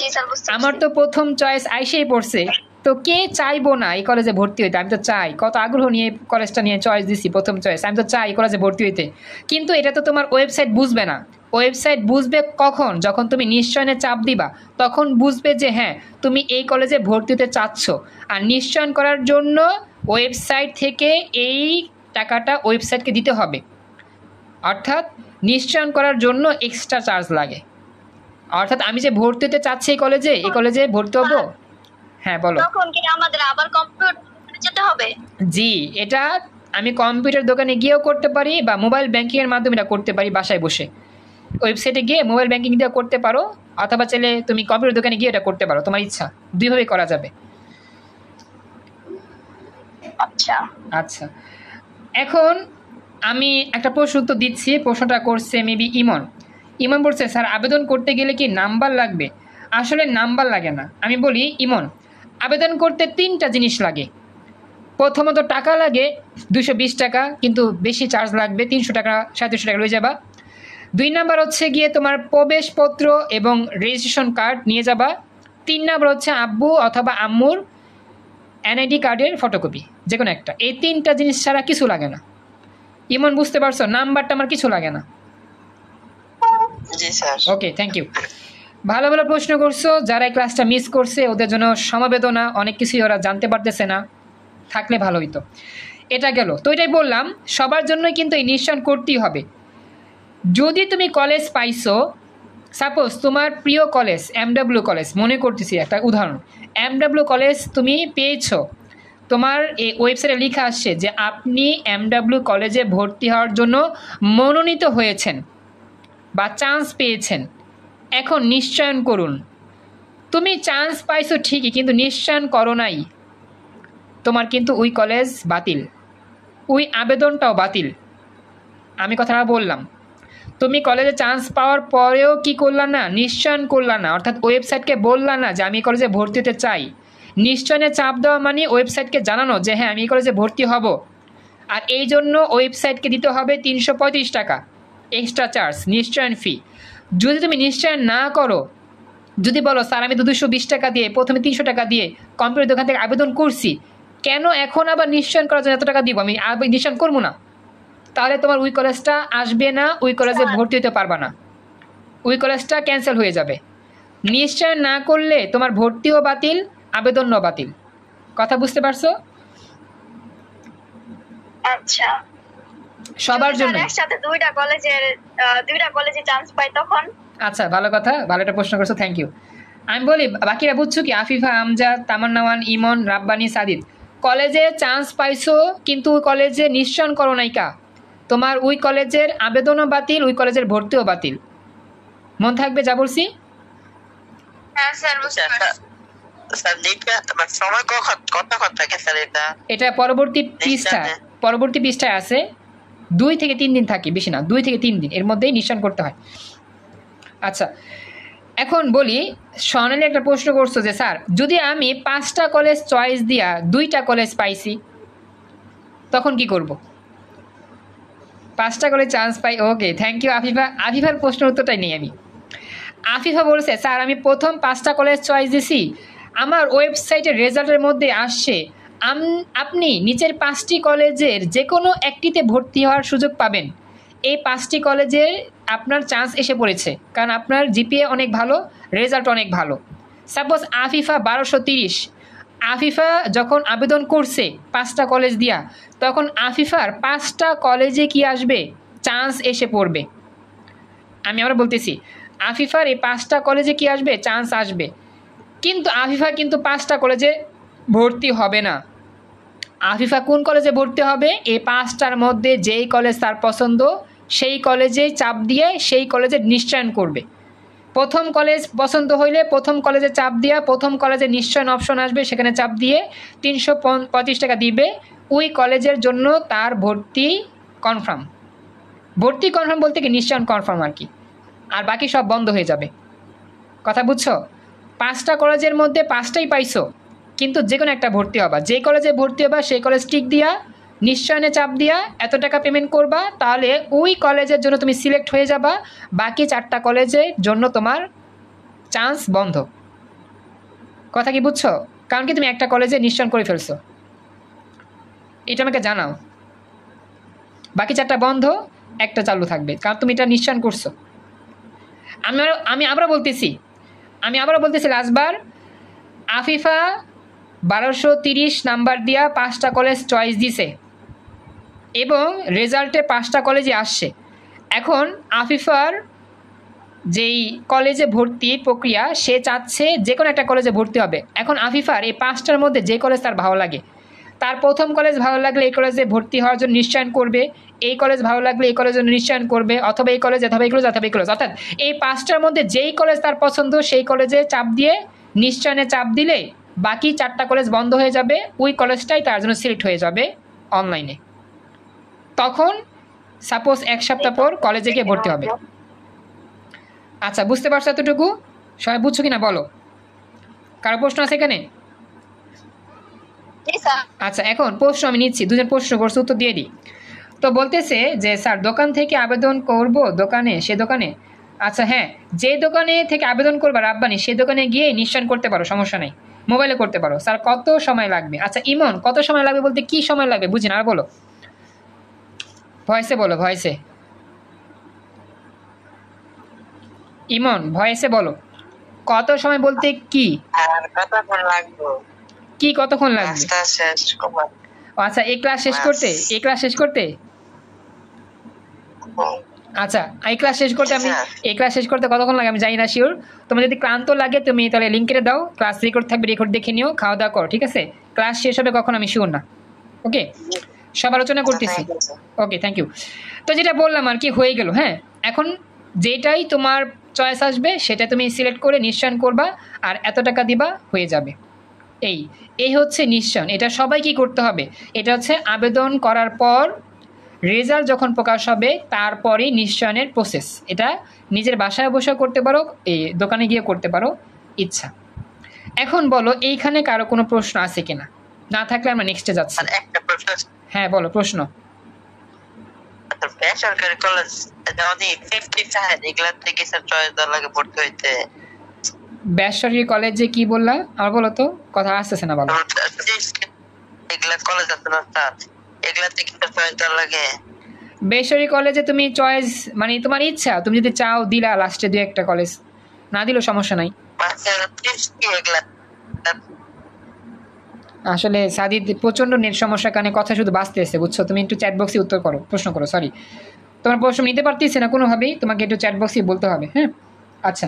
জি স্যার, বুঝতে আমার তো প্রথম চয়েস আইসেই পড়ছে, তো কে চাইবো না এই কলেজে ভর্তি হইতে? আমি তো চাই, কত আগ্রহ নিয়ে কলেজটা নিয়ে চয়েস দিছি, প্রথম চয়েস, আমি তো চাই এই কলেজে ভর্তি হইতে। কিন্তু এটা তো তোমার ওয়েবসাইট বুঝবে না। ওয়েবসাইট বুঝবে কখন? যখন তুমি নিশ্চয়নে চাপ দিবা, তখন বুঝবে যে হ্যাঁ তুমি এই কলেজে ভর্তি হতে চাচ্ছ। আর নিশ্চয়ন করার জন্য ওয়েবসাইট থেকে এই টাকাটা ওয়েবসাইটকে দিতে হবে, অর্থাৎ নিশ্চয়ন করার জন্য এক্সট্রা চার্জ লাগে। অর্থাৎ আমি যে ভর্তি হতে চাচ্ছি এই কলেজে ভর্তি হবো। হ্যাঁ বলো। তখন কি আমাদের আবার কম্পিউটার যেতে হবে? জি, এটা আমি কম্পিউটার দোকানে গিয়েও করতে পারি বা মোবাইল ব্যাংকিংয়ের মাধ্যমে এটা করতে পারি, বাসায় বসে ওয়েবসাইটে গিয়ে মোবাইল ব্যাংকিং দিয়ে করতে পারো, অথবা চাইলে তুমি কম্পিউটার দোকানে গিয়ে এটা করতে পারো, তোমার ইচ্ছা, দুইভাবে করা যাবে। আচ্ছা আচ্ছা, এখন আমি একটা প্রশ্ন উত্তর দিচ্ছি। প্রশ্নটা করছে মেবি ইমন বলছে স্যার আবেদন করতে গেলে কি নাম্বার লাগবে? আসলে নাম্বার লাগে না। আমি বলি ইমন, আবেদন করতে 3টা জিনিস লাগে। প্রথমত টাকা লাগে 220 টাকা, কিন্তু বেশি চার্জ লাগবে, 300 টাকা 350 টাকা রয়ে যাবা। 2 নাম্বার হচ্ছে গিয়ে তোমার প্রবেশপত্র এবং রেজিস্ট্রেশন কার্ড নিয়ে যাবা। 3 নাম্বার হচ্ছে আব্বু অথবা আম্মুর এনআইডি কার্ডের ফটোকপি, যে কোনো একটা। এই 3টা জিনিস ছাড়া কিছু লাগে না। ইমন বুঝতে পারছো? নাম্বারটা আমার কিছু লাগে না। জি স্যার। Okay, thank you. ভালো ভালো প্রশ্ন করছো। যারা এই ক্লাসটা মিস করছে ওদের জন্য সমবেদনা, অনেক কিছুই ওরা জানতে পারতেছে না, থাকলে ভালো হইতো। এটা গেল তো, এটাই বললাম সবার জন্যই কিন্তু এই নিশ্চয়ন করতেই হবে। যদি তুমি কলেজ পাইছো, সাপোজ তোমার প্রিয় কলেজ এমডব্লিউ কলেজ, মনে করতেছি একটা উদাহরণ, এমডব্লিউ কলেজ তুমি পেয়েছো, তোমার এই ওয়েবসাইটে লেখা আসছে যে আপনি এমডব্লিউ কলেজে ভর্তি হওয়ার জন্য মনোনীত হয়েছেন বা চান্স পেয়েছেন, এখন নিশ্চয়ন করুন। তুমি চান্স পাইছো ঠিকই, কিন্তু নিশ্চয়ন করো নাই, তোমার কিন্তু ওই কলেজ বাতিল, ওই আবেদনটাও বাতিল। আমি কথাটা বললাম, তুমি কলেজে চান্স পাওয়ার পরেও কি করলা না? নিশ্চয়ন করলা না, অর্থাৎ ওয়েবসাইটকে বললা না যে আমি এই কলেজে ভর্তি হতে চাই। নিশ্চয়নে চাপ দেওয়া মানে ওয়েবসাইটকে জানানো যে হ্যাঁ আমি এই কলেজে ভর্তি হব, আর এই জন্য ওয়েবসাইটকে দিতে হবে 335 টাকা এক্সট্রা চার্জ, নিশ্চয়ন ফি। যদি তুমি নিশ্চয়ন না করো, যদি বলো স্যার আমি তো 220 টাকা দিয়ে, প্রথমে 300 টাকা দিয়ে কম্পিউটার দোকান থেকে আবেদন করছি, কেন এখন আবার নিশ্চয়ন করার জন্য এত টাকা দিব? আমি নিশ্চয়ন করবো না, তাহলে তোমার ওই কলেজটা আসবে না, ওই কলেজে ভর্তি হতে পারবা না, ওই কলেজটা ক্যান্সেল হয়ে যাবে। নিশ্চয় না করলে তোমার ভর্তিও বাতিল, আবেদনও বাতিল। কথা বুঝতে পারছো? আচ্ছা, সবার জন্য। একসাথে দুইটা কলেজে চান্স পাই তখন? আচ্ছা, ভালো কথা, ভালো একটা প্রশ্ন করছো, থ্যাংক ইউ। আমি বলি বাকিরা বুঝছো কি? আফিফা, আমজাদ, তামান্নাওয়ান, ইমন, রাব্বানি, সাদিদ, কলেজে চান্স পাইছো কিন্তু ওই কলেজে নিশ্চয়ন করো নাই কা, তোমার ওই কলেজের আবেদনও বাতিল, ওই কলেজের ভর্তিও বাতিল। মন থাকবে যা বলছি? হ্যাঁ স্যার, বুঝতে পারছি। স্যার লিখবে সময় কতক্ষণ থাকে স্যার এটা? এটা পরবর্তী পৃষ্ঠায় আছে, 2 থেকে 3 দিন থাকে, বেশি না, 2 থেকে 3 দিন এর মধ্যেই নিশ্চয়ন করতে হয়। আচ্ছা, এখন বলি সোনালি একটা প্রশ্ন করছো যে স্যার যদি আমি 5টা কলেজ চয়েস দিয়া 2টা কলেজ পাইছি তখন কি করব? 5টা কলেজ চান্স পাই। Okay, thank you Afifa. আফিফার প্রশ্নের উত্তরটাই নেই আমি। আফিফা বলছে স্যার আমি প্রথম 5টা কলেজ চয়েস দিছি, আমার ওয়েবসাইটের রেজাল্টের মধ্যে আসছে আপনি নিচের 5টি কলেজের যে কোনো একটিতে ভর্তি হওয়ার সুযোগ পাবেন। এই 5টি কলেজে আপনার চান্স এসে পড়েছে, কারণ আপনার জিপিএ অনেক ভালো, রেজাল্ট অনেক ভালো। সাপোজ আফিফা 1230, আফিফা যখন আবেদন করছে 5টা কলেজ দিয়া, তখন আফিফার 5টা কলেজে কি আসবে? চান্স এসে পড়বে। আমি আবার বলতেছি, আফিফার এই 5টা কলেজে কি আসবে, চান্স আসবে, কিন্তু আফিফা কিন্তু 5টা কলেজে ভর্তি হবে না। আফিফা কোন কলেজে ভর্তি হবে, এই 5টার মধ্যে যেই কলেজ তার পছন্দ সেই কলেজেই চাপ দিয়ে সেই কলেজে নিশ্চয়ন করবে। প্রথম কলেজ পছন্দ হইলে প্রথম কলেজে চাপ দিয়া প্রথম কলেজে নিশ্চয়ন অপশন আসবে, সেখানে চাপ দিয়ে 335 টাকা দিবে, ওই কলেজের জন্য তার ভর্তি কনফার্ম। ভর্তি কনফার্ম বলতে কি নিশ্চয়ন কনফার্ম আর কি, আর বাকি সব বন্ধ হয়ে যাবে। কথা বুঝছো? 5টা কলেজের মধ্যে 5টাই পাইছো, কিন্তু যে কোনো একটা ভর্তি হবা, যে কলেজে ভর্তি হবা সেই কলেজ টিক দিয়া নিশ্চয়নে চাপ দিয়া এত টাকা পেমেন্ট করবা, তাহলে ওই কলেজের জন্য তুমি সিলেক্ট হয়ে যাবা, বাকি 4টা কলেজের জন্য তোমার চান্স বন্ধ। কথা কি বুঝছো? কারণ কি তুমি একটা কলেজে নিশ্চয়ন করে ফেলছো, এটা আমাকে জানাও। বাকি 4টা বন্ধ, একটা চালু থাকবে, কারণ তুমি এটা নিশ্চয়ন করছো। আমি আবারও বলতেছি লাস্টবার, আফিফা 1230 নাম্বার দিয়া 5টা কলেজ চয়েস দিছে এবং রেজাল্টে 5টা কলেজে আসছে। এখন আফিফার যেই কলেজে ভর্তির প্রক্রিয়া, সে চাচ্ছে যে কোনো একটা কলেজে ভর্তি হবে। এখন আফিফার এই 5টার মধ্যে যে কলেজ তার ভালো লাগে, তার প্রথম কলেজ ভালো লাগলে এই কলেজে ভর্তি হওয়ার জন্য নিশ্চয়ন করবে, এই কলেজ ভালো লাগলে এই কলেজের জন্য নিশ্চয়ন করবে, অথবা এই কলেজ অথবা এই কলেজ অথবা এই কলেজ, অর্থাৎ এই 5টার মধ্যে যেই কলেজ তার পছন্দ সেই কলেজে চাপ দিয়ে নিশ্চয়নে চাপ দিলে বাকি 4টা কলেজ বন্ধ হয়ে যাবে, ওই কলেজটাই তার জন্য সিলেক্ট হয়ে যাবে অনলাইনে। তখন সাপোজ 1 সপ্তাহ পর কলেজে গিয়ে ভর্তি হবে। আচ্ছা, বুঝতে পারছো এতটুকু? সবাই বুঝছো কিনা বলো? কারো প্রশ্ন আছে এখানে? আচ্ছা, এখন প্রশ্ন আমি নিচ্ছি, দুজন প্রশ্ন করছে, উত্তর দিয়ে দিই। তো বলতেছে যে স্যার দোকান থেকে আবেদন করব, সে দোকানে, আচ্ছা হ্যাঁ, যে দোকানে থেকে আবেদন করবা রাব্বানি, সে দোকানে গিয়ে নিশ্চয়ন করতে পারো, সমস্যা নেই, মোবাইলে করতে পারো। স্যার কত সময় লাগবে? আচ্ছা ইমন, কত সময় লাগবে বলতে কি সময় লাগবে বুঝি না, আর বলো, ভয়েসে বলো, ভয়েসে। ইমন ভয়েসে বলো, কত সময় বলতে কি আর কতক্ষণ লাগবে? কি কতক্ষণ লাগবে? ক্লাসটা শেষ করবার। আচ্ছা এই ক্লাস শেষ করতে, এই ক্লাস শেষ করতে, আচ্ছা এই ক্লাস শেষ করতে আমি, এই ক্লাস শেষ করতে কতক্ষণ লাগে আমি জানি না শিওর। তোমার যদি ক্লান্ত লাগে তুমি তাহলে লিঙ্ক কেটে দাও, ক্লাস রেকর্ড থাকবে, রেকর্ড দেখে নিও, খাওয়া দাওয়া করো, ঠিক আছে? ক্লাস শেষ হবে কখন আমি শিওর না। ওকে, সব আলোচনা করতেছি। ওকে, থ্যাংক ইউ। তো যেটা বললাম আর কি, হয়ে গেল। হ্যাঁ, এখন যেটাই তোমার চয়েস আসবে সেটা তুমি সিলেক্ট করে নিশ্চয়ন করবা, আর এত টাকা দিবা, হয়ে যাবে। এই হচ্ছে নিশ্চয়ন। এটা সবাই কি করতে হবে, এটা হচ্ছে আবেদন করার পর রেজাল্ট যখন প্রকাশ হবে তারপরেই নিশ্চয়নের প্রসেস। এটা নিজের বাসায় বসে করতে পারো, এই দোকানে গিয়ে করতে পারো, ইচ্ছা। এখন বলো এইখানে কারো কোনো প্রশ্ন আছে কিনা, না থাকলে আমরা নেক্সটে যাচ্ছি। আর একটা প্রশ্ন আছে, হ্যাঁ বলো প্রশ্ন। বেসরকারি কলেজ যদি 55 এগুলা থেকে স্যার চয়েস দেওয়া লাগে ভর্তি হইতে। বেসরকারি কলেজে কি বললা, আর বলো তো, কথা আসতেছে না, বলো। এগুলা কলেজ আছে না স্যার, এগুলা থেকে স্যার চয়েস দেওয়া লাগে। বেসরকারি কলেজে তুমি চয়েস মানে তোমার ইচ্ছা, তুমি যদি চাও দিলা লাস্টে 2-1টা কলেজ, না দিলেও সমস্যা নাই। আসলে সাদিদ প্রচণ্ড নেট সমস্যার কারণে কথা শুধু বাঁচতেছে, বুঝছো? তুমি একটু চ্যাট বক্সে উত্তর করো, প্রশ্ন করো। সরি, তোমার প্রশ্ন নিতে পারতেছি না কোনোভাবেই, তোমাকে একটু চ্যাট বক্সে বলতে হবে। হ্যাঁ আচ্ছা,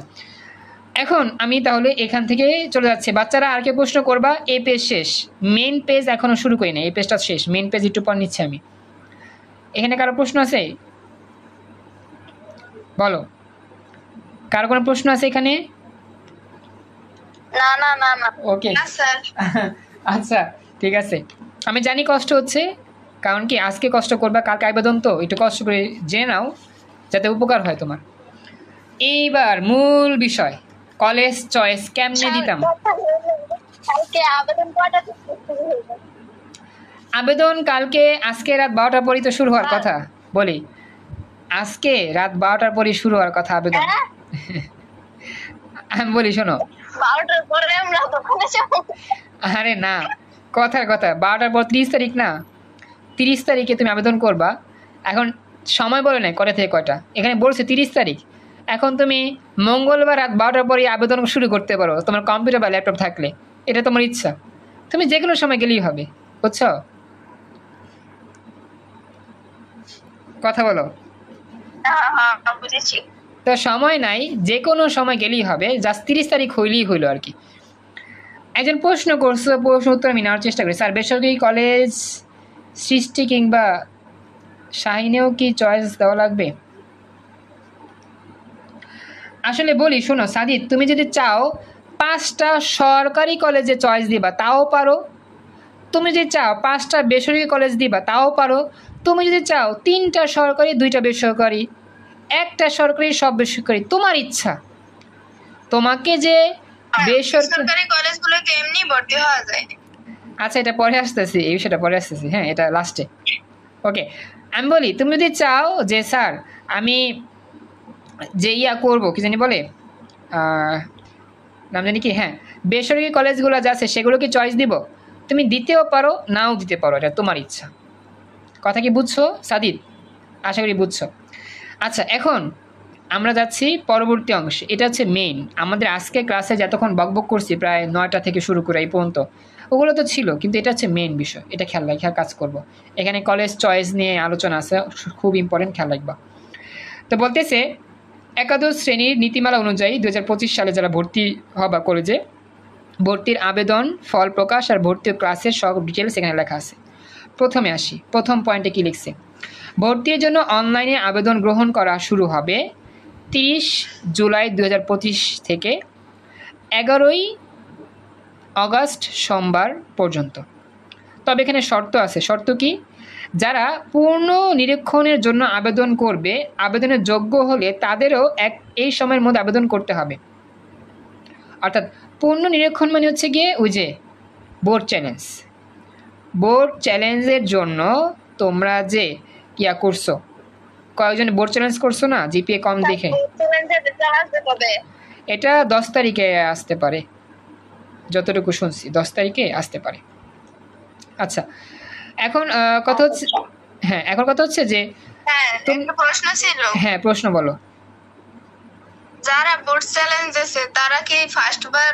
এখন আমি তাহলে এখান থেকে চলে যাচ্ছি। বাচ্চারা আর কে প্রশ্ন করবা? এই পেজ শেষ, মেন পেজ এখনও শুরু করি না, এই পেজটা শেষ, মেন পেজ একটু পর নিচ্ছি আমি। এখানে কারো প্রশ্ন আছে? বলো, কারো কোনো প্রশ্ন আছে এখানে? না না না না ওকে স্যার। আচ্ছা ঠিক আছে, আমি জানি কষ্ট হচ্ছে, কারণ কি আজকে কষ্ট করবা, কালকে আবেদন, তো একটু কষ্ট করে জেনে নাও যাতে উপকার হয় তোমার। এইবার মূল বিষয়, কলেজ চয়েস কেমনে দিতাম। কালকে আবেদন কয়টা থেকে শুরু হইবে? আবেদন কালকে, আজকে রাত 12টার পরই তো শুরু হওয়ার কথা। বলি আজকে রাত 12টার পরই শুরু হওয়ার কথা আবেদন। আমি বলি শোনো, 12টার পরে আমরা দোকানে যাব। আরে না, কথার কথা, 12টার পর 30 তারিখ না, 30 তারিখে তুমি আবেদন করবা। এখন সময় বলে নাই কটা থেকে কয়টা, এখানে বলছে 30 তারিখ। এখন তুমি মঙ্গলবার রাত 12টার পরই আবেদন শুরু করতে পারো, তোমার কম্পিউটার বা ল্যাপটপ থাকলে, এটা তোমার ইচ্ছা, তুমি যে কোনো সময় গেলেই হবে, বুঝছো? কথা বলো। হ্যাঁ হ্যাঁ বুঝেছি। তো সময় নাই, যে কোনো সময় গেলেই হবে, জাস্ট 30 তারিখ হইলেই হইলো আর কি। একজন প্রশ্ন করছে, প্রশ্ন উত্তর আমি নেওয়ার চেষ্টা করি। স্যার, বেসরকারি কলেজ সৃষ্টি কিংবা শাহিনেও কি চয়েস দেওয়া লাগবে? আসলে বলি, শোনো সাদিদ, তুমি যদি চাও 5টা সরকারি কলেজে চয়েস দিবা তাও পারো, তুমি যদি চাও 5টা বেসরকারি কলেজ দিবা তাও পারো, তুমি যদি চাও 3টা সরকারি 2টা বেসরকারি, 1টা সরকারি সব বেসরকারি, তোমার ইচ্ছা। তোমাকে যে বেসরকারি কলেজগুলোতে এমনি ভর্তি হওয়া যায়। আচ্ছা, এটা পরে আসতেছি, এই বিষয়টা পরে আসতেছি, হ্যাঁ, এটা লাস্টে। ওকে, আমি বলি, তুমি যদি চাও যে স্যার আমি যে করবো, কি জানি বলে, নাম জানি কি, হ্যাঁ, বেসরকারি কলেজগুলো যা আছে সেগুলোকে চয়েস দিব, তুমি দিতেও পারো নাও দিতে পারো, এটা তোমার ইচ্ছা। কথা কি বুঝছো সাদিদ? আশা করি বুঝছো। আচ্ছা, এখন আমরা যাচ্ছি পরবর্তী অংশে। এটা হচ্ছে মেইন আমাদের আজকে ক্লাসে যতক্ষণ বকবক করছি প্রায় 9টা থেকে শুরু করে এই পর্যন্ত, ওগুলো তো ছিল, কিন্তু এটা হচ্ছে মেইন বিষয়, এটা খেয়াল রাখার কাজ করব। এখানে কলেজ চয়েস নিয়ে আলোচনা আছে, খুব ইম্পর্টেন্ট, খেয়াল রাখবা। তো বলতেছে, একাদশ শ্রেণীর নীতিমালা অনুযায়ী 2025 সালে যারা ভর্তি হবা কলেজে, ভর্তির আবেদন, ফল প্রকাশ আর ভর্তির ক্লাসের সব ডিটেলস এখানে লেখা আছে। প্রথমে আসি, প্রথম পয়েন্টে কি লিখছে, ভর্তির জন্য অনলাইনে আবেদন গ্রহণ করা শুরু হবে 30 জুলাই 2025 থেকে 11ই অগাস্ট সোমবার পর্যন্ত। তবে এখানে শর্ত আছে। শর্ত কি? যারা পূর্ণ নিরীক্ষণের জন্য আবেদন করবে, আবেদনের যোগ্য হলে তাদেরও এই সময়ের মধ্যে আবেদন করতে হবে। অর্থাৎ পূর্ণ নিরীক্ষণ মানে হচ্ছে গিয়ে ওই যে বোর্ড চ্যালেঞ্জ, বোর্ড চ্যালেঞ্জের জন্য তোমরা যে করছো, কয়েকজন বোর্ড চ্যালেঞ্জ করছো না জিপিএ কম দেখে, এটা 10 তারিখে আসতে পারে, যতটুকু শুনছি 10 তারিখে আসতে পারে। আচ্ছা, এখন কথা হচ্ছে, হ্যাঁ, এখন কথা হচ্ছে যে একটা প্রশ্ন ছিল। হ্যাঁ, প্রশ্ন বলো। যারা বোর্ড চ্যালেঞ্জ আছে তারা কি ফার্স্ট বার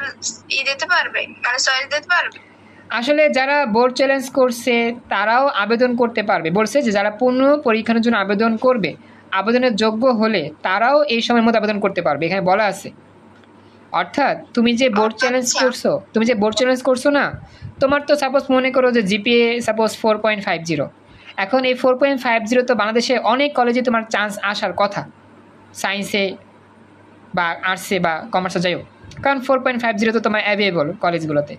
দিতে পারবে, মানে চয়েস দিতে পারবে? আসলে যারা বোর্ড চ্যালেঞ্জ করছে তারাও আবেদন করতে পারবে। বলছে যে যারা পূর্ণ পরীক্ষার জন্য আবেদন করবে, আবেদনের যোগ্য হলে তারাও এই সময়ের মধ্যে আবেদন করতে পারবে, এখানে বলা আছে। অর্থাৎ তুমি যে বোর্ড চ্যালেঞ্জ করছো না, তোমার তো সাপোজ মনে করো যে জিপিএ সাপোজ 4.50, এখন এই 4.50 তো বাংলাদেশে অনেক কলেজে তোমার চান্স আসার কথা, সায়েন্সে বা আর্টসে বা কমার্সে, যাই হোক, কারণ 4.50 তো তোমার অ্যাভেলেবল কলেজগুলোতে।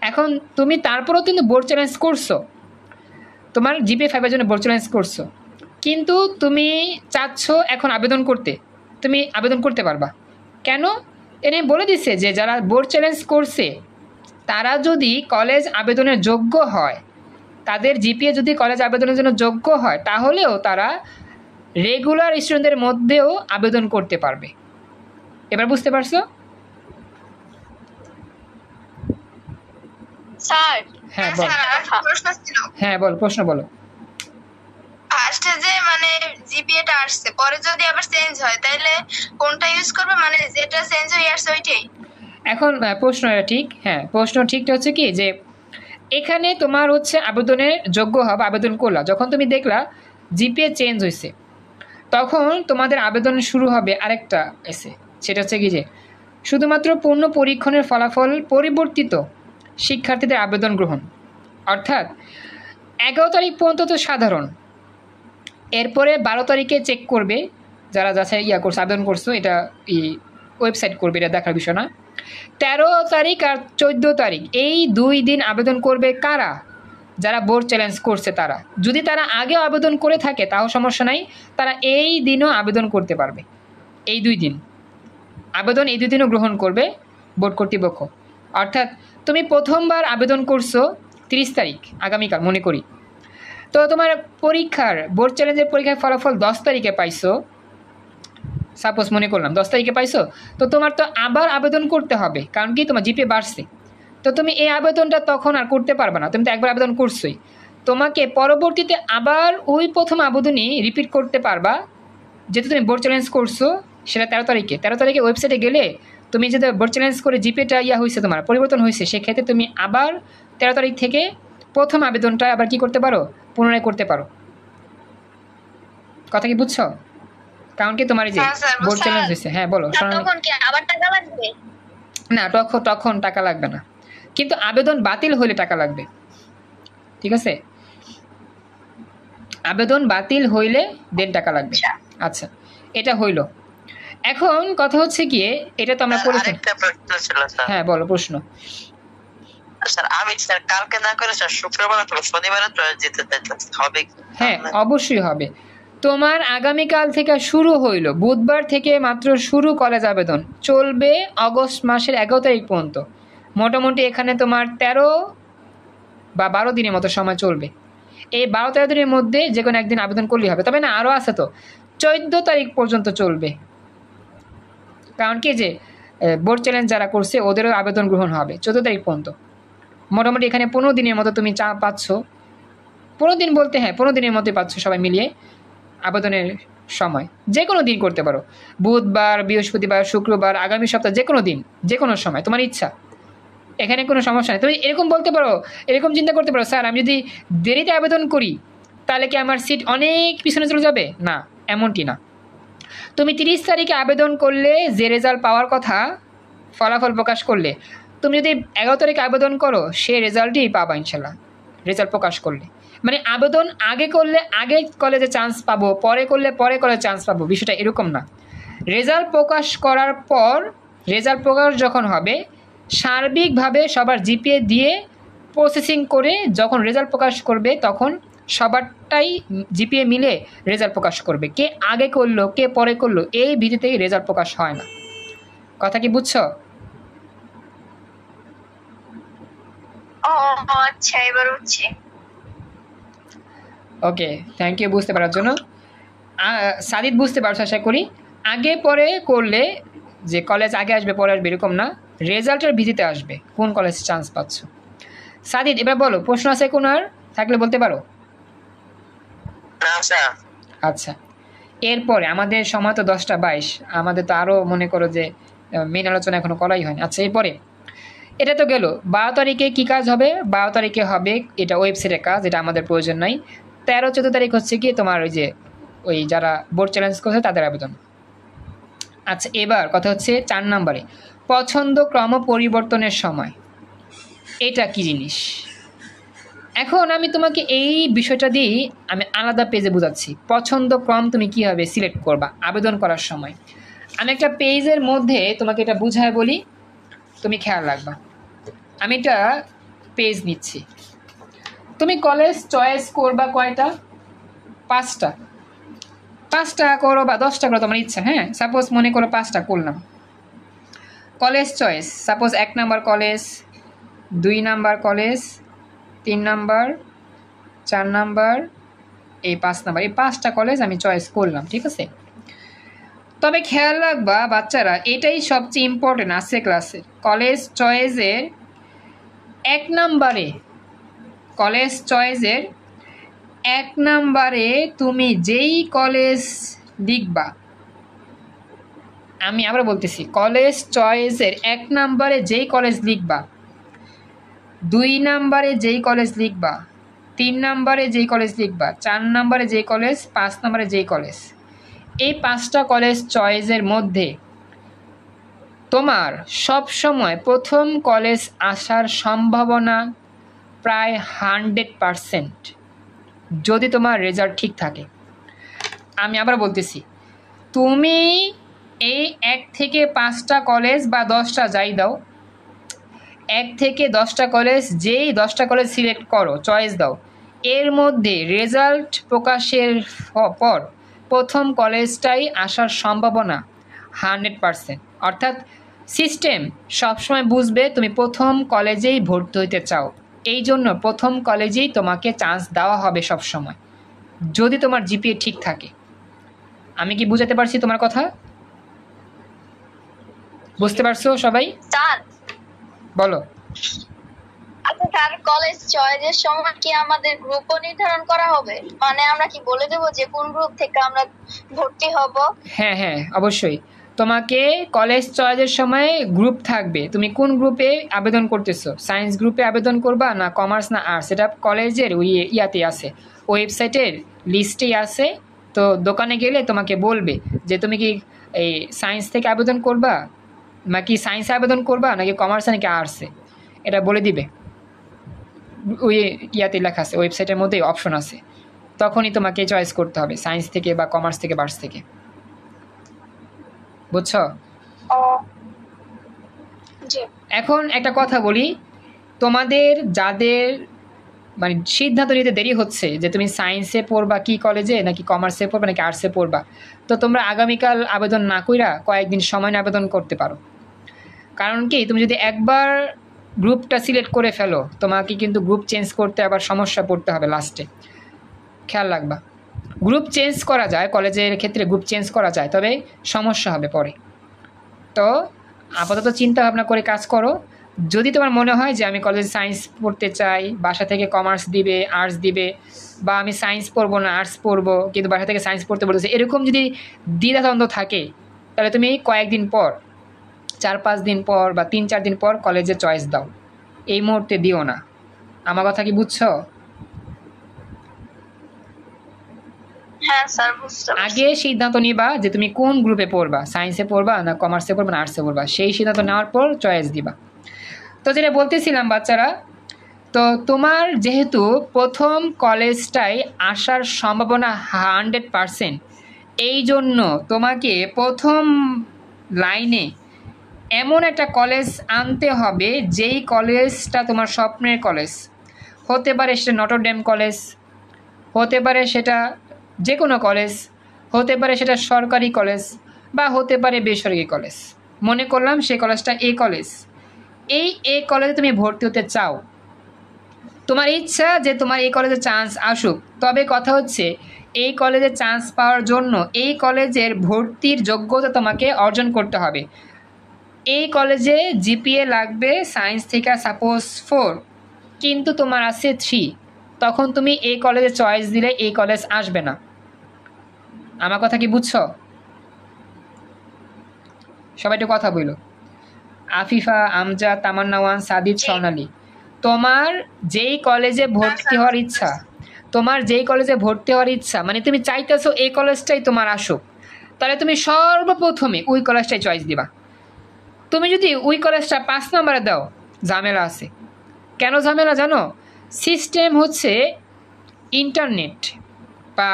এখন তুমি তারপরেও কিন্তু বোর্ড চ্যালেঞ্জ করছো, তোমার জিপিএ 5-এর জন্য বোর্ড চ্যালেঞ্জ করছো, কিন্তু তুমি চাচ্ছ এখন আবেদন করতে, তুমি আবেদন করতে পারবা। কেন? এনে বলে দিচ্ছে যে যারা বোর্ড চ্যালেঞ্জ করছে তারা যদি কলেজ আবেদনের যোগ্য হয়, তাদের জিপিএ যদি কলেজ আবেদনের জন্য যোগ্য হয়, তাহলেও তারা রেগুলার স্টুডেন্টদের মধ্যেও আবেদন করতে পারবে। এবার বুঝতে পারছো? স্যার, হ্যাঁ বল। প্রশ্ন ছিল। হ্যাঁ বল, প্রশ্ন বলো। ফার্স্টে যে মানে জিপিএটা আসছে, পরে যদি আবার চেঞ্জ হয় তাহলে কোনটা ইউজ করবে, মানে যেটা চেঞ্জ হয়ে আসছে ওইটাই? এখন প্রশ্নটা ঠিক, হ্যাঁ, প্রশ্ন ঠিকটা হচ্ছে কি যে এখানে তোমার হচ্ছে আবেদনের যোগ্য হবে, আবেদন করলা, যখন তুমি দেখলা জিপিএ চেঞ্জ হয়েছে, তখন তোমাদের আবেদন শুরু হবে আরেকটা এসে, সেটা হচ্ছে কি যে শুধুমাত্র পূর্ণ পরীক্ষণের ফলাফল পরিবর্তিত শিক্ষার্থীদের আবেদন গ্রহণ। অর্থাৎ 11 তারিখ পর্যন্ত তো সাধারণ, এরপরে 12 তারিখে চেক করবে যারা যাচাই করছে, আবেদন করছো, এটা ওয়েবসাইট করবে, এটা দেখার বিষয় না। 13 তারিখ আর 14 তারিখ এই 2 দিন আবেদন করবে কারা? যারা বোর্ড চ্যালেঞ্জ করছে তারা। যদি তারা আগেও আবেদন করে থাকে তাও সমস্যা নাই, তারা এই দিনও আবেদন করতে পারবে। এই 2 দিন আবেদন, এই 2 দিনও গ্রহণ করবে বোর্ড কর্তৃপক্ষ। অর্থাৎ তুমি প্রথমবার আবেদন করছো 30 তারিখ, আগামীকাল মনে করি, তো তোমার পরীক্ষার বোর্ড চ্যালেঞ্জের পরীক্ষার ফলাফল 10 তারিখে পাইছো, সাপোজ মনে করলাম 10 তারিখে পাইছো, তো তোমার তো আবার আবেদন করতে হবে, কারণ কি তোমার জিপিএ বাড়ছে। তো তুমি এই আবেদনটা তখন আর করতে পারবে না, তুমি তো একবার আবেদন করছোই, তোমাকে পরবর্তীতে আবার ওই প্রথম আবেদনই রিপিট করতে পারবা, যেহেতু তুমি বোর্ড চ্যালেঞ্জ করছো সেটা 13 তারিখে ওয়েবসাইটে গেলে তুমি যদি বোর্ড চ্যালেঞ্জ করে জিপিএটা হয়েছে, তোমার পরিবর্তন হয়েছে, সেক্ষেত্রে তুমি আবার 13 তারিখ থেকে প্রথম আবেদনটা আবার কি করতে পারো, পুনরায় করতে পারো। কথা কি বুঝছো? কারণ কি তোমার এই যে হ্যাঁ স্যার, বোর্ড স্যার, চ্যালেঞ্জ হয়েছে। হ্যাঁ বলো। আর তখন কি আবার টাকা লাগবে? না, তখন টাকা লাগবে না, কিন্তু আবেদন বাতিল হলে টাকা লাগবে। ঠিক আছে, আবেদন বাতিল হইলে দেন টাকা লাগবে। আচ্ছা। আচ্ছা, এটা হইল। এখন কথা হচ্ছে গিয়ে এটা তো আমরা স্যার, করে আরেকটা প্রশ্ন ছিল স্যার। হ্যাঁ বলো প্রশ্ন। স্যার আমি স্যার কালকে না করে স্যার শুক্রবার অথবা শনিবারে চয়েস দিতে চাইতাম, হবে কি? হ্যাঁ অবশ্যই হবে। তোমার আগামীকাল থেকে শুরু হইল, বুধবার থেকে মাত্র শুরু কলেজ আবেদন, চলবে অগস্ট মাসের 11 তারিখ পর্যন্ত। মোটামুটি এখানে তোমার 13 বা 12 দিনের মতো সময় চলবে। এই 12-13 দিনের মধ্যে যে কোনো একদিন আবেদন করলেই হবে। তবে না, আরও আছে তো, 14 তারিখ পর্যন্ত চলবে। কারণ কি যে বোর্ড চ্যালেঞ্জ যারা করছে ওদেরও আবেদন গ্রহণ হবে 14 তারিখ পর্যন্ত। মোটামুটি এখানে 15 দিনের মতো তুমি পাচ্ছ। 15 দিন বলতে হ্যাঁ 15 দিনের মধ্যে পাচ্ছ সবাই মিলিয়ে আবেদনের সময়। যে কোনো দিন করতে পারো, বুধবার, বৃহস্পতিবার, শুক্রবার, আগামী সপ্তাহ, যে কোনো দিন, যে কোনো সময় তোমার ইচ্ছা, এখানে কোনো সমস্যা নেই। তুমি এরকম বলতে পারো, এরকম চিন্তা করতে পারো, স্যার আমি যদি দেরিতে আবেদন করি তাহলে কি আমার সিট অনেক পিছনে চলে যাবে? না, এমনটি না। তুমি 30 তারিখে আবেদন করলে যে রেজাল্ট পাওয়ার কথা, ফলাফল প্রকাশ করলে, তুমি যদি 11 তারিখে আবেদন করো সেই রেজাল্টই পাবা ইনশাল্লাহ, রেজাল্ট প্রকাশ করলে। মানে আবেদন আগে করলে আগে কলেজে চান্স পাবো, পরে করলে পরে কলেজে চান্স পাবো, বিষয়টা এরকম না। রেজাল্ট প্রকাশ করার পর, রেজাল্ট প্রকাশ যখন হবে, সার্বিকভাবে সবার জিপিএ দিয়ে প্রসেসিং করে যখন রেজাল্ট প্রকাশ করবে তখন সবারটাই জিপিএ মিলে রেজাল্ট প্রকাশ করবে। কে আগে করলো কে পরে করলো এই ভিত্তিতেই রেজাল্ট প্রকাশ হয় না। কথা কি বুঝছো? ও আচ্ছা, এবার বুঝছি। ওকে, থ্যাংক ইউ বুঝতে পারার জন্য। সাদিদ বুঝতে পারছো আশা করি। আগে পরে করলে যে কলেজ আগে আসবে পরে আসবে এরকম না, রেজাল্টের ভিত্তিতে আসবে কোন কলেজ চান্স পাচ্ছ। সাদিদ এবার বলো, প্রশ্ন আছে কোন আর থাকলে বলতে পারো। না স্যার। আচ্ছা, এরপরে আমাদের সময় তো 10:22, আমাদের তো আরও মনে করো যে মেন আলোচনা এখনো করাই হয়নি। আচ্ছা, এরপরে এটা তো গেল। 12 তারিখে কী কাজ হবে? 12 তারিখে হবে এটা ওয়েবসাইটের কাজ, এটা আমাদের প্রয়োজন নাই। 13-14 তারিখ হচ্ছে কি তোমার ওই যে ওই যারা বোর্ড চ্যালেঞ্জ করছে তাদের আবেদন। আচ্ছা, এবার কথা হচ্ছে 4 নম্বরে পছন্দ ক্রম পরিবর্তনের সময়। এটা কি জিনিস? এখন আমি তোমাকে এই বিষয়টা দিয়েই আমি আলাদা পেজে বোঝাচ্ছি। পছন্দ ক্রম তুমি কীভাবে সিলেক্ট করবা আবেদন করার সময়। আমি একটা পেজের মধ্যে তোমাকে এটা বুঝায় বলি, তুমি খেয়াল রাখবা। আমি একটা পেজ নিচ্ছি। তুমি কলেজ চয়েস করবা কয়টা? 5টা করো বা 10টা করো, তোমার ইচ্ছা। হ্যাঁ, সাপোজ মনে করো 5টা করলাম। College choice, suppose 1 number college, 2 number college, 3 number, 4 number, এই 5 নাম্বার, এই 5টা কলেজ আমি চয়েস করলাম। ঠিক আছে, তবে খেয়াল রাখবা বাচ্চারা, এটাই সবচেয়ে ইম্পর্টেন্ট আছে ক্লাসে। কলেজ চয়েসের 1 নাম্বারে, কলেজ চয়েসের 1 নাম্বারে তুমি যেই কলেজ লিখবা, আমি আবার বলতেছি, কলেজ চয়েসের 1 নাম্বারে যেই কলেজ লিখবা, 2 নাম্বারে যেই কলেজ লিখবা, 3 নাম্বারে যেই কলেজ লিখবা, 4 নাম্বারে যেই কলেজ, 5 নাম্বারে যেই কলেজ, এই 5টা কলেজ চয়েসের মধ্যে তোমার সব সময় প্রথম কলেজ আসার সম্ভাবনা প্রায় 100% যদি তোমার রেজাল্ট ঠিক থাকে। আমি আবার বলতেছি, তুমি এই 1 থেকে 5টা কলেজ বা 10টা যাই দাও, 1 থেকে 10টা কলেজ, যেই 10টা কলেজ সিলেক্ট করো, চয়েস দাও, এর মধ্যে রেজাল্ট প্রকাশের পর প্রথম কলেজটাই আসার সম্ভাবনা 100%। অর্থাৎ সিস্টেম সবসময় বুঝবে তুমি প্রথম কলেজেই ভর্তি হইতে চাও, এই জন্য প্রথম কলেজেই তোমাকে চান্স দেওয়া হবে সব সময়, যদি তোমার জিপিএ ঠিক থাকে। আমি কি বুঝাতে পারছি তোমার কথা? বুঝতে পারছো সবাই? স্যার বলো। আচ্ছা স্যার, কলেজ চয়েসের সময় কি আমাদের গ্রুপও নির্ধারণ করা হবে? মানে আমরা কি বলে দেবো যে কোন গ্রুপ থেকে আমরা ভর্তি হব? হ্যাঁ হ্যাঁ, অবশ্যই। তোমাকে কলেজ চয়েসের সময় গ্রুপ থাকবে, তুমি কোন গ্রুপে আবেদন করতেছো, সায়েন্স গ্রুপে আবেদন করবা না কমার্স না আর্টস, এটা কলেজের ওই ইয়াতে আছে, ওয়েবসাইটের লিস্টেই আছে। তো দোকানে গেলে তোমাকে বলবে যে তুমি কি এই সায়েন্স থেকে আবেদন করবা, নাকি সায়েন্সে আবেদন করবা, নাকি কমার্সে, নাকি আর্টসে, এটা বলে দিবে। ওই ইয়াতে লেখা আছে, ওয়েবসাইটের মধ্যে অপশন আছে, তখনই তোমাকে চয়েস করতে হবে সায়েন্স থেকে বা কমার্স থেকে বা আর্টস থেকে। বুঝছো? ও জি। এখন একটা কথা বলি, তোমাদের যাদের মানে সিদ্ধান্ত নিতে দেরি হচ্ছে যে তুমি সায়েন্সে পড়বা কি কলেজে, নাকি কমার্সে পড়বা, নাকি আর্টসে পড়বা, তো তোমরা আগামীকাল আবেদন না কইরা কয়েকদিন সময় নিয়ে আবেদন করতে পারো। কারণ কি, তুমি যদি একবার গ্রুপটা সিলেক্ট করে ফেলো, তোমাকে কিন্তু গ্রুপ চেঞ্জ করতে আবার সমস্যা পড়তে হবে লাস্টে, খেয়াল রাখবা। গ্রুপ চেঞ্জ করা যায়, কলেজের ক্ষেত্রে গ্রুপ চেঞ্জ করা যায়, তবে সমস্যা হবে পরে। তো আপাতত চিন্তা ভাবনা করে কাজ করো। যদি তোমার মনে হয় যে আমি কলেজে সায়েন্স পড়তে চাই, বাসা থেকে কমার্স দিবে, আর্টস দিবে, বা আমি সায়েন্স পড়বো না আর্টস পড়বো কিন্তু বাসা থেকে সায়েন্স পড়তে বলেছে, এরকম যদি দ্বিধাদ্বন্দ্ব থাকে, তাহলে তুমি কয়েকদিন পর, 4-5 দিন পর বা 3-4 দিন পর কলেজে চয়েস দাও, এই মুহূর্তে দিও না। আমার কথা কি বুঝছো? হ্যাঁ স্যার, বুঝতে পারছি। আগে সিদ্ধান্ত নিবা যে তুমি কোন গ্রুপে পড়বা, সায়েন্সে পড়বা না কমার্সে পড়বা না আর্টসে পড়বা, সেই সিদ্ধান্ত নেওয়ার পর চয়েস দিবা। তো যেটা বলতেছিলাম বাচ্চারা, তো তোমার যেহেতু প্রথম কলেজটাই আসার সম্ভাবনা 100%, এই জন্য তোমাকে প্রথম লাইনে এমন একটা কলেজ আনতে হবে যেই কলেজটা তোমার স্বপ্নের কলেজ। হতে পারে সেটা নটরডেম কলেজ, হতে পারে সেটা যে কোনো কলেজ, হতে পারে সেটা সরকারি কলেজ, বা হতে পারে বেসরকারি কলেজ। মনে করলাম সেই কলেজটা এ কলেজ, এই কলেজে তুমি ভর্তি হতে চাও, তোমার ইচ্ছা যে তোমার এই কলেজে চান্স আসুক। তবে কথা হচ্ছে, এই কলেজে চান্স পাওয়ার জন্য এই কলেজের ভর্তির যোগ্যতা তোমাকে অর্জন করতে হবে। এই কলেজে জিপিএ লাগবে সায়েন্স থেকে সাপোজ 4, কিন্তু তোমার আছে 3, তখন তুমি এই কলেজে চয়েস দিলে এই কলেজ আসবে না। আমার কথা কি বুঝছো? সবাই একটু কথা বলো। আফিফা, আমজাদ, তামান্নাওয়ান, সাদিদ, স্বর্ণালী, তোমার যেই কলেজে ভর্তি হওয়ার ইচ্ছা, তোমার যেই কলেজে ভর্তি হওয়ার ইচ্ছা, মানে তুমি চাইতেছো এই কলেজটাই তোমার আসুক, তাহলে তুমি সর্বপ্রথমে ওই কলেজটাই চয়েস দিবা। তুমি যদি ওই কলেজটা 5 নম্বরে দাও, ঝামেলা আছে। কেন ঝামেলা জানো? সিস্টেম হচ্ছে ইন্টারনেট বা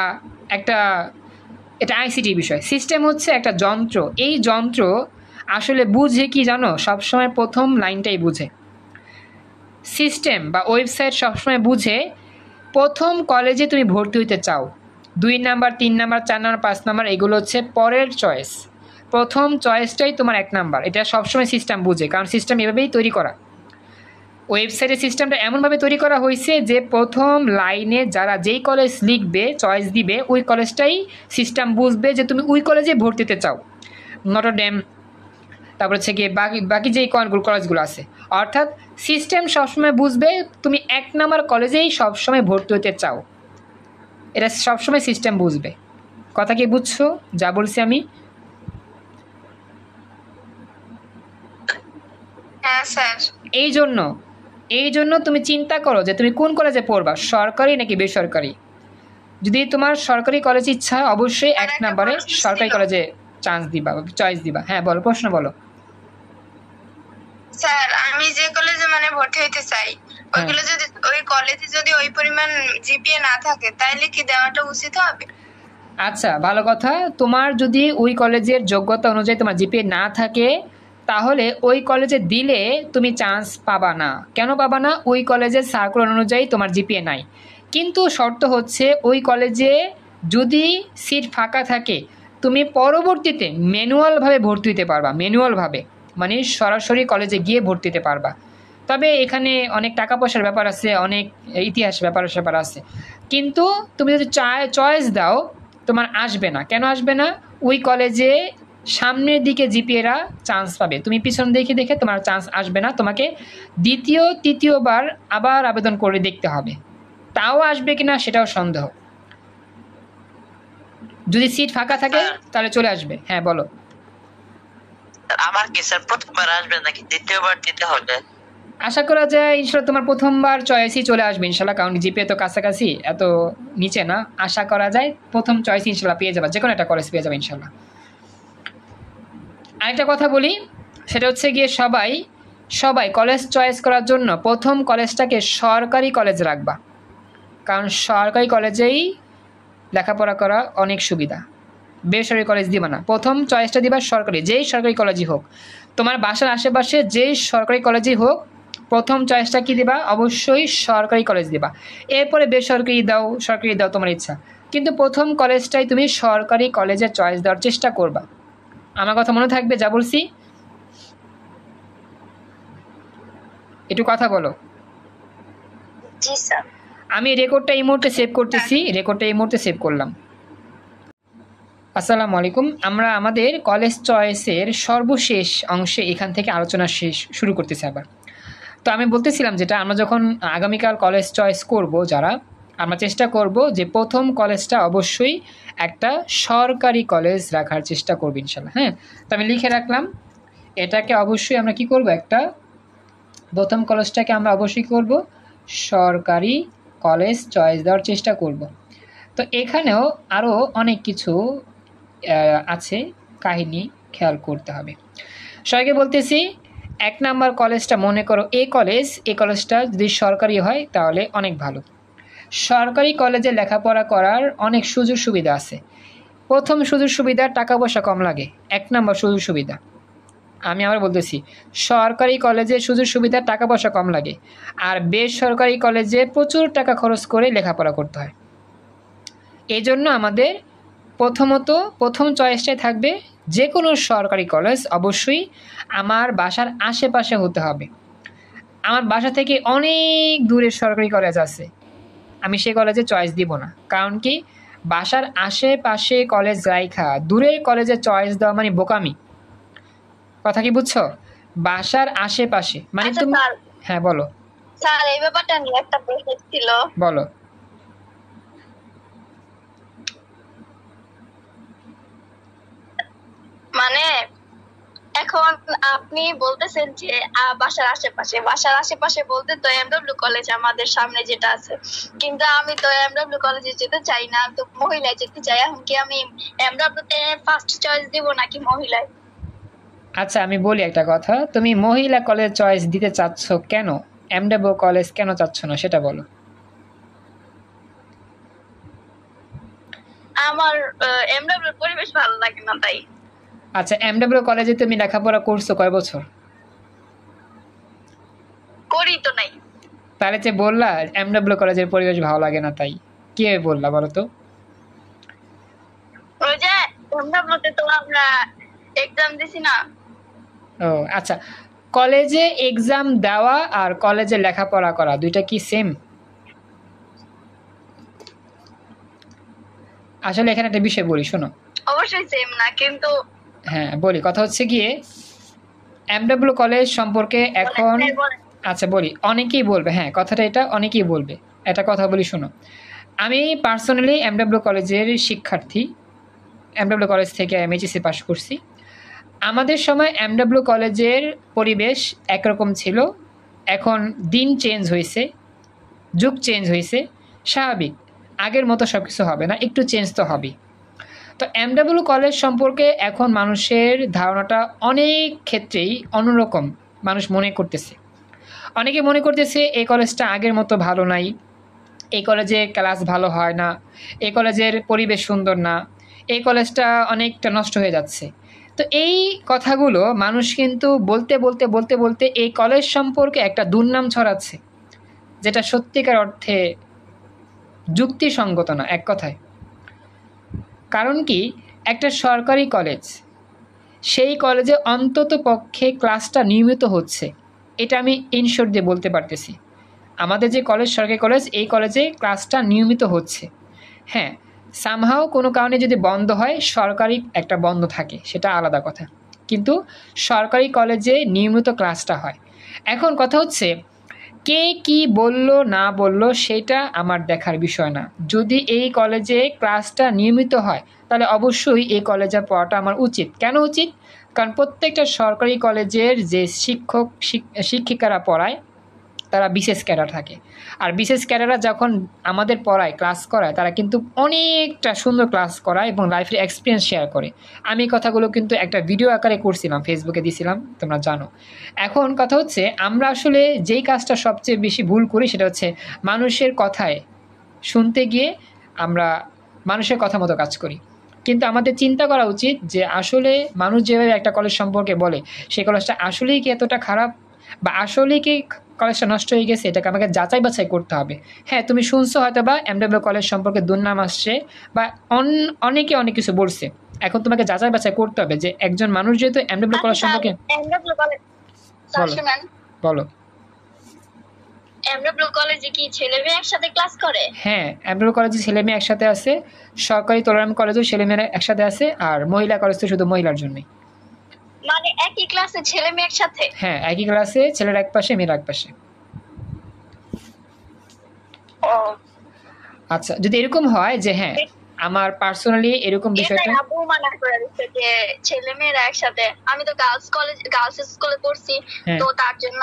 এটা আইসিটি বিষয়। সিস্টেম হচ্ছে একটা যন্ত্র, এই যন্ত্র আসলে বুঝে কি জানো, সবসময় প্রথম লাইনটাই বুঝে। সিস্টেম বা ওয়েবসাইট সবসময় বুঝে প্রথম কলেজে তুমি ভর্তি হইতে চাও, 2 নাম্বার, 3 নাম্বার, 4 নাম্বার, 5 নাম্বার, এগুলো হচ্ছে পরের চয়েস। প্রথম চয়েসটাই তোমার 1 নাম্বার। এটা সবসময় সিস্টেম বুঝে, কারণ সিস্টেম এভাবেই তৈরি করা। ওয়েবসাইটের সিস্টেমটা এমনভাবে তৈরি করা হয়েছে যে প্রথম লাইনে যারা যেই কলেজ লিখবে, চয়েস দিবে, ওই কলেজটাই সিস্টেম বুঝবে যে তুমি ওই কলেজে ভর্তি হতে চাও। নটরডেম, তারপর হচ্ছে গিয়ে বাকি যেই কলেজগুলো আছে, অর্থাৎ সিস্টেম সবসময় বুঝবে তুমি 1 নাম্বার কলেজেই সবসময় ভর্তি হতে চাও। এটা সবসময় সিস্টেম বুঝবে। কথা কি বুঝছো যা বলছি আমি? হ্যাঁ স্যার। এই জন্য তুমি চিন্তা করো যে তুমি কোন কলেজে পড়বা, সরকারি নাকি বেসরকারি। যদি তোমার সরকারি কলেজ ইচ্ছা হয়, অবশ্যই 1 নাম্বারে সরকারি কলেজে চান্স দিবা, চয়েস দিবা। হ্যাঁ বলো, প্রশ্ন বলো। স্যার, আমি যে কলেজে মানে ভর্তি হইতে চাই, ওইগুলো যদি ওই কলেজে যদি ওই পরিমাণ জিপিএ না থাকে, তাইলে কি দেওয়াটা উচিত হবে? আচ্ছা, ভালো কথা। তোমার যদি ওই কলেজের যোগ্যতা অনুযায়ী তোমার জিপিএ না থাকে, তাহলে ওই কলেজে দিলে তুমি চান্স পাবা না। কেন পাবা না? ওই কলেজের সার্কুলার অনুযায়ী তোমার জিপিএ নাই। কিন্তু শর্ত হচ্ছে, ওই কলেজে যদি সিট ফাঁকা থাকে, তুমি পরবর্তীতে ম্যানুয়ালভাবে ভর্তি হতে পারবা। ম্যানুয়ালভাবে মানে সরাসরি কলেজে গিয়ে ভর্তি হতে পারবা। তবে এখানে অনেক টাকা পয়সার ব্যাপার আছে, অনেক ইতিহাস ব্যাপার আছে। কিন্তু তুমি যদি চয়েস দাও, তোমার আসবে না। কেন আসবে না? ওই কলেজে সামনের দিকে জিপিএরা চান্স পাবে, তুমি পিছন দেখে তোমার চান্স আসবে না। তোমাকে দ্বিতীয় তৃতীয়বার আবার আবেদন করে দেখতে হবে, তাও আসবে কিনা সেটাও সন্দেহ। যদি সিট ফাঁকা থাকে তাহলে চলে আসবে। হ্যাঁ বলো। আমার কি স্যার প্রথমবার আসবে নাকি দ্বিতীয়বার দিতে হবে? আশা করা যায় ইনশাল্লাহ তোমার প্রথমবার চয়েসই চলে আসবে ইনশাল্লাহ, কারণ জিপিএ তো কাছাকাছি, এত নিচে না। আশা করা যায় প্রথম চয়েস ইনশাল্লাহ পেয়ে যাবে, যে কোনো একটা কলেজ পেয়ে যাবে ইনশাল্লাহ। আরেকটা কথা বলি, সেটা হচ্ছে গিয়ে সবাই কলেজ চয়েস করার জন্য প্রথম কলেজটাকে সরকারি কলেজ রাখবা, কারণ সরকারি কলেজেই লেখাপড়া করা অনেক সুবিধা। বেসরকারি কলেজ দিবা না, প্রথম চয়েসটা দিবা সরকারি, যেই সরকারি কলেজই হোক, তোমার বাসার আশেপাশে যেই সরকারি কলেজই হোক, প্রথম চয়েসটা কি দিবা? অবশ্যই সরকারি কলেজ দিবা। এরপরে বেসরকারি দাও, সরকারি দাও, তোমার ইচ্ছা, কিন্তু প্রথম কলেজটাই তুমি সরকারি কলেজে চয়েস দেওয়ার চেষ্টা করবা। আমার কথা মনে থাকবে যা বলছি? একটু কথা বলো। জি স্যার। আমি রেকর্ডটা এই মুহূর্তে সেভ করতেছি, রেকর্ডটা এই মুহূর্তে সেভ করলাম। আসসালামু আলাইকুম। আমরা আমাদের কলেজ চয়েসের সর্বশেষ অংশে এখান থেকে আলোচনা শুরু করতেছি আবার। তো আমি বলতেছিলাম যেটা, আমরা যখন আগামীকাল কলেজ চয়েস করব, যারা আমরা চেষ্টা করব যে প্রথম কলেজটা অবশ্যই একটা সরকারি কলেজ রাখার চেষ্টা করব ইনশাল্লাহ। হ্যাঁ, তো আমি লিখে রাখলাম, এটাকে অবশ্যই আমরা কি করব, একটা প্রথম কলেজটাকে আমরা অবশ্যই করব সরকারি কলেজ চয়েস দেওয়ার চেষ্টা করব। তো এখানেও আরও অনেক কিছু আছে, কাহিনী খেয়াল করতে হবে। সবাইকে বলতেছি, 1 নাম্বার কলেজটা মনে করো এই কলেজটা যদি সরকারি হয় তাহলে অনেক ভালো। সরকারি কলেজে লেখাপড়া করার অনেক সুযোগ সুবিধা আছে। প্রথম সুযোগ সুবিধা, টাকা পয়সা কম লাগে, 1 নাম্বার সুযোগ সুবিধা। আমি আবার বলতেছি, সরকারি কলেজে সুযোগ সুবিধা, টাকা পয়সা কম লাগে, আর বেসরকারি কলেজে প্রচুর টাকা খরচ করে লেখাপড়া করতে হয়। এই জন্য আমাদের প্রথম চয়েসটাই থাকবে যে কোনো সরকারি কলেজ অবশ্যই আমার বাসার আশেপাশে হতে হবে। আমার বাসা থেকে অনেক দূরে সরকারি কলেজ আছে, আমি সেই কলেজে চয়েস দিব না। কারণ কি, বাসার আশেপাশে কলেজ রাইখা দূরের কলেজে চয়েস দেওয়া মানে বোকামি। কথা কি বুঝছো? বাসার আশেপাশে মানে তুমি, হ্যাঁ বলো। স্যার এই ব্যাপারটা নিয়ে একটা প্রশ্ন ছিল। বলো। মানে এখন আপনি বলতেছেন যে বাসার আশেপাশে বলতে তো এমডব্লিউ কলেজ আমাদের সামনে যেটা আছে, কিন্তু আমি তো এমডব্লিউ কলেজে যেতে চাই না, তো মহিলায় যেতে চাই। এখন কি আমি এমডব্লিউ তে ফার্স্ট চয়েস দিব নাকি মহিলায়? আচ্ছা, আমি বলি একটা কথা, তুমি মহিলা কলেজ চয়েস দিতে চাচ্ছ কেন? এমডব্লিউ কলেজ কেন চাচ্ছ না সেটা বলো। আমার এমডব্লিউ পরিবেশ ভালো লাগে না, তাই। আচ্ছা, এমডব্লিউ কলেজে তুমি লেখাপড়া করছো কয় বছর? করি তো নাই। তাহলে যে বললা এমডব্লিউ কলেজের পরিবেশ ভালো লাগে না, তাই কি বললা বলো তো? ওই যে এমডব্লিউ তে তো আমরা এক্সাম দিছি না। ও আচ্ছা, কলেজে এক্সাম দেওয়া আর কলেজে লেখাপড়া করা দুইটা কি সেম? আসলে এখানে একটা বিষয় বলি, শোনো। অবশ্যই সেম না, কিন্তু হ্যাঁ বলি, কথা হচ্ছে গিয়ে এমডব্লিউ কলেজ সম্পর্কে এখন, আচ্ছা বলি, অনেকেই বলবে, হ্যাঁ কথাটা এটা অনেকেই বলবে, একটা কথা বলি শোনো। আমি পার্সোনালি এমডব্লিউ কলেজের শিক্ষার্থী, এমডব্লিউ কলেজ থেকে আমি এইচএসসি পাস করছি। আমাদের সময় এমডব্লিউ কলেজের পরিবেশ একরকম ছিল, এখন দিন চেঞ্জ হয়েছে, যুগ চেঞ্জ হয়েছে, স্বাভাবিক আগের মতো সব কিছু হবে না, একটু চেঞ্জ তো হবেই। তো এমডব্লিউ কলেজ সম্পর্কে এখন মানুষের ধারণাটা অনেক ক্ষেত্রেই অন্যরকম মানুষ মনে করতেছে। অনেকে মনে করতেছে এই কলেজটা আগের মতো ভালো নাই, এই কলেজে ক্লাস ভালো হয় না, এই কলেজের পরিবেশ সুন্দর না, এই কলেজটা অনেকটা নষ্ট হয়ে যাচ্ছে। তো এই কথাগুলো মানুষ কিন্তু বলতে এই কলেজ সম্পর্কে একটা দুর্নাম ছড়াচ্ছে, যেটা সত্যিকার অর্থে যুক্তিসঙ্গত না এক কথায়। কারণ কি, একটা সরকারি কলেজ, সেই কলেজে অন্তত পক্ষে ক্লাসটা নিয়মিত হচ্ছে, এটা আমি ইনশোর দিয়ে বলতে পারতেছি। আমাদের যে কলেজ সরকারি কলেজ, এই কলেজে ক্লাসটা নিয়মিত হচ্ছে। হ্যাঁ, সামহাও কোনো কারণে যদি বন্ধ হয়, সরকারি একটা বন্ধ থাকে, সেটা আলাদা কথা, কিন্তু সরকারি কলেজে নিয়মিত ক্লাসটা হয়। এখন কথা হচ্ছে, কে কি বললো না বললো সেটা আমার দেখার বিষয় না। যদি এই কলেজে ক্লাসটা নিয়মিত হয় তাহলে অবশ্যই এই কলেজে পড়াটা আমার উচিত। কেন উচিত? কারণ প্রত্যেকটা সরকারি কলেজের যে শিক্ষিকারা পড়ায় তারা বিশেষ ক্যাডার থাকে। আর বিশেষ ক্যাডাররা যখন আমাদের পড়ায় ক্লাস করায় তারা কিন্তু অনেকটা সুন্দর ক্লাস করায় এবং লাইফের এক্সপিরিয়েন্স শেয়ার করে। আমি কথাগুলো কিন্তু একটা ভিডিও আকারে করছিলাম, ফেসবুকে দিছিলাম, তোমরা জানো। এখন কথা হচ্ছে আমরা আসলে যেই কাজটা সবচেয়ে বেশি ভুল করি সেটা হচ্ছে মানুষের কথায় শুনতে গিয়ে আমরা মানুষের কথা মতো কাজ করি। কিন্তু আমাদের চিন্তা করা উচিত যে আসলে মানুষ যেভাবে একটা কলেজ সম্পর্কে বলে সেই কলেজটা আসলেই কি এতটা খারাপ, বা আসলেই কি কলেজটা নষ্ট হয়ে গেছে, এটাকে আমাকে যাচাই বাছাই করতে হবে। হ্যাঁ, তুমি শুনছো হয়তো বা এমডব্লিউ কলেজ সম্পর্কে দুর্নাম আসছে বা অনেকে অনেক কিছু বলছে। এখন তোমাকে যাচাই বাছাই করতে হবে যে একজন মানুষ যেহেতু এমডব্লিউ কলেজ সম্পর্কে এমডব্লিউ কলেজ বলো শুনেন, বলো। এমডব্লিউ কলেজে কি ছেলে মেয়ে একসাথে ক্লাস করে? হ্যাঁ, এমডব্লিউ কলেজে ছেলে মেয়ে একসাথে আছে, সরকারি তোলারাম কলেজেও ছেলে মেয়েরা একসাথে আছে, আর মহিলা কলেজ তো শুধু মহিলার জন্যই। মানে একই ক্লাসে ছেলে মেয়ে একসাথে? হ্যাঁ, একই ক্লাসে ছেলেরা এক পাশে মেয়েরা এক পাশে। ও, আচ্ছা, যদি এরকম হয় যে হ্যাঁ আমার পার্সোনালি এরকম এটাই বিষয়টা, আব্বু মানা করে দিচ্ছে যে ছেলে মেয়েরা একসাথে। আমি তো গার্লস স্কুলে পড়ছি, হ্যাঁ। তো তার জন্য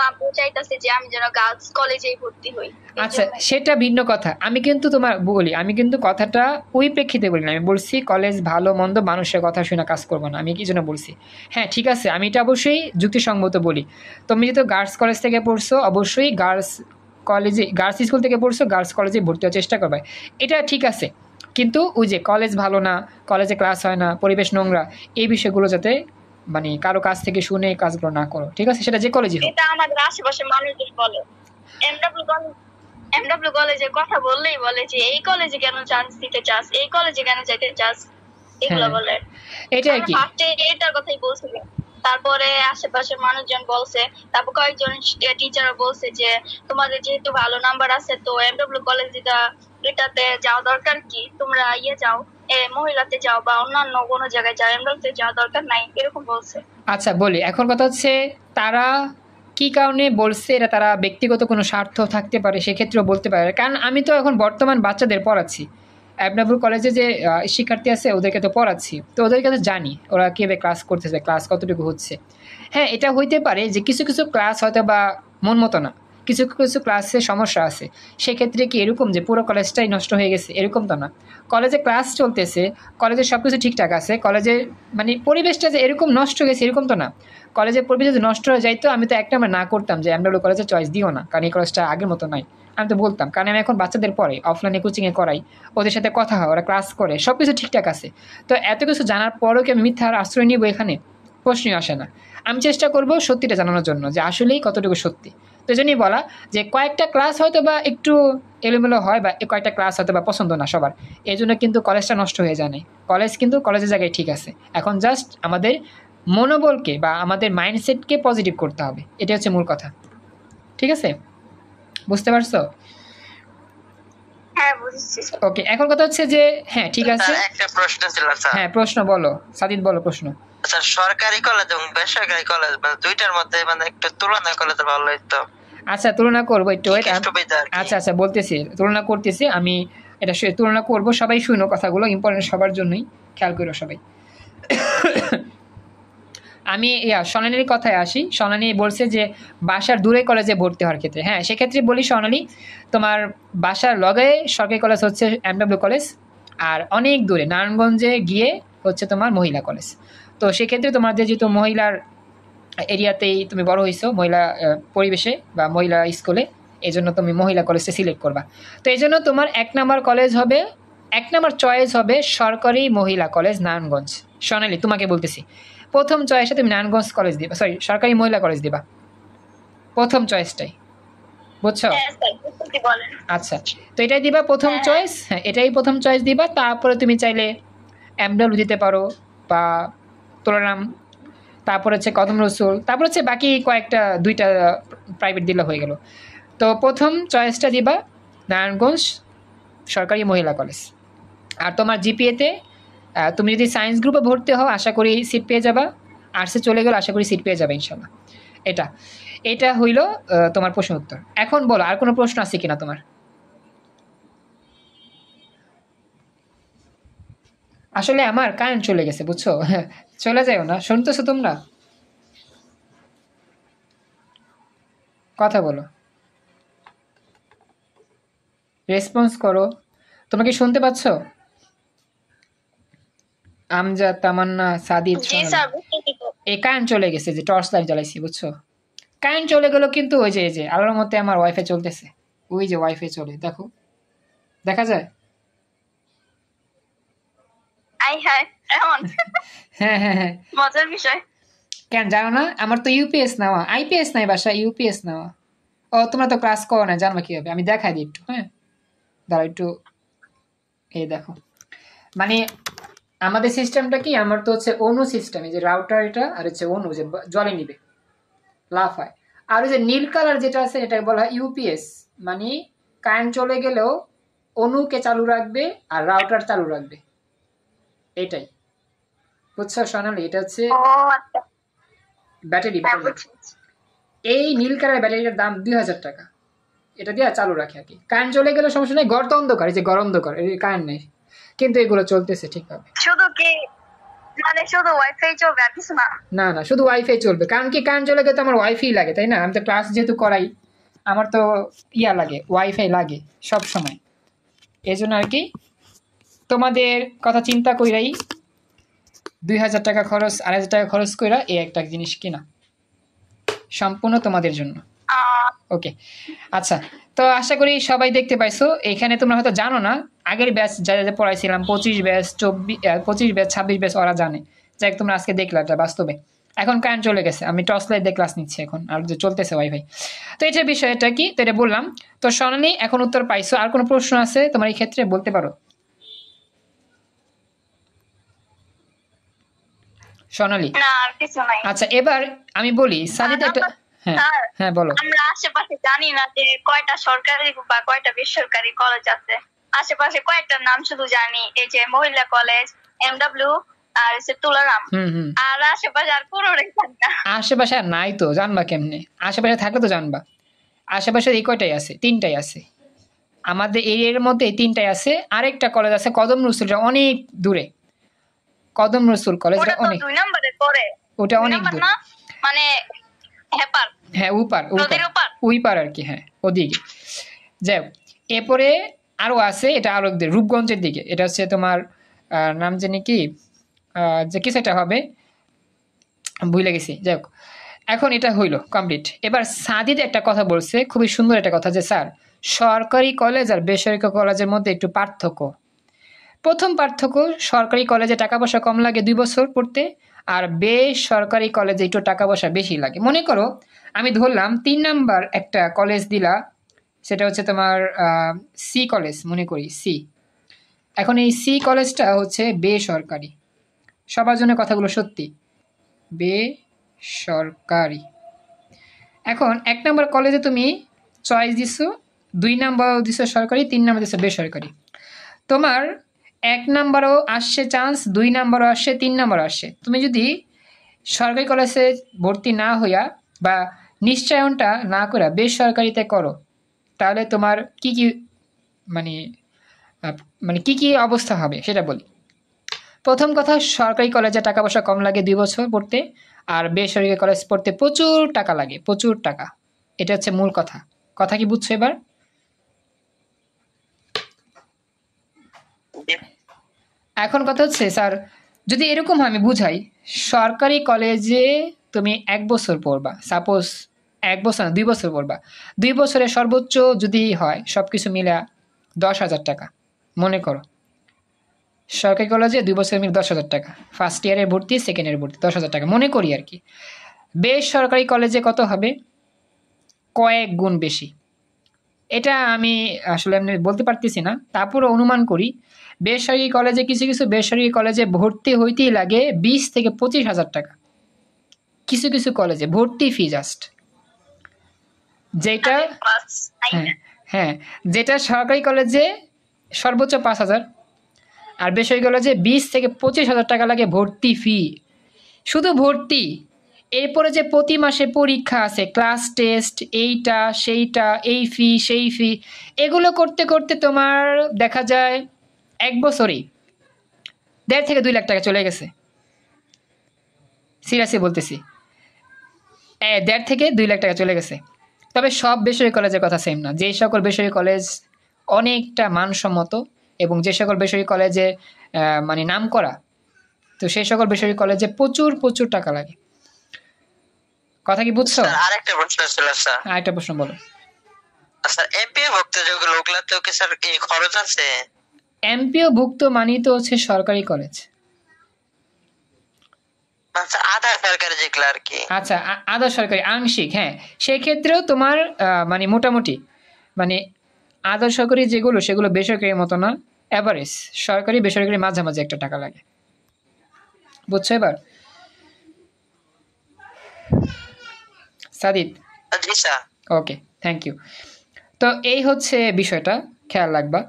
আব্বু চাইতেছে যে আমি যেন গার্লস কলেজেই ভর্তি হই। আচ্ছা সেটা ভিন্ন কথা। আমি কিন্তু তোমার বলি, আমি কিন্তু কথাটা ওই প্রেক্ষিতে বলি না। আমি বলছি কলেজ ভালো মন্দ মানুষের কথা শুনে কাজ করবো না, আমি কি জন্য বলছি। হ্যাঁ ঠিক আছে, আমি এটা অবশ্যই যুক্তিসঙ্গত বলি। তুমি যেহেতু গার্লস কলেজ থেকে পড়ছো, অবশ্যই গার্লস স্কুল থেকে পড়ছো, গার্লস কলেজে ভর্তি হওয়ার চেষ্টা করবে, এটা ঠিক আছে। কিন্তু ওই যে কলেজ ভালো না, কলেজে ক্লাস হয় না, পরিবেশ নোংরা, এই বিষয়গুলো যাতে মানে কারো কাছ থেকে শুনে এই কাজগুলো না করো, ঠিক আছে? সেটা যে কলেজই হোক। এটা আমাদের আশেপাশে মানুষজন বলে। এমডব্লিউ কলেজের কথা বললেই বলে যে এই কলেজে কেন চান্স দিতে চাস, এই কলেজে কেন যেতে চাস, এগুলো হ্যাঁ, বলে। এটা আর কি। ফার্স্টে এটার কথাই বলছিলাম, তারপরে আশেপাশে মানুষজন বলছে, তারপর কয়েকজন টিচার বলছে যে তোমাদের যেহেতু ভালো নাম্বার আছে তো এমডব্লিউ কলেজ এটাতে যাওয়া দরকার কি, তোমরা যাও মহিলাতে যাও বা অন্যান্য কোনো জায়গায় যাও, এমডব্লিউতে যাওয়া দরকার নাই, এরকম বলছে। আচ্ছা বলি, এখন কথা হচ্ছে তারা কি কারণে বলছে, এটা তারা ব্যক্তিগত কোনো স্বার্থ থাকতে পারে, সেক্ষেত্রেও বলতে পারে। কারণ আমি তো এখন বর্তমান বাচ্চাদের পড়াচ্ছি, এমডব্লিউ কলেজে যে শিক্ষার্থী আছে ওদেরকে তো পড়াচ্ছি, তো ওদেরকে তো জানি ওরা কীভাবে ক্লাস করতেছে, ক্লাস কতটুকু হচ্ছে। হ্যাঁ, এটা হইতে পারে যে কিছু কিছু ক্লাস হয়তো বা মন মতো না, কিছু কিছু ক্লাসে সমস্যা আছে, সেক্ষেত্রে কি এরকম যে পুরো কলেজটাই নষ্ট হয়ে গেছে এরকম তো না। কলেজে ক্লাস চলতেছে, কলেজে সব কিছু ঠিকঠাক আছে, কলেজে মানে পরিবেশটা যে এরকম নষ্ট হয়ে গেছে এরকম তো না। কলেজের পরিবেশ যদি নষ্ট হয়ে যাইতো আমি তো একটা না করতাম যে এমডব্লিউ কলেজে চয়েস দিও না, কারণ এই কলেজটা আগের মতো নাই, আমি তো বলতাম। কারণ আমি এখন বাচ্চাদের পড়ে অফলাইনে কোচিংয়ে করাই, ওদের সাথে কথা হয়, ওরা ক্লাস করে, সব কিছু ঠিকঠাক আছে। তো এত কিছু জানার পরেও কি আমি মিথ্যার আশ্রয় নিব? এখানে প্রশ্নই আসে না। আমি চেষ্টা করব সত্যিটা জানানোর জন্য যে আসলেই কতটুকু সত্যি। তো এই জন্যই বলা যে কয়েকটা ক্লাস হয়তো বা একটু এলোমেলো হয় বা কয়েকটা ক্লাস হয়তো বা পছন্দ না সবার, এই জন্য কিন্তু কলেজটা নষ্ট হয়ে যায় না। কলেজ কিন্তু কলেজের জায়গায় ঠিক আছে। এখন জাস্ট আমাদের মনোবলকে বা আমাদের মাইন্ডসেটকে পজিটিভ করতে হবে, এটা হচ্ছে মূল কথা। ঠিক আছে, বুঝতে পারছো? হ্যাঁ বুঝছি। ওকে, এখন কথা হচ্ছে যে হ্যাঁ ঠিক আছে। একটা প্রশ্ন ছিল স্যার। হ্যাঁ প্রশ্ন বলো সাদিদ, বলো প্রশ্ন। স্যার সরকারি কলেজ এবং বেসরকারি কলেজ মানে দুইটার মধ্যে মানে একটু তুলনা করলে তো ভালো হতো। আচ্ছা তুলনা করবো, একটু ওয়েট। সুবিধা আর কি। আচ্ছা আচ্ছা বলতেছি, তুলনা করতেছি আমি, এটা তুলনা করবো, সবাই শুনো কথাগুলো, ইম্পর্টেন্ট সবার জন্যই, খেয়াল করো সবাই। আমি সোনালির কথায় আসি। সোনালি বলছে যে বাসার দূরে কলেজে ভর্তি হওয়ার ক্ষেত্রে, হ্যাঁ সেক্ষেত্রে বলি সোনালি, তোমার বাসার লগে সরকারি কলেজ হচ্ছে এমডব্লিউ কলেজ, আর অনেক দূরে নারায়ণগঞ্জে গিয়ে হচ্ছে তোমার মহিলা কলেজ। তো সেক্ষেত্রে তোমাদের যেহেতু মহিলার এরিয়াতেই তুমি বড় হয়েছো, মহিলা পরিবেশে বা মহিলা স্কুলে, এই জন্য তুমি মহিলা কলেজটা সিলেক্ট করবা। তো এই জন্য তোমার 1 নম্বর কলেজ হবে, 1 নম্বর চয়েস হবে সরকারি মহিলা কলেজ নারায়ণগঞ্জ। সোনালি তোমাকে বলতেছি, প্রথম চয়েসে তুমি নারায়ণগঞ্জ কলেজ দিবা, সরি সরকারি মহিলা কলেজ দিবা, প্রথম চয়েসটাই, বুঝছো? আচ্ছা, তো এটাই দিবা প্রথম চয়েস। হ্যাঁ, এটাই প্রথম চয়েস দিবা। তারপরে তুমি চাইলে এমডব্লিউ দিতে পারো বা তোলারাম, তারপর হচ্ছে কদম রসুল, তারপর হচ্ছে বাকি কয়েকটা 2টা প্রাইভেট দিলে হয়ে গেল। তো প্রথম চয়েসটা দিবা নারায়ণগঞ্জ সরকারি মহিলা কলেজ। আর তোমার জিপিএতে তুমি যদি সায়েন্স গ্রুপে ভর্তি হও আশা করি সিট পেয়ে যাবা, আর্টসে চলে গেলে আশা করি সিট পেয়ে যাবে ইনশাল্লাহ। এটা হইল তোমার প্রশ্ন উত্তর। এখন বলো আর কোনো প্রশ্ন আছে কিনা তোমার? আসলে আমার কারেন্ট চলে গেছে বুঝছো, চলে যাও না, শুনতেছো তোমরা? কথা বলো। রেসপন্স করো। তোমরা কি শুনতে পাচ্ছ? আমজাদ, তামান্না, সাদিদ, জি সোনালী। স্যার, বুঝতেছি তো। এই কারেন্ট চলে গেছে, যে টর্চ লাইট জ্বালাইছি, বুঝছো? কারেন্ট চলে গেল, কিন্তু ওই যে আলোর মধ্যে আমার ওয়াইফাই চলতেছে। ওই যে ওয়াইফাই চলে, দেখো, দেখা যায়। আই হাই, এমন হ্যাঁ হ্যাঁ হ্যাঁ। মজার বিষয়। কেন জানো না? আমার তো ইউপিএস নেওয়া, আইপিএস নাই বাসা, ইউপিএস নেওয়া। ও তোমরা তো ক্লাস করো না, জানবা কিভাবে? আমি দেখাই দিই একটু, হ্যাঁ দাঁড়াও একটু। এই দেখো, মানে আমাদের সিস্টেমটা কি, আমার তো হচ্ছে অনু সিস্টেম, এই যে রাউটার এটা, আর হচ্ছে অনু যে জলে নিবে, লাফ হয়। আর ওই যে নীল কালার যেটা আছে, এটাকে বলা হয় ইউপিএস, মানে কারেন্ট চলে গেলেও অনুকে চালু রাখবে আর রাউটার চালু রাখবে, এটাই। বুঝছো সোনালী? এটা হচ্ছে ও আচ্ছা, ব্যাটারি। হ্যাঁ বুঝছি। এই নীল কালার ব্যাটারিটার দাম 2000 টাকা। এটা দিয়ে চালু রাখে আর কি। কারেন্ট চলে গেলে সমস্যা নেই, গর্ত অন্ধকার, এই যে গর অন্ধকার, এই কারেন্ট নেই, কিন্তু এগুলো চলতেছে ঠিকভাবে। শুধু কি মানে শুধু ওয়াইফাই চলবে আর কিছু না? না না, শুধু ওয়াইফাই চলবে, কারণ কি কারেন্ট চলে গেলে তো আমার ওয়াইফাই লাগে, তাই না? আমি তো ক্লাস যেহেতু করাই, আমার তো ইয়া লাগে, ওয়াইফাই লাগে সব সময়। এই জন্য আর কি তোমাদের কথা চিন্তা কইরাই 2000 টাকা খরচ, 2500 টাকা খরচ কইরা এই একটা জিনিস কিনা, সম্পূর্ণ তোমাদের জন্য। ওকে, আচ্ছা। তো আশা করি সবাই দেখতে পাইছো। এখানে তোমরা হয়তো জানো না, আগের ব্যাচ যা যা পড়াইছিলাম, 25 ব্যাচ, 25 ব্যাচ, 26 ব্যাচ, ওরা জানে। যাই হোক, তোমরা আজকে দেখলা এটা বাস্তবে। এখন কারেন্ট চলে গেছে, আমি টর্চ লাইট দিয়ে ক্লাস নিচ্ছি এখন, আর যে চলতেছে ওয়াইফাই। তো এটা বিষয়টা কি, তো এটা বললাম। তো সোনালী, এখন উত্তর পাইছো। আর কোনো প্রশ্ন আছে তোমার এই ক্ষেত্রে, বলতে পারো সোনালী। না, আর কিছু নাই। আচ্ছা, এবার আমি বলি সাদিদ একটা। হ্যাঁ স্যার, হ্যাঁ, বলো। আমরা আশেপাশে জানি না যে কয়টা সরকারি বা কয়টা বেসরকারি কলেজ আছে। আশেপাশে কয়েকটা নাম শুধু জানি, এই যে মহিলা কলেজ, এমডব্লিউ, আর হচ্ছে তুলারাম। আর আশেপাশে আর কোনো জানি না। আশেপাশে আর নাই তো, জানবা কেমনে? আশেপাশে থাকলে তো জানবা। আশেপাশে এই কয়টাই আছে, 3টাই আছে আমাদের এর মধ্যে, এই 3টাই আছে। আরেকটা কলেজ আছে কদম রসুল, অনেক দূরে। কদম রসুল কলেজটা ওটা তো অনেক, 2 নম্বরে পড়ে। ওটা 2 অনেক নম্বর দূর। না, মানে হেপার, হ্যাঁ, উপার নদীর ওপার। উইপার আর কি, হ্যাঁ ওদিকে। যাই হোক, এরপরে আরো আছে, এটা আরো দিকে, রূপগঞ্জের দিকে। এটা হচ্ছে তোমার নাম জানি কি, যে কিছু একটা হবে, ভুলে গেছি। যাই হোক, এখন এটা হইলো কমপ্লিট। এবার সাদিদ একটা কথা বলছে, খুবই সুন্দর একটা কথা, যে স্যার সরকারি কলেজ আর বেসরকারি কলেজের মধ্যে একটু পার্থক্য। প্রথম পার্থক্য, সরকারি কলেজে টাকা পয়সা কম লাগে 2 বছর পড়তে, আর বেসরকারি কলেজে একটু টাকা পয়সা বেশি লাগে। মনে করো আমি ধরলাম 3 নাম্বার একটা কলেজ দিলা, সেটা হচ্ছে তোমার সি কলেজ, মনে করি সি। এখন এই সি কলেজটা হচ্ছে বেসরকারি, সবার জন্য কথাগুলো সত্যি, বেসরকারি। এখন 1 নাম্বার কলেজে তুমি চয়েস দিছো, 2 নাম্বার দিছো সরকারি, 3 নাম্বার দিছো বেসরকারি। তোমার 1 নাম্বারও আসছে চান্স, 2 নাম্বারও আসছে, 3 নাম্বারও আসছে। তুমি যদি সরকারি কলেজে ভর্তি না হইয়া বা নিশ্চয়নটা না করে বেসরকারিতে করো, তাহলে তোমার কি কি মানে মানে কি কি অবস্থা হবে সেটা বলি। প্রথম কথা, সরকারি কলেজে টাকা পয়সা কম লাগে 2 বছর পড়তে, আর বেসরকারি কলেজ পড়তে প্রচুর টাকা লাগে, প্রচুর টাকা। এটা হচ্ছে মূল কথা। কথা কি বুঝছো এবার? এখন কথা হচ্ছে স্যার, যদি এরকম হয়, আমি বুঝাই, সরকারি কলেজে তুমি 1 বছর পড়বা, সাপোজ 1 বছর না 2 বছর পড়বা, 2 বছরে সর্বোচ্চ যদি হয় সব কিছু মিলে 10,000 টাকা। মনে করো সরকারি কলেজে 2 বছর মিলে 10,000 টাকা, ফার্স্ট ইয়ারে ভর্তি, সেকেন্ড ইয়ারে ভর্তি, 10,000 টাকা মনে করি আর কি। বেসরকারি কলেজে কত হবে? কয়েক গুণ বেশি। এটা আমি আসলে এমনি বলতে পারতেছি না, তারপরে অনুমান করি বেসরকারি কলেজে, কিছু কিছু বেসরকারি কলেজে ভর্তি হইতেই লাগে 20 থেকে 25,000 টাকা, কিছু কিছু কলেজে ভর্তি ফি জাস্ট। যেটা হ্যাঁ হ্যাঁ, যেটা সরকারি কলেজে সর্বোচ্চ 5,000, আর বেসরকারি কলেজে 20 থেকে 25,000 টাকা লাগে ভর্তি ফি, শুধু ভর্তি। এরপরে যে প্রতি মাসে পরীক্ষা আছে, ক্লাস টেস্ট, এইটা সেইটা, এই ফি সেই ফি, এগুলো করতে করতে তোমার দেখা যায় 1 বছরেই 1.5 থেকে 2 লাখ টাকা চলে গেছে। সিরিয়াসলি বলতেছি, 1.5 থেকে 2 লাখ টাকা চলে গেছে। তবে সব বেসরকারি কলেজের কথা সেম না। যেই সকল বেসরকারি কলেজ অনেকটা মানসম্মত, এবং যে সকল বেসরকারি কলেজে মানে নাম করা, তো সেই সকল বেসরকারি কলেজে প্রচুর প্রচুর টাকা লাগে। কথা কি বুঝছো? স্যার আরেকটা প্রশ্ন ছিল স্যার। আরেকটা প্রশ্ন বলো। স্যার এমপিও ভুক্ত যেগুলো ওগুলাতেও কি স্যার এই খরচ আছে? এমপিও ভুক্ত মানেই তো হচ্ছে সরকারি কলেজ। আচ্ছা আধা সরকারি যেগুলো আর কি। আচ্ছা, আধা সরকারি আংশিক, হ্যাঁ, সেক্ষেত্রেও তোমার মানে মোটামুটি মানে আধা সরকারি যেগুলো সেগুলো বেসরকারির মতো না, অ্যাভারেজ সরকারি বেসরকারি মাঝামাঝি একটা টাকা লাগে। বুঝছো এবার সাদিদ? জি স্যার। Okay, thank you. তো এই হচ্ছে বিষয়টা, খেয়াল রাখবা।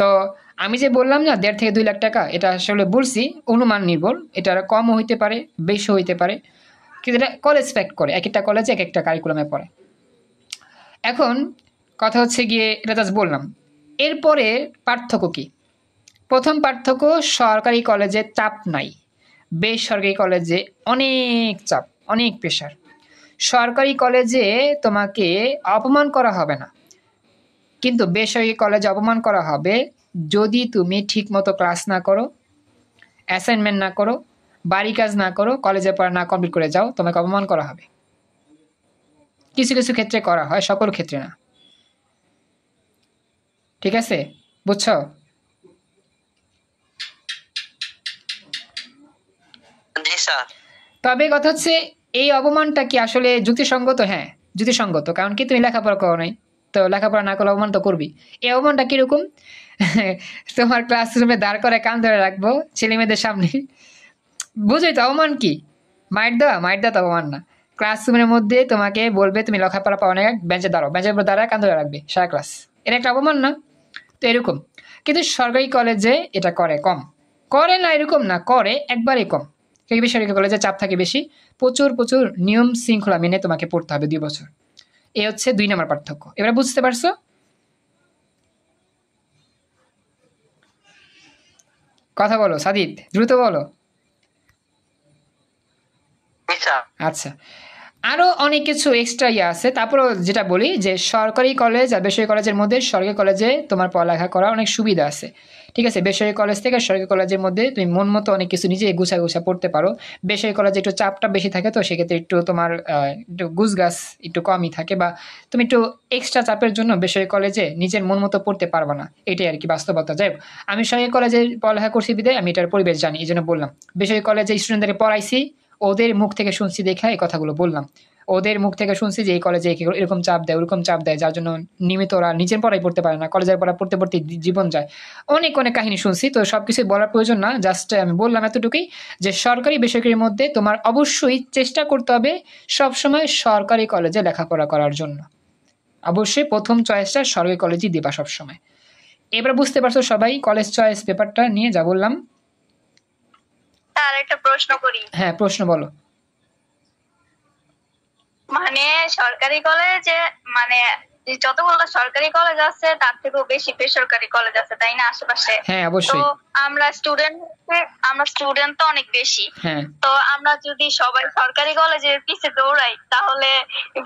তো আমি যে বললাম না 1.5 থেকে 2 লাখ টাকা, এটা আসলে বলছি অনুমান নির্ভর, এটা কমও হইতে পারে বেশিও হইতে পারে, কিন্তু এটা কলেজ ফ্যাক্ট করে, এক একটা কলেজে এক একটা কারিকুলামে পড়ে। এখন কথা হচ্ছে গিয়ে এটা জাস্ট বললাম। এরপরে পার্থক্য কি? প্রথম পার্থক্য, সরকারি কলেজে চাপ নাই, বেসরকারি কলেজে অনেক চাপ, অনেক প্রেশার। সরকারি কলেজে তোমাকে অপমান করা হবে না, কিন্তু বেসরকারি কলেজে অপমান করা হবে যদি তুমি ঠিকমতো ক্লাস না করো, অ্যাসাইনমেন্ট না করো, বাড়ি কাজ না করো, কলেজের পড়া না কমপ্লিট করে যাও, তোমাকে অপমান করা হবে। কিছু কিছু ক্ষেত্রে করা হয়, সকল ক্ষেত্রে না। ঠিক আছে, বুঝছো? জি স্যার। তবে কথা হচ্ছে এই অপমানটা কি আসলে যুক্তিসঙ্গত? হ্যাঁ, যুক্তিসঙ্গত। কারণ কি, তুমি লেখাপড়া করো নাই, তো লেখাপড়া না করলে অপমান তো করবি। এই অপমানটা কিরকম? তোমার ক্লাসরুমে দাঁড় করে কান ধরে রাখবো ছেলে মেয়েদের সামনে, বুঝোই তো অপমান কি? মাইট দেওয়া তো অপমান না। ক্লাসরুমের মধ্যে তোমাকে বলবে তুমি লেখাপড়া পাও না, বেঞ্চে দাঁড়াও, বেঞ্চের উপর দাঁড়ায় কান ধরে রাখবে সারা ক্লাস, এটা একটা অপমান না? তো এরকম। কিন্তু সরকারি কলেজে এটা করে কম, করে না এরকম না, করে একবারেই কম। বেসরকারি কলেজে চাপ থাকে বেশি, প্রচুর প্রচুর নিয়ম শৃঙ্খলা মেনে তোমাকে পড়তে হবে 2 বছর। এই হচ্ছে 2 নম্বর পার্থক্য। এবার বুঝতে পারছো? কথা বলো সাদিদ, দ্রুত বলো। জি স্যার। আচ্ছা, আরো অনেক কিছু এক্সট্রা আছে। তারপরও যেটা বলি যে সরকারি কলেজ আর বেসরকারি কলেজের মধ্যে সরকারি কলেজে তোমার পড়ালেখা করার অনেক সুবিধা আছে। ঠিক আছে, বেসরকারি কলেজ থেকে সরকারি কলেজের মধ্যে তুমি মন মতো অনেক কিছু নিজে গুছা গুছা পড়তে পারো। বেসরকারি কলেজে একটু চাপটা বেশি থাকে, তো সেক্ষেত্রে একটু তোমার একটু গুছগাছ একটু কমই থাকে, বা তুমি একটু এক্সট্রা চাপের জন্য বেসরকারি কলেজে নিজের মন মতো পড়তে পারবে না, এটাই আর কি বাস্তবতা। যাই হোক, আমি সরকারি কলেজে পড়ালেখা করছি বিধায় আমি এটার পরিবেশ জানি, এই জন্য বললাম। বেসরকারি কলেজে স্টুডেন্টদের পড়াইছি, ওদের মুখ থেকে শুনছি দেখা এই কথাগুলো বললাম। ওদের মুখ থেকে শুনছি যে এই কলেজে এরকম চাপ দেয়, ওরকম চাপ দেয়, যার জন্য নিয়মিত ওরা নিজের পড়াই পড়তে পারে না, কলেজের পড়া পড়তে পড়তে জীবন যায়। অনেক অনেক কাহিনী শুনছি, তো সবকিছু বলার প্রয়োজন না, জাস্ট আমি বললাম এতটুকুই যে সরকারি বেসরকারির মধ্যে তোমার অবশ্যই চেষ্টা করতে হবে সবসময় সরকারি কলেজে লেখাপড়া করার জন্য। অবশ্যই প্রথম চয়েসটা সরকারি কলেজই দেবা সবসময়। এবার বুঝতে পারছো সবাই কলেজ চয়েস পেপারটা নিয়ে যা বললাম? স্যার একটা প্রশ্ন করি। হ্যাঁ, প্রশ্ন বলো। মানে সরকারি কলেজে মানে যতগুলো সরকারি কলেজ আছে তার থেকেও বেশি বেসরকারি কলেজ আছে, তাই না আশেপাশে? হ্যাঁ, তো অবশ্যই। আমরা স্টুডেন্ট তো অনেক বেশি। হ্যাঁ, তো আমরা যদি সবাই সরকারি কলেজের পিছে দৌড়াই তাহলে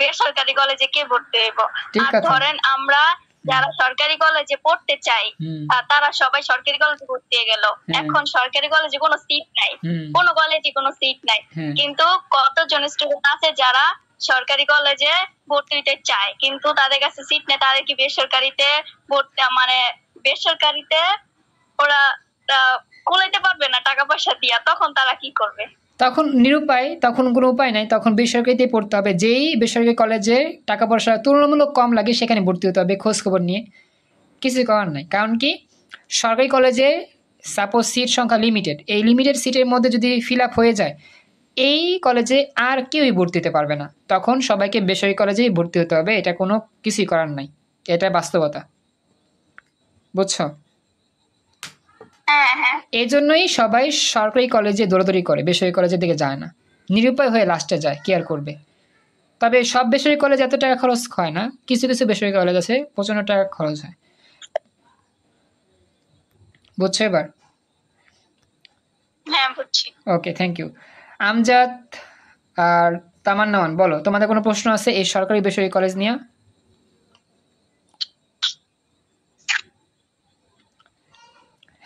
বেসরকারি কলেজে কে ভর্তি হইব? ঠিক আর কথা। ধরেন আমরা যারা সরকারি কলেজে পড়তে চাই তারা সবাই সরকারি কলেজে ভর্তি হয়ে গেল, এখন সরকারি কলেজে কোনো সিট নাই, কোনো কলেজে কোনো সিট নাই, কিন্তু কতজন স্টুডেন্ট আছে যারা সরকারি কলেজে ভর্তি হতে চায় কিন্তু তাদের কাছে সিট নেই, তাদের কি বেসরকারিতে ভর্তি মানে বেসরকারিতে ওরা কুলাইতে পারবে না টাকা পয়সা দিয়া, তখন তারা কি করবে? তখন নিরুপায়, তখন কোনো উপায় নাই, তখন বেসরকারিতেই পড়তে হবে। যেই বেসরকারি কলেজে টাকা পয়সা তুলনামূলক কম লাগে সেখানে ভর্তি হতে হবে খোঁজ খবর নিয়ে, কিছু করার নাই। কারণ কি, সরকারি কলেজে সাপোজ সিট সংখ্যা লিমিটেড, এই লিমিটেড সিটের মধ্যে যদি ফিল আপ হয়ে যায় এই কলেজে আর কেউই ভর্তি হতে পারবে না, তখন সবাইকে বেসরকারি কলেজেই ভর্তি হতে হবে, এটা কোনো কিছুই করার নাই, এটা বাস্তবতা। বুঝছো? এই জন্যই সবাই সরকারি কলেজে দৌড়াদৌড়ি করে, বেসরকারি কলেজের দিকে যায় না, নিরুপায় হয়ে লাস্টে যায়, কি আর করবে। তবে সব বেসরকারি কলেজ এত টাকা খরচ হয় না, কিছু কিছু বেসরকারি কলেজ আছে প্রচন্ড টাকা খরচ হয়। বুঝছো এবার? হ্যাঁ বুঝছি। ওকে, থ্যাংক ইউ। আমজাদ আর তামান্নাওয়ান, বলো তোমাদের কোনো প্রশ্ন আছে এই সরকারি বেসরকারি কলেজ নিয়ে?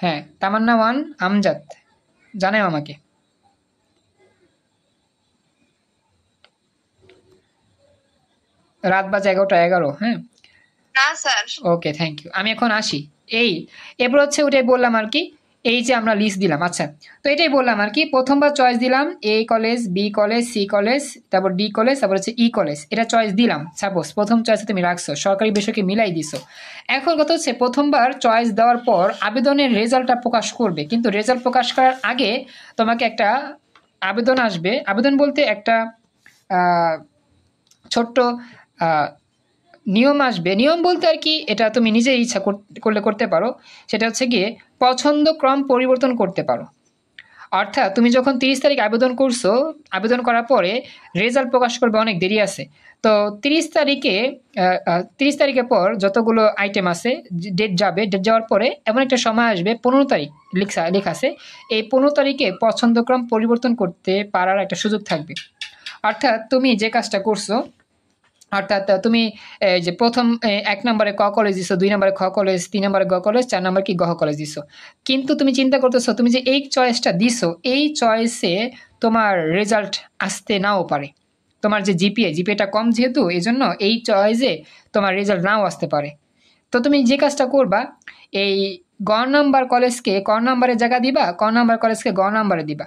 হ্যাঁ, তামান্না 1, আমজাদ জানাও আমাকে। রাত বাজে 11:11। হ্যাঁ, না স্যার। Okay, thank you. আমি এখন আসি। এরপর হচ্ছে ওটাই বললাম আর কি, এই যে আমরা লিস্ট দিলাম। আচ্ছা, তো এটাই বললাম আর কি, প্রথমবার চয়েস দিলাম A college, B college, C college, তারপর ডি কলেজ, তারপর হচ্ছে ই কলেজ, এটা চয়েস দিলাম। সাপোজ প্রথম চয়েসে তুমি রাখছো, সরকারি বেসরকারি মিলাই দিছো। এখন কথা হচ্ছে প্রথমবার চয়েস দেওয়ার পর আবেদনের রেজাল্টটা প্রকাশ করবে, কিন্তু রেজাল্ট প্রকাশ করার আগে তোমাকে একটা আবেদন আসবে। আবেদন বলতে একটা ছোট্ট নিয়ম আসবে। নিয়ম বলতে আর কি, এটা তুমি নিজে ইচ্ছা করলে করতে পারো। সেটা হচ্ছে গিয়ে পছন্দ ক্রম পরিবর্তন করতে পারো। অর্থাৎ তুমি যখন 30 তারিখ আবেদন করছো, আবেদন করার পরে রেজাল্ট প্রকাশ করবে অনেক দেরি আছে। তো 30 তারিখের পর যতগুলো আইটেম আছে, ডেট যাবে, ডেট যাওয়ার পরে এমন একটা সময় আসবে 15 তারিখ লেখা আছে, এই 15 তারিখে পছন্দক্রম পরিবর্তন করতে পারার একটা সুযোগ থাকবে। অর্থাৎ তুমি যে কাজটা করছো, অর্থাৎ তুমি যে প্রথম 1 নম্বরে ক কলেজ দিছো, 2 নম্বরে খ কলেজ, 3 নম্বরে গ কলেজ, 4 নম্বরে কি গহ কলেজ দিছো, কিন্তু তুমি চিন্তা করতেছো তুমি যে এই চয়েসটা দিছো, এই চয়েসে তোমার রেজাল্ট আসতে নাও পারে। তোমার যে জিপিএটা কম যেহেতু, এই জন্য এই চয়েসে তোমার রেজাল্ট নাও আসতে পারে। তো তুমি যে কাজটা করবা, এই গ নাম্বার কলেজকে ক নাম্বারে জায়গা দিবা, ক নাম্বার কলেজকে গ নাম্বারে দিবা,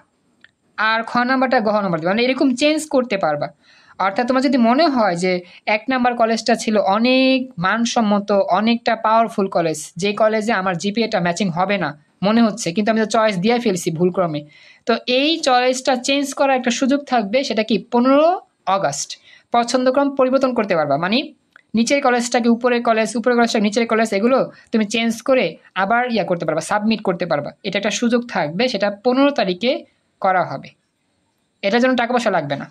আর খ নাম্বারটা গহ নাম্বার দিবা, মানে এরকম চেঞ্জ করতে পারবা। অর্থাৎ তোমার যদি মনে হয় যে 1 নাম্বার কলেজটা ছিল অনেক মানসম্মত, অনেকটা পাওয়ারফুল কলেজ, যে কলেজে আমার জিপিএটা ম্যাচিং হবে না মনে হচ্ছে, কিন্তু আমি তো চয়েস দিয়ে ফেলছি ভুলক্রমে, তো এই চয়েসটা চেঞ্জ করার একটা সুযোগ থাকবে। সেটা কি 15 আগস্ট পছন্দক্রম পরিবর্তন করতে পারবা, মানে নিচের কলেজটাকে উপরের কলেজ, উপরের কলেজটাকে নিচের কলেজ, এগুলো তুমি চেঞ্জ করে আবার করতে পারবা, সাবমিট করতে পারবা। এটা একটা সুযোগ থাকবে, সেটা 15 তারিখে করা হবে। এটার জন্য টাকা পয়সা লাগবে না।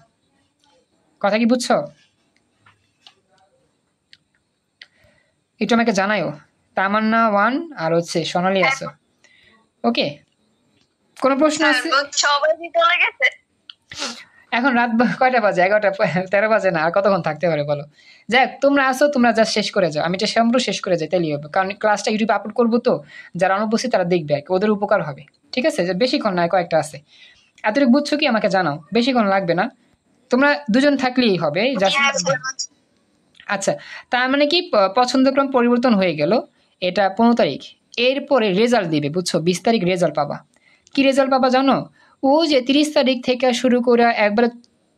কথা কি বুঝছো? একটু আমাকে জানাইও। তামান্না 1 আর হচ্ছে সোনালি আছো। ওকে, কোনো প্রশ্ন আছে? সবাই চলে গেছে। এখন রাত কয়টা বাজে? 11:13 বাজে না, আর কতক্ষণ থাকতে পারে বলো? যাক, তোমরা আসো, তোমরা যা শেষ করে যাও, আমি এটা সম্পূর্ণ শেষ করে যাই, তাইলেই হবে। কারণ ক্লাসটা ইউটিউবে আপলোড করবো, তো যারা অনুপস্থিত তারা দেখবে, ওদের উপকার হবে। ঠিক আছে, যে বেশিক্ষণ নয়, কয়েকটা আছে। এতটুকু বুঝছো কি? আমাকে জানাও, বেশিক্ষণ লাগবে না, তোমরা দুজন থাকলেই হবে। আচ্ছা, তার মানে কি পছন্দক্রম পরিবর্তন হয়ে গেল, এটা 15 তারিখ। এরপরে রেজাল্ট দিবে, বুঝছো? 20 তারিখ রেজাল্ট পাবা। কি রেজাল্ট পাবা জানো? ও যে 30 তারিখ থেকে শুরু করে একবারে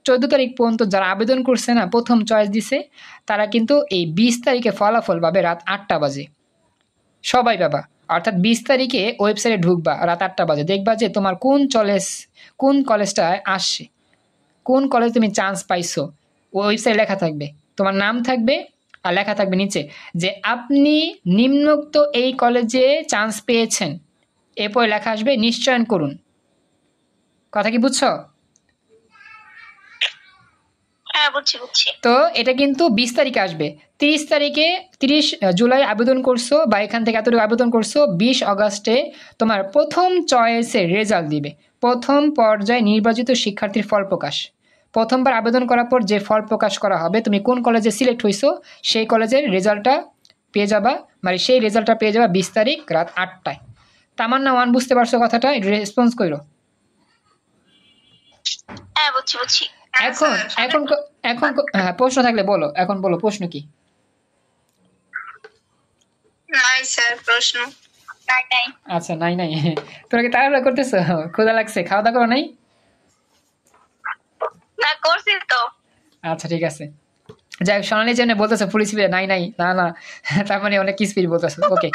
14 তারিখ পর্যন্ত যারা আবেদন করছে না, প্রথম চয়েস দিছে, তারা কিন্তু এই 20 তারিখে ফলাফল পাবে রাত 8টা বাজে। সবাই পাবা। অর্থাৎ 20 তারিখে ওয়েবসাইটে ঢুকবা রাত 8টা বাজে, দেখবা যে তোমার কোন কলেজটায় আসছে, কোন কলেজ তুমি চান্স পাইছো, ওয়েবসাইটে লেখা থাকবে, তোমার নাম থাকবে, আর লেখা থাকবে নিচে যে আপনি নিম্নোক্ত এই কলেজে চান্স পেয়েছেন। এরপরে লেখা আসবে নিশ্চয়ন করুন। কথা কি বুঝছো? হ্যাঁ, বুঝছি। তো এটা কিন্তু 20 তারিখে আসবে। 30 জুলাই আবেদন করছো, বা এখান থেকে এতটুকু আবেদন করছো, 20 আগস্টে তোমার প্রথম চয়েসের রেজাল্ট দিবে। প্রথম পর্যায়ে নির্বাচিত শিক্ষার্থীর ফল প্রকাশ। প্রথমবার আবেদন করার পর যে ফল প্রকাশ করা হবে, তুমি কোন কলেজে সিলেক্ট হইছো সেই কলেজের রেজাল্টটা পেয়ে যাবা, মানে সেই রেজাল্টটা পেয়ে যাবা 20 তারিখ রাত 8টায়। তামান্না 1 বুঝতে পারছো কথাটা? রেসপন্স করো। হ্যাঁ, বুঝছি। এখন প্রশ্ন থাকলে বলো, এখন বলো প্রশ্ন কি? নাই স্যার, প্রশ্ন নাই। আচ্ছা, নাই। তোরা কি তাড়াহুড়া করতেছো? ক্ষুধা লাগছে? খাওয়া দাওয়া করো নাই? না, করছি তো। আচ্ছা, ঠিক আছে। যাই হোক, সোনালি জন্য বলতেছে ফুল স্পিড, নাই না, তার মানে অনেক স্পিড বলতেছে। ওকে,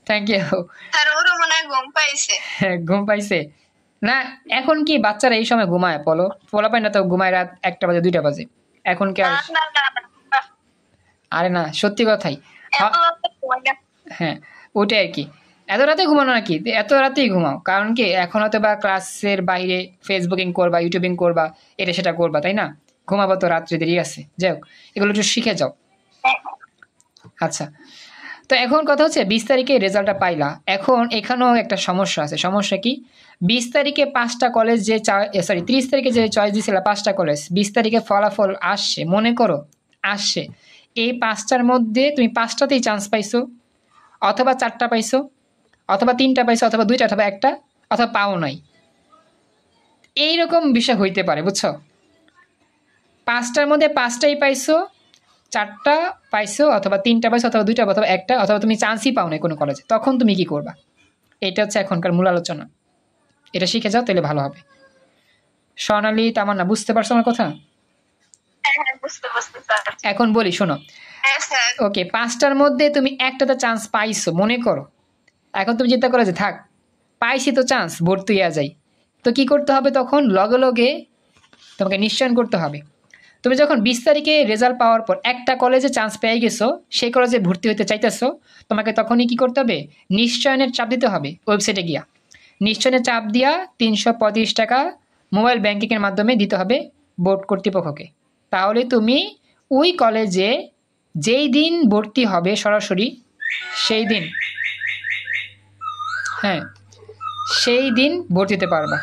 থ্যাংক ইউ। স্যার, ওরও মনে হয় ঘুম পাইছে। ঘুম পাইছে না? এখন কি বাচ্চারা এই সময় ঘুমায়? পোলাপাই না তো ঘুমায় রাত 1টা বাজে, 2টা বাজে। এখন কি আর? না। আরে না, সত্যি কথাই। হ্যাঁ, ওটাই আর কি। এত রাতে ঘুমানো নাকি? এত রাতেই ঘুমাও, কারণ কি এখন হয়তো বা ক্লাসের বাইরে ফেসবুকিং করবা, ইউটিউবিং করবা, এটা সেটা করবা, তাই না? ঘুমাবো তো রাত্রে, দেরি আছে। যাই হোক, এগুলো একটু শিখে যাও। আচ্ছা, তো এখন কথা হচ্ছে 20 তারিখে রেজাল্টটা পাইলা। এখন এখানেও একটা সমস্যা আছে। সমস্যা কি? 20 তারিখে 5টা কলেজ 30 তারিখে যে চয়েস দিয়েছিল 5টা কলেজ, 20 তারিখে ফলাফল আসছে, মনে করো আসছে। এই 5টার মধ্যে তুমি 5টাতেই চান্স পাইছো, অথবা 4টা পাইছো, অথবা 3টা পাইছো, অথবা 2টা, অথবা 1টা, অথবা পাও নাই। এইরকম বিষয় হইতে পারে, বুঝছো? 5টার মধ্যে 5টাই পাইছো, 4টা পাইছো, অথবা 3টা পাইছো, অথবা 2টা, অথবা 1টা, অথবা তুমি চান্সই পাও নাই কোনো কলেজে। তখন তুমি কি করবা? এটা হচ্ছে এখনকার মূল আলোচনা। এটা শিখে যাও, তাহলে ভালো হবে। স্বর্ণালী, তামান্না, বুঝতে পারছো আমার কথা? হ্যাঁ, বুঝতে স্যার। এখন বলি, শোনো। হ্যাঁ স্যার। ওকে, 5টার মধ্যে তুমি একটাতে চান্স পাইছো মনে করো। এখন তুমি চিন্তা করো যে থাক, পাইছি তো চান্স, ভর্তি হয়ে যাই। তো কি করতে হবে তখন? লগে লগে তোমাকে নিশ্চয়ন করতে হবে। তুমি যখন 20 তারিখে রেজাল্ট পাওয়ার পর একটা কলেজে চান্স পেয়ে গেছো, সেই কলেজে ভর্তি হতে চাইতেছো, তোমাকে তখনই কি করতে হবে? নিশ্চয়নের চাপ দিতে হবে। ওয়েবসাইটে গিয়া নিশ্চয়নের চাপ দিয়া 335 টাকা মোবাইল ব্যাংকিংয়ের মাধ্যমে দিতে হবে বোর্ড কর্তৃপক্ষকে। তাহলে তুমি ওই কলেজে যেই দিন ভর্তি হবে সরাসরি, সেই দিন, হ্যাঁ, সেই দিন ভর্তি হতে পারবা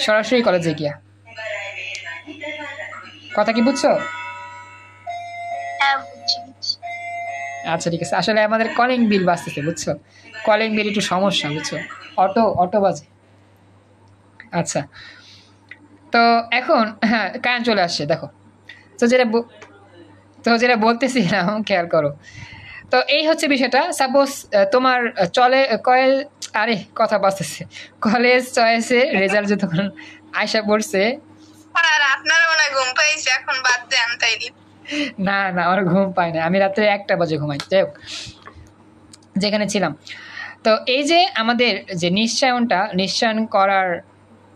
সরাসরি কলেজে গিয়া। কথা কি বুঝছো? হ্যাঁ, বুঝছি। আচ্ছা ঠিক আছে। আসলে আমাদের কলিং বিল বাজতেছে, বুঝছো? কলিং বিল একটু সমস্যা, বুঝছো? অটো বাজে। আচ্ছা, তো এখন হ্যাঁ কারেন্ট চলে আসছে, দেখো। তো যেটা বলতেছিলাম, খেয়াল করো। তো এই হচ্ছে বিষয়টা। সাপোজ তোমার কলেজ চয়েসে রেজাল্ট যে তখন আয়সা পড়ছে। আর আপনারা মনে হয় ঘুম পাইছে, এখন বাদ দেন তাইলে। না আমার ঘুম পায় না, আমি রাত্রে 1টা বাজে ঘুমাই। যাই হোক, যেখানে ছিলাম, তো এই যে আমাদের যে নিশ্চয়ন করার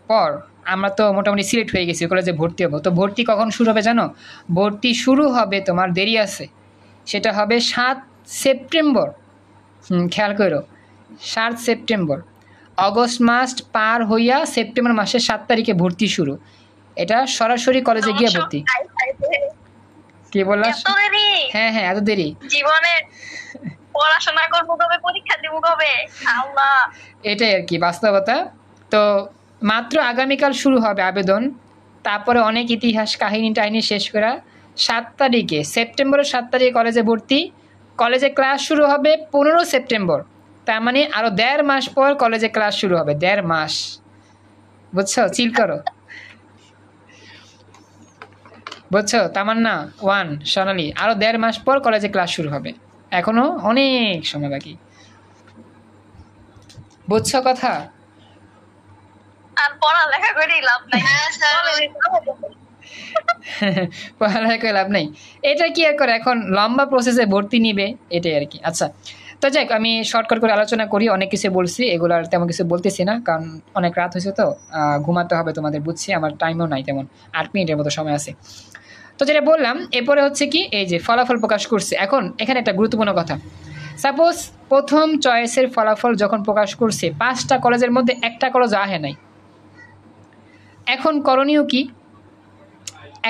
পর আমরা তো মোটামুটি সিলেক্ট হয়ে গেছি কলেজে ভর্তি হবো। তো ভর্তি কখন শুরু হবে জানো? ভর্তি শুরু হবে, তোমার দেরি আছে, সেটা হবে 7 সেপ্টেম্বর। খেয়াল করো, 7 সেপ্টেম্বর। অগস্ট মাস পার হইয়া সেপ্টেম্বর মাসের 7 তারিখে ভর্তি শুরু। এটা সরাসরি কলেজে গিয়ে ভর্তি। কি বললাম? হ্যাঁ এত দেরি। জীবনে পড়াশোনা করবো কবে, পরীক্ষা দিব কবে, আল্লাহ। এটাই আর কি বাস্তবতা। তো মাত্র আগামীকাল শুরু হবে আবেদন। তারপরে অনেক ইতিহাস কাহিনী টাহিনী শেষ করা 7 তারিখে, সেপ্টেম্বরের 7 তারিখে কলেজে ভর্তি। কলেজে ক্লাস শুরু হবে 15 সেপ্টেম্বর। তার মানে আরও 1.5 মাস পর কলেজে ক্লাস শুরু হবে। 1.5 মাস, বুঝছো? চিল করো, বুঝছো? তামান্না 1, সোনালি, আরও 1.5 মাস পর কলেজে ক্লাস শুরু হবে। এখনো অনেক সময় বাকি, বুঝছো কথা? আর পড়ালেখা করেই লাভ নাই। পড়ালেখা করে লাভ নেই। এটা কি আর করে, এখন লম্বা প্রসেসে ভর্তি নিবে, এটাই আর কি। আচ্ছা, তো যাই হোক, আমি শর্টকাট করে আলোচনা করি। অনেক কিছু বলছি, এগুলো আর তেমন কিছু বলতেছি না, কারণ অনেক রাত হয়েছে, তো ঘুমাতে হবে তোমাদের, বুঝছি। আমার টাইমও নাই তেমন, 8 মিনিটের মতো সময় আছে। তো যেটা বললাম, এরপরে হচ্ছে কি, এই যে ফলাফল প্রকাশ করছে। এখন এখানে একটা গুরুত্বপূর্ণ কথা, সাপোজ প্রথম চয়েসের ফলাফল যখন প্রকাশ করছে, 5টা কলেজের মধ্যে একটা কলেজ আহে নাই। এখন করণীয় কি?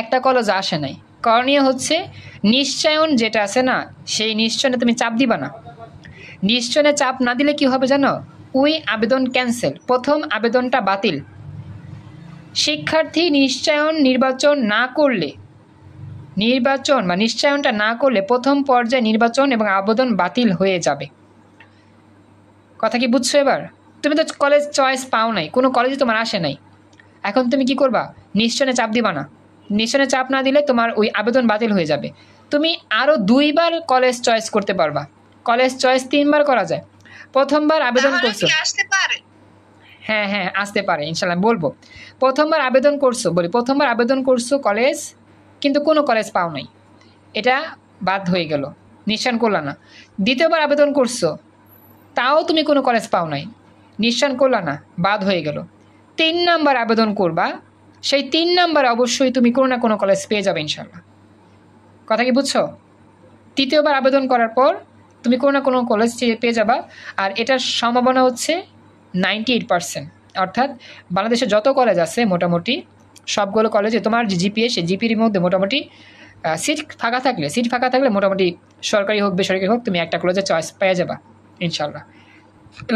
একটা কলেজ আসে নাই, করণীয় হচ্ছে নিশ্চয়ন যেটা আছে না, সেই নিশ্চয়নে তুমি চাপ দিবা না। নিশ্চয়নে চাপ না দিলে কি হবে জানো? ওই আবেদন ক্যান্সেল, প্রথম আবেদনটা বাতিল। শিক্ষার্থী নির্বাচন বা নিশ্চয়নটা না করলে প্রথম পর্যায়ে নির্বাচন এবং আবেদন বাতিল হয়ে যাবে। কথা কি বুঝছো? এবার তুমি তো কলেজ চয়েস পাও নাই, কোনো কলেজে তোমার আসে নাই। এখন তুমি কি করবা? নিশ্চয়নে চাপ দিবা না। নিশ্চয়নে চাপ না দিলে তোমার ওই আবেদন বাতিল হয়ে যাবে। তুমি আরও 2বার কলেজ চয়েস করতে পারবা। কলেজ চয়েস 3বার করা যায়। প্রথমবার আবেদন করছো, হ্যাঁ আসতে পারে ইনশাল্লাহ, বলবো। প্রথমবার আবেদন করছো কলেজ, কিন্তু কোনো কলেজ পাও নাই, এটা বাদ হয়ে গেল, নিশ্চয়ন করলা না। দ্বিতীয়বার আবেদন করছো, তাও তুমি কোনো কলেজ পাও নাই, নিশ্চয়ন করলা না, বাদ হয়ে গেল। 3 নাম্বার আবেদন করবা, সেই 3 নাম্বারে অবশ্যই তুমি কোনো না কোনো কলেজ পেয়ে যাবে ইনশাল্লাহ। কথা কি বুঝছো? তৃতীয়বার আবেদন করার পর তুমি কোনো না কোনো কলেজ পেয়ে যাবা। আর এটার সম্ভাবনা হচ্ছে 98%। অর্থাৎ বাংলাদেশে যত কলেজ আছে মোটামুটি সবগুলো কলেজে তোমার যে জিপিএ, সেই জিপির মধ্যে মোটামুটি সিট ফাঁকা থাকলে মোটামুটি সরকারি হোক বেসরকারি হোক, তুমি একটা কলেজে চয়েস পেয়ে যাবা ইনশাল্লাহ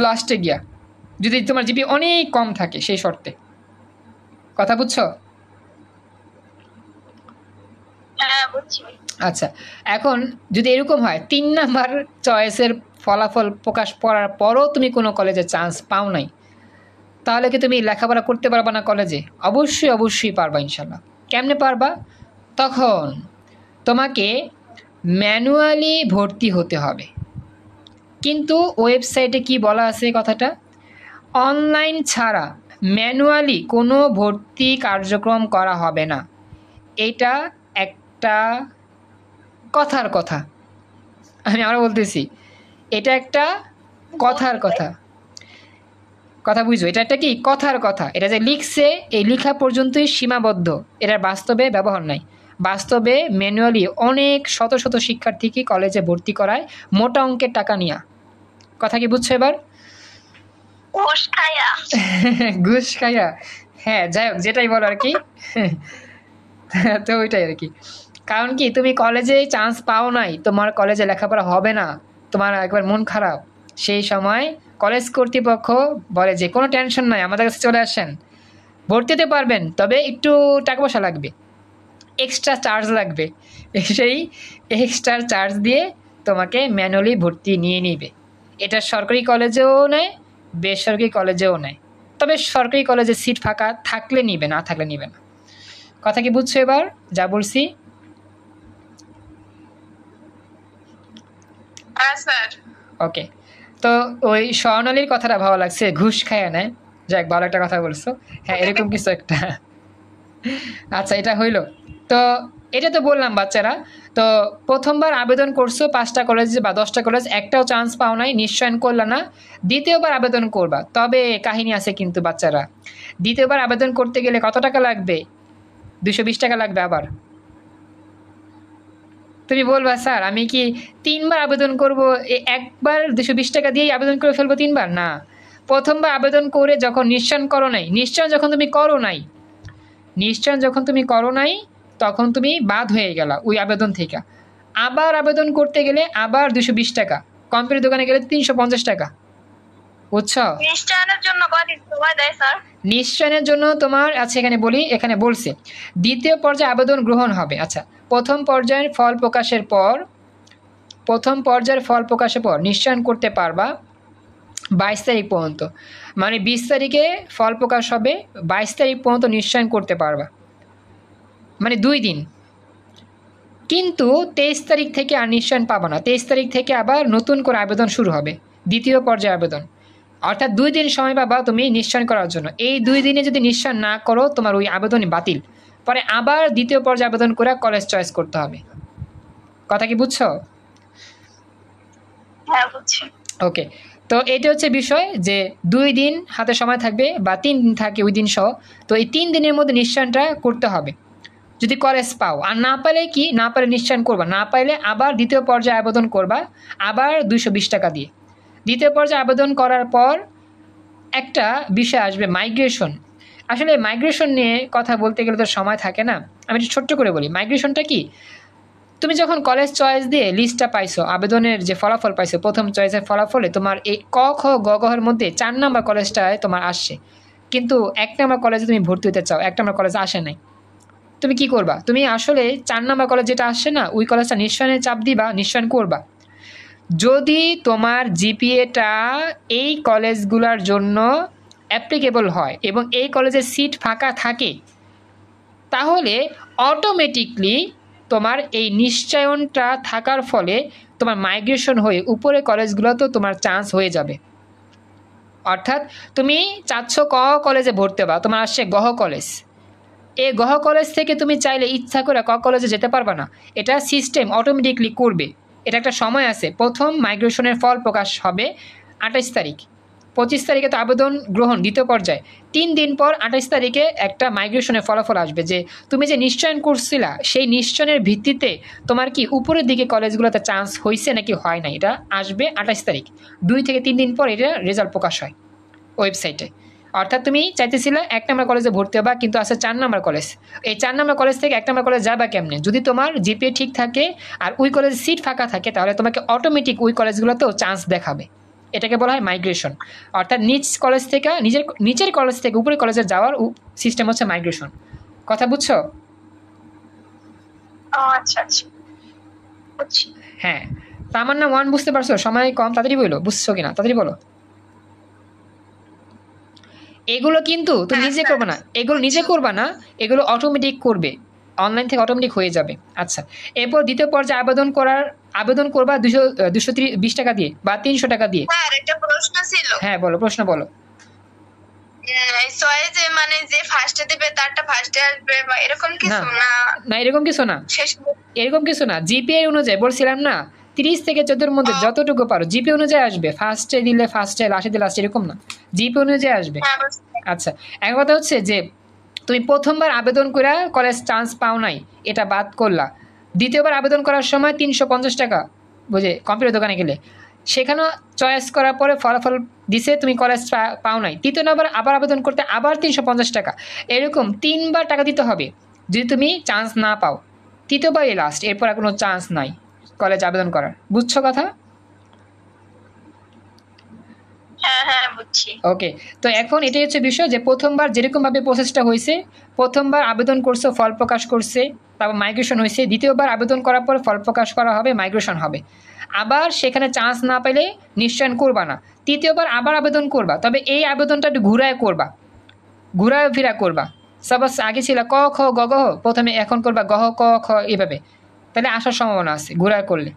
লাস্টে গিয়া, যদি তোমার জিপি অনেক কম থাকে সেই শর্তে। কথা বুঝছো? হ্যাঁ, বুঝছি। আচ্ছা, এখন যদি এরকম হয় 3 নাম্বার চয়েসের ফলাফল প্রকাশ করার পরও তুমি কোনো কলেজে চান্স পাও নাই, তাহলে কি তুমি লেখাপড়া করতে পারবা না কলেজে? অবশ্যই অবশ্যই পারবা ইনশাল্লাহ। কেমনে পারবা? তখন তোমাকে ম্যানুয়ালি ভর্তি হতে হবে। কিন্তু ওয়েবসাইটে কি বলা আছে কথাটা? অনলাইন ছাড়া ম্যানুয়ালি কোনো ভর্তি কার্যক্রম করা হবে না। এটা একটা কথার কথা, আমি আরও বলতেছি, এটা একটা কথার কথা, কথা বুঝো, এটা একটা কি কথার কথা। এটা যে লিখছে এই লেখা পর্যন্তই সীমাবদ্ধ, এটার বাস্তবে ব্যবহার নাই। বাস্তবে ম্যানুয়ালি অনেক শত শত শিক্ষার্থীকে কলেজে ভর্তি করায় মোটা অঙ্কের টাকা নিয়ে। কথা কি বুঝছো এবার? ঘুষ খায়া। ঘুষ খাইয়া, হ্যাঁ যাই হোক যেটাই বলো আর কি। তো ওইটাই আর কি। কারণ কি তুমি কলেজে চান্স পাও নাই, তোমার কলেজে লেখাপড়া হবে না, তোমার একবার মন খারাপ, সেই সময় কলেজ কর্তৃপক্ষ বলে যে কোনো টেনশন নাই, আমাদের কাছে চলে আসেন, ভর্তি হতে পারবেন, তবে একটু টাকা পয়সা লাগবে, এক্সট্রা চার্জ লাগবে। সেই এক্সট্রা চার্জ দিয়ে তোমাকে ম্যানুয়ালি ভর্তি নিয়ে নিবে। এটা সরকারি কলেজেও নেয়, বেসরকারি কলেজেও নেয়। তবে সরকারি কলেজে সিট ফাঁকা থাকলে নিবে, না থাকলে নিবে না। কথা কি বুঝছো এবার যা বলছি? হ্যাঁ স্যার। ওকে, তো ওই স্বর্ণালীর কথাটা ভালো লাগছে, ঘুষ খায় নেয়, যাক ভালো একটা কথা বলছো। হ্যাঁ এরকম কিছু একটা। আচ্ছা এটা হইল। তো এটা তো বললাম বাচ্চারা, তো প্রথমবার আবেদন করছো 5টা কলেজে বা 10টা কলেজ, একটাও চান্স পাও নাই, নিশ্চয়ন করলা না, দ্বিতীয়বার আবেদন করবা। তবে কাহিনী আছে কিন্তু বাচ্চারা, দ্বিতীয়বার আবেদন করতে গেলে কত টাকা লাগবে? 220 টাকা লাগবে। আবার তুমি বলবা স্যার আমি কি 3বার আবেদন করব, একবার 220 টাকা দিয়েই আবেদন করে ফেলবো 3বার? না, প্রথমবার আবেদন করে যখন নিশ্চয়ন করো নাই, নিশ্চয়ন যখন তুমি করো নাই তখন তুমি বাদ হয়ে গেলা ওই আবেদন থেকে। আবার আবেদন করতে গেলে আবার 220 টাকা, কম্পিউটার দোকানে গেলে 350 টাকা। বুঝছো? নিশ্চয়নের জন্য কয়দিন সময় দেয় স্যার? নিশ্চয়নের জন্য তোমার আছে, এখানে বলি, এখানে বলছে দ্বিতীয় পর্যায়ে আবেদন গ্রহণ হবে। আচ্ছা, প্রথম পর্যায়ের ফল প্রকাশের পর নিশ্চয়ন করতে পারবা 22 তারিখ পর্যন্ত, মানে 20 তারিখে ফল প্রকাশ হবে, 22 তারিখ পর্যন্ত নিশ্চয়ন করতে পারবা, মানে 2 দিন। কিন্তু 23 তারিখ থেকে আর নিশ্চয়ন পাবা না, 23 তারিখ থেকে আবার নতুন করে আবেদন শুরু হবে, দ্বিতীয় পর্যায়ে আবেদন। অর্থাৎ 2 দিন সময় পাবা তুমি নিশ্চয়ন করার জন্য। এই 2 দিনে যদি নিশ্চয়ন না করো তোমার ওই আবেদনই বাতিল, পরে আবার দ্বিতীয় পর্যায়ে আবেদন করে কলেজ চয়েস করতে হবে। কথা কি বুঝছো? হ্যাঁ বুঝছি। ওকে, তো এটা হচ্ছে বিষয় যে 2 দিন হাতে সময় থাকবে বা 3 দিন থাকে ওই দিন সহ। তো এই 3 দিনের মধ্যে নিশ্চয়নটা করতে হবে যদি কলেজ পাও। আর না পাইলে কি, না পাইলে নিশ্চয়ন করবা, না পাইলে আবার দ্বিতীয় পর্যায়ে আবেদন করবা, আবার 220 টাকা দিয়ে। দ্বিতীয় পর্যায়ে আবেদন করার পর একটা বিষয় আসবে মাইগ্রেশন। আসলে মাইগ্রেশন নিয়ে কথা বলতে গেলে তো সময় থাকে না, আমি একটু ছোট্ট করে বলি। মাইগ্রেশনটা কি, তুমি যখন কলেজ চয়েস দিয়ে লিস্টটা পাইছো, আবেদনের যে ফলাফল পাইছো, প্রথম চয়েসের ফলাফলে তোমার এই ক খ গ ঘের মধ্যে 4 নম্বর কলেজটায় তোমার আসছে, কিন্তু 1 নম্বর কলেজে তুমি ভর্তি হতে চাও, 1 নম্বর কলেজে আসে নাই। তুমি কি করবা? তুমি আসলে 4 নম্বর কলেজ যেটা আসছে না, ওই কলেজটা নিশ্চয়নের চাপ দিবা, নিশ্চয়ন করবা। যদি তোমার জিপিএটা এই কলেজগুলোর জন্য অ্যাপ্লিকেবল হয় এবং এই কলেজের সিট ফাঁকা থাকে, তাহলে অটোমেটিকলি তোমার এই নিশ্চয়নটা থাকার ফলে তোমার মাইগ্রেশন হয়ে উপরে কলেজগুলোতেও তোমার চান্স হয়ে যাবে। অর্থাৎ তুমি চাচ্ছ ক কলেজে ভর্তি হবা, তোমার আসছে গহ কলেজ, এই গহ কলেজ থেকে তুমি চাইলে ইচ্ছা করে ক কলেজে যেতে পারবা না, এটা সিস্টেম অটোমেটিকলি করবে। এটা একটা সময় আছে, প্রথম মাইগ্রেশনের ফল প্রকাশ হবে 28 তারিখ, 25 তারিখে তো আবেদন গ্রহণ দ্বিতীয় পর্যায়ে, 3 দিন পর 28 তারিখে একটা মাইগ্রেশনের ফলাফল আসবে যে তুমি যে নিশ্চয়ন করছিলা সেই নিশ্চয়নের ভিত্তিতে তোমার কি উপরের দিকে কলেজগুলোতে চান্স হয়েছে নাকি হয় না, এটা আসবে 28 তারিখ। 2 থেকে 3 দিন পর এটা রেজাল্ট প্রকাশ হয় ওয়েবসাইটে। অর্থাৎ তুমি চাইতেছিলে 1 নম্বর কলেজে ভর্তি হবা, কিন্তু আছে 4 নম্বর কলেজ। এই 4 নম্বর কলেজ থেকে 1 নম্বর কলেজ যাবা কেমনে? যদি তোমার জিপিএ ঠিক থাকে আর ওই কলেজে সিট ফাঁকা থাকে, তাহলে তোমাকে অটোমেটিক ওই কলেজগুলোতেও চান্স দেখাবে। এটাকে বলা হয় মাইগ্রেশন। অর্থাৎ নিচের কলেজ থেকে উপরের কলেজে যাওয়ার সিস্টেম হচ্ছে মাইগ্রেশন। কথা বুঝছো? ও আচ্ছা আচ্ছা বুঝছি। হ্যাঁ, তামান্না 1 বুঝতে পারছো? সময় কম, তাড়াতাড়ি বলো, বুঝছো কিনা তাড়াতাড়ি বলো। এগুলো কিন্তু তুমি হ্যাঁ, নিজে স্যার। করবে না, এগুলো নিজে করবা না, এগুলো অটোমেটিক করবে, অনলাইন থেকে অটোমেটিক হয়ে যাবে। আচ্ছা, এরপর দ্বিতীয় পর্যায়ে আবেদন করবা 220 টাকা দিয়ে বা 300 টাকা দিয়ে। স্যার একটা প্রশ্ন ছিল। হ্যাঁ বলো, প্রশ্ন বলো। চয়েসে মানে যে ফার্স্টে দিবে তারটা ফার্স্টে আসবে বা এরকম কিছু না? না এরকম কিছু না, শেষ এরকম কিছু না। জিপিএ অনুযায়ী বলছিলাম না, 30 থেকে 14 মধ্যে যতটুকু পারো জিপিএ অনুযায়ী আসবে। ফার্স্টে দিলে ফার্স্টে, লাস্টে দিলে লাস্টে, এরকম না, জিপিএ অনুযায়ী আসবে। হ্যাঁ, বুঝতে পেরেছি। আচ্ছা, এক কথা হচ্ছে যে তুমি প্রথমবার আবেদন করে কলেজ চান্স পাও নাই, এটা বাদ করলা। দ্বিতীয়বার আবেদন করার সময় 350 টাকা, বুঝে কম্পিউটার দোকানে গেলে সেখানেও চয়েস করার পরে ফলাফল দিছে, তুমি কলেজ পাও নাই। তৃতীয় নম্বর আবার আবেদন করতে আবার 350 টাকা, এরকম 3বার টাকা দিতে হবে যদি তুমি চান্স না পাও। তৃতীয়বারই লাস্ট, এরপর আর কোনো চান্স নাই কলেজ আবেদন করার। বুঝছো কথা? হ্যাঁ হ্যাঁ বুঝছি। ওকে, তো এখন এটাই হচ্ছে বিষয় যে প্রথমবার যেরকমভাবে প্রসেসটা হয়েছে, প্রথমবার আবেদন করছো, ফল প্রকাশ করছে, তারপর মাইগ্রেশন হয়েছে, দ্বিতীয়বার আবেদন করার পর ফল প্রকাশ করা হবে, মাইগ্রেশন হবে। আবার সেখানে চান্স না পেলে নিশ্চয়ন করবা না, তৃতীয়বার আবার আবেদন করবা, তবে এই আবেদনটা একটু ঘুরায় করবা, ঘুরায় ফিরা করবা। সাপোজ আগে ছিল ক খ গ গ হ, প্রথমে এখন করবা গ হ ক খ, এভাবে, তাহলে আসার সম্ভাবনা আছে ঘুরায় করলে।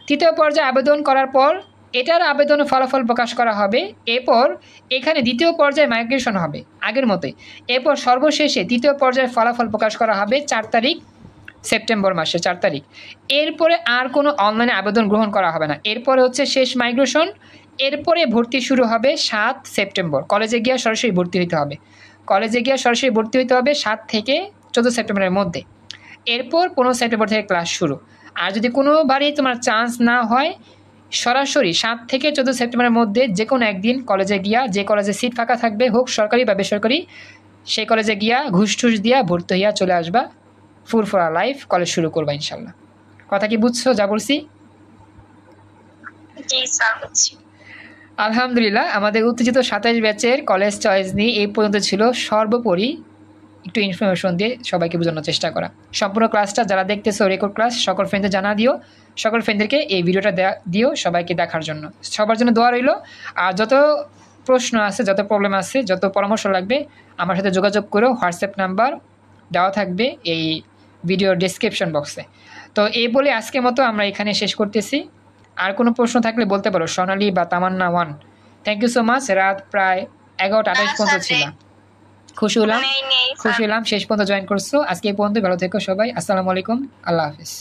তৃতীয় পর্যায়ে আবেদন করার পর এটার আবেদনের ফলাফল প্রকাশ করা হবে, এরপর এখানে দ্বিতীয় পর্যায়ে মাইগ্রেশন হবে আগের মতোই। এরপর সর্বশেষে তৃতীয় পর্যায়ের ফলাফল প্রকাশ করা হবে 4 তারিখ, সেপ্টেম্বর মাসে 4 তারিখ। এরপরে আর কোনো অনলাইনে আবেদন গ্রহণ করা হবে না, এরপরে হচ্ছে শেষ মাইগ্রেশন। এরপরে ভর্তি শুরু হবে 7 সেপ্টেম্বর, কলেজে গিয়ে সরাসরি ভর্তি হতে হবে, কলেজে গিয়ে সরাসরি ভর্তি হতে হবে 7 থেকে 14 সেপ্টেম্বরের মধ্যে। এরপর 15 সেপ্টেম্বর থেকে ক্লাস শুরু। আর যদি কোনোবারই তোমার চান্স না হয়, সরাসরি 7 থেকে 14 সেপ্টেম্বরের মধ্যে যে কোনো একদিন কলেজে গিয়া, যে কলেজে সিট ফাঁকা থাকবে, হোক সরকারি বা বেসরকারি, সেই কলেজে গিয়া ঘুষ টুস দিয়া ভর্তি হইয়া চলে আসবা, ফুরফুরা লাইফ কলেজ শুরু করবা ইনশাল্লাহ। কথা কি বুঝছো যা বলছি? জি স্যার বুঝছি। আলহামদুলিল্লাহ, আমাদের উত্তেজিত 27 ব্যাচের কলেজ চয়েস নিয়ে এই পর্যন্ত ছিল। সর্বোপরি একটু ইনফরমেশন দিয়ে সবাইকে বোঝানোর চেষ্টা করা। সম্পূর্ণ ক্লাসটা যারা দেখতেছো রেকর্ড ক্লাস, সকল ফ্রেন্ডদের জানা দিও, সকল ফ্রেন্ডদেরকে এই ভিডিওটা দিও সবাইকে দেখার জন্য। সবার জন্য দোয়া রইল। আর যত প্রশ্ন আছে, যত প্রবলেম আছে, যত পরামর্শ লাগবে আমার সাথে যোগাযোগ করো, হোয়াটসঅ্যাপ নাম্বার দেওয়া থাকবে এই ভিডিওর ডেসক্রিপশন বক্সে। তো এই বলে আজকের মতো আমরা এখানে শেষ করতেছি। আর কোনো প্রশ্ন থাকলে বলতে পারো, সোনালী বা Tamanna 1। Thank you so much. রাত প্রায় 11টা 28 পর্যন্ত ছিলাম, খুশি হলাম নেই নেই খুশি হলাম শেষ পর্যন্ত জয়েন করছো। আজকে এই পর্যন্ত, ভালো থেকো সবাই। আসসালামু আলাইকুম, আল্লাহ হাফিজ।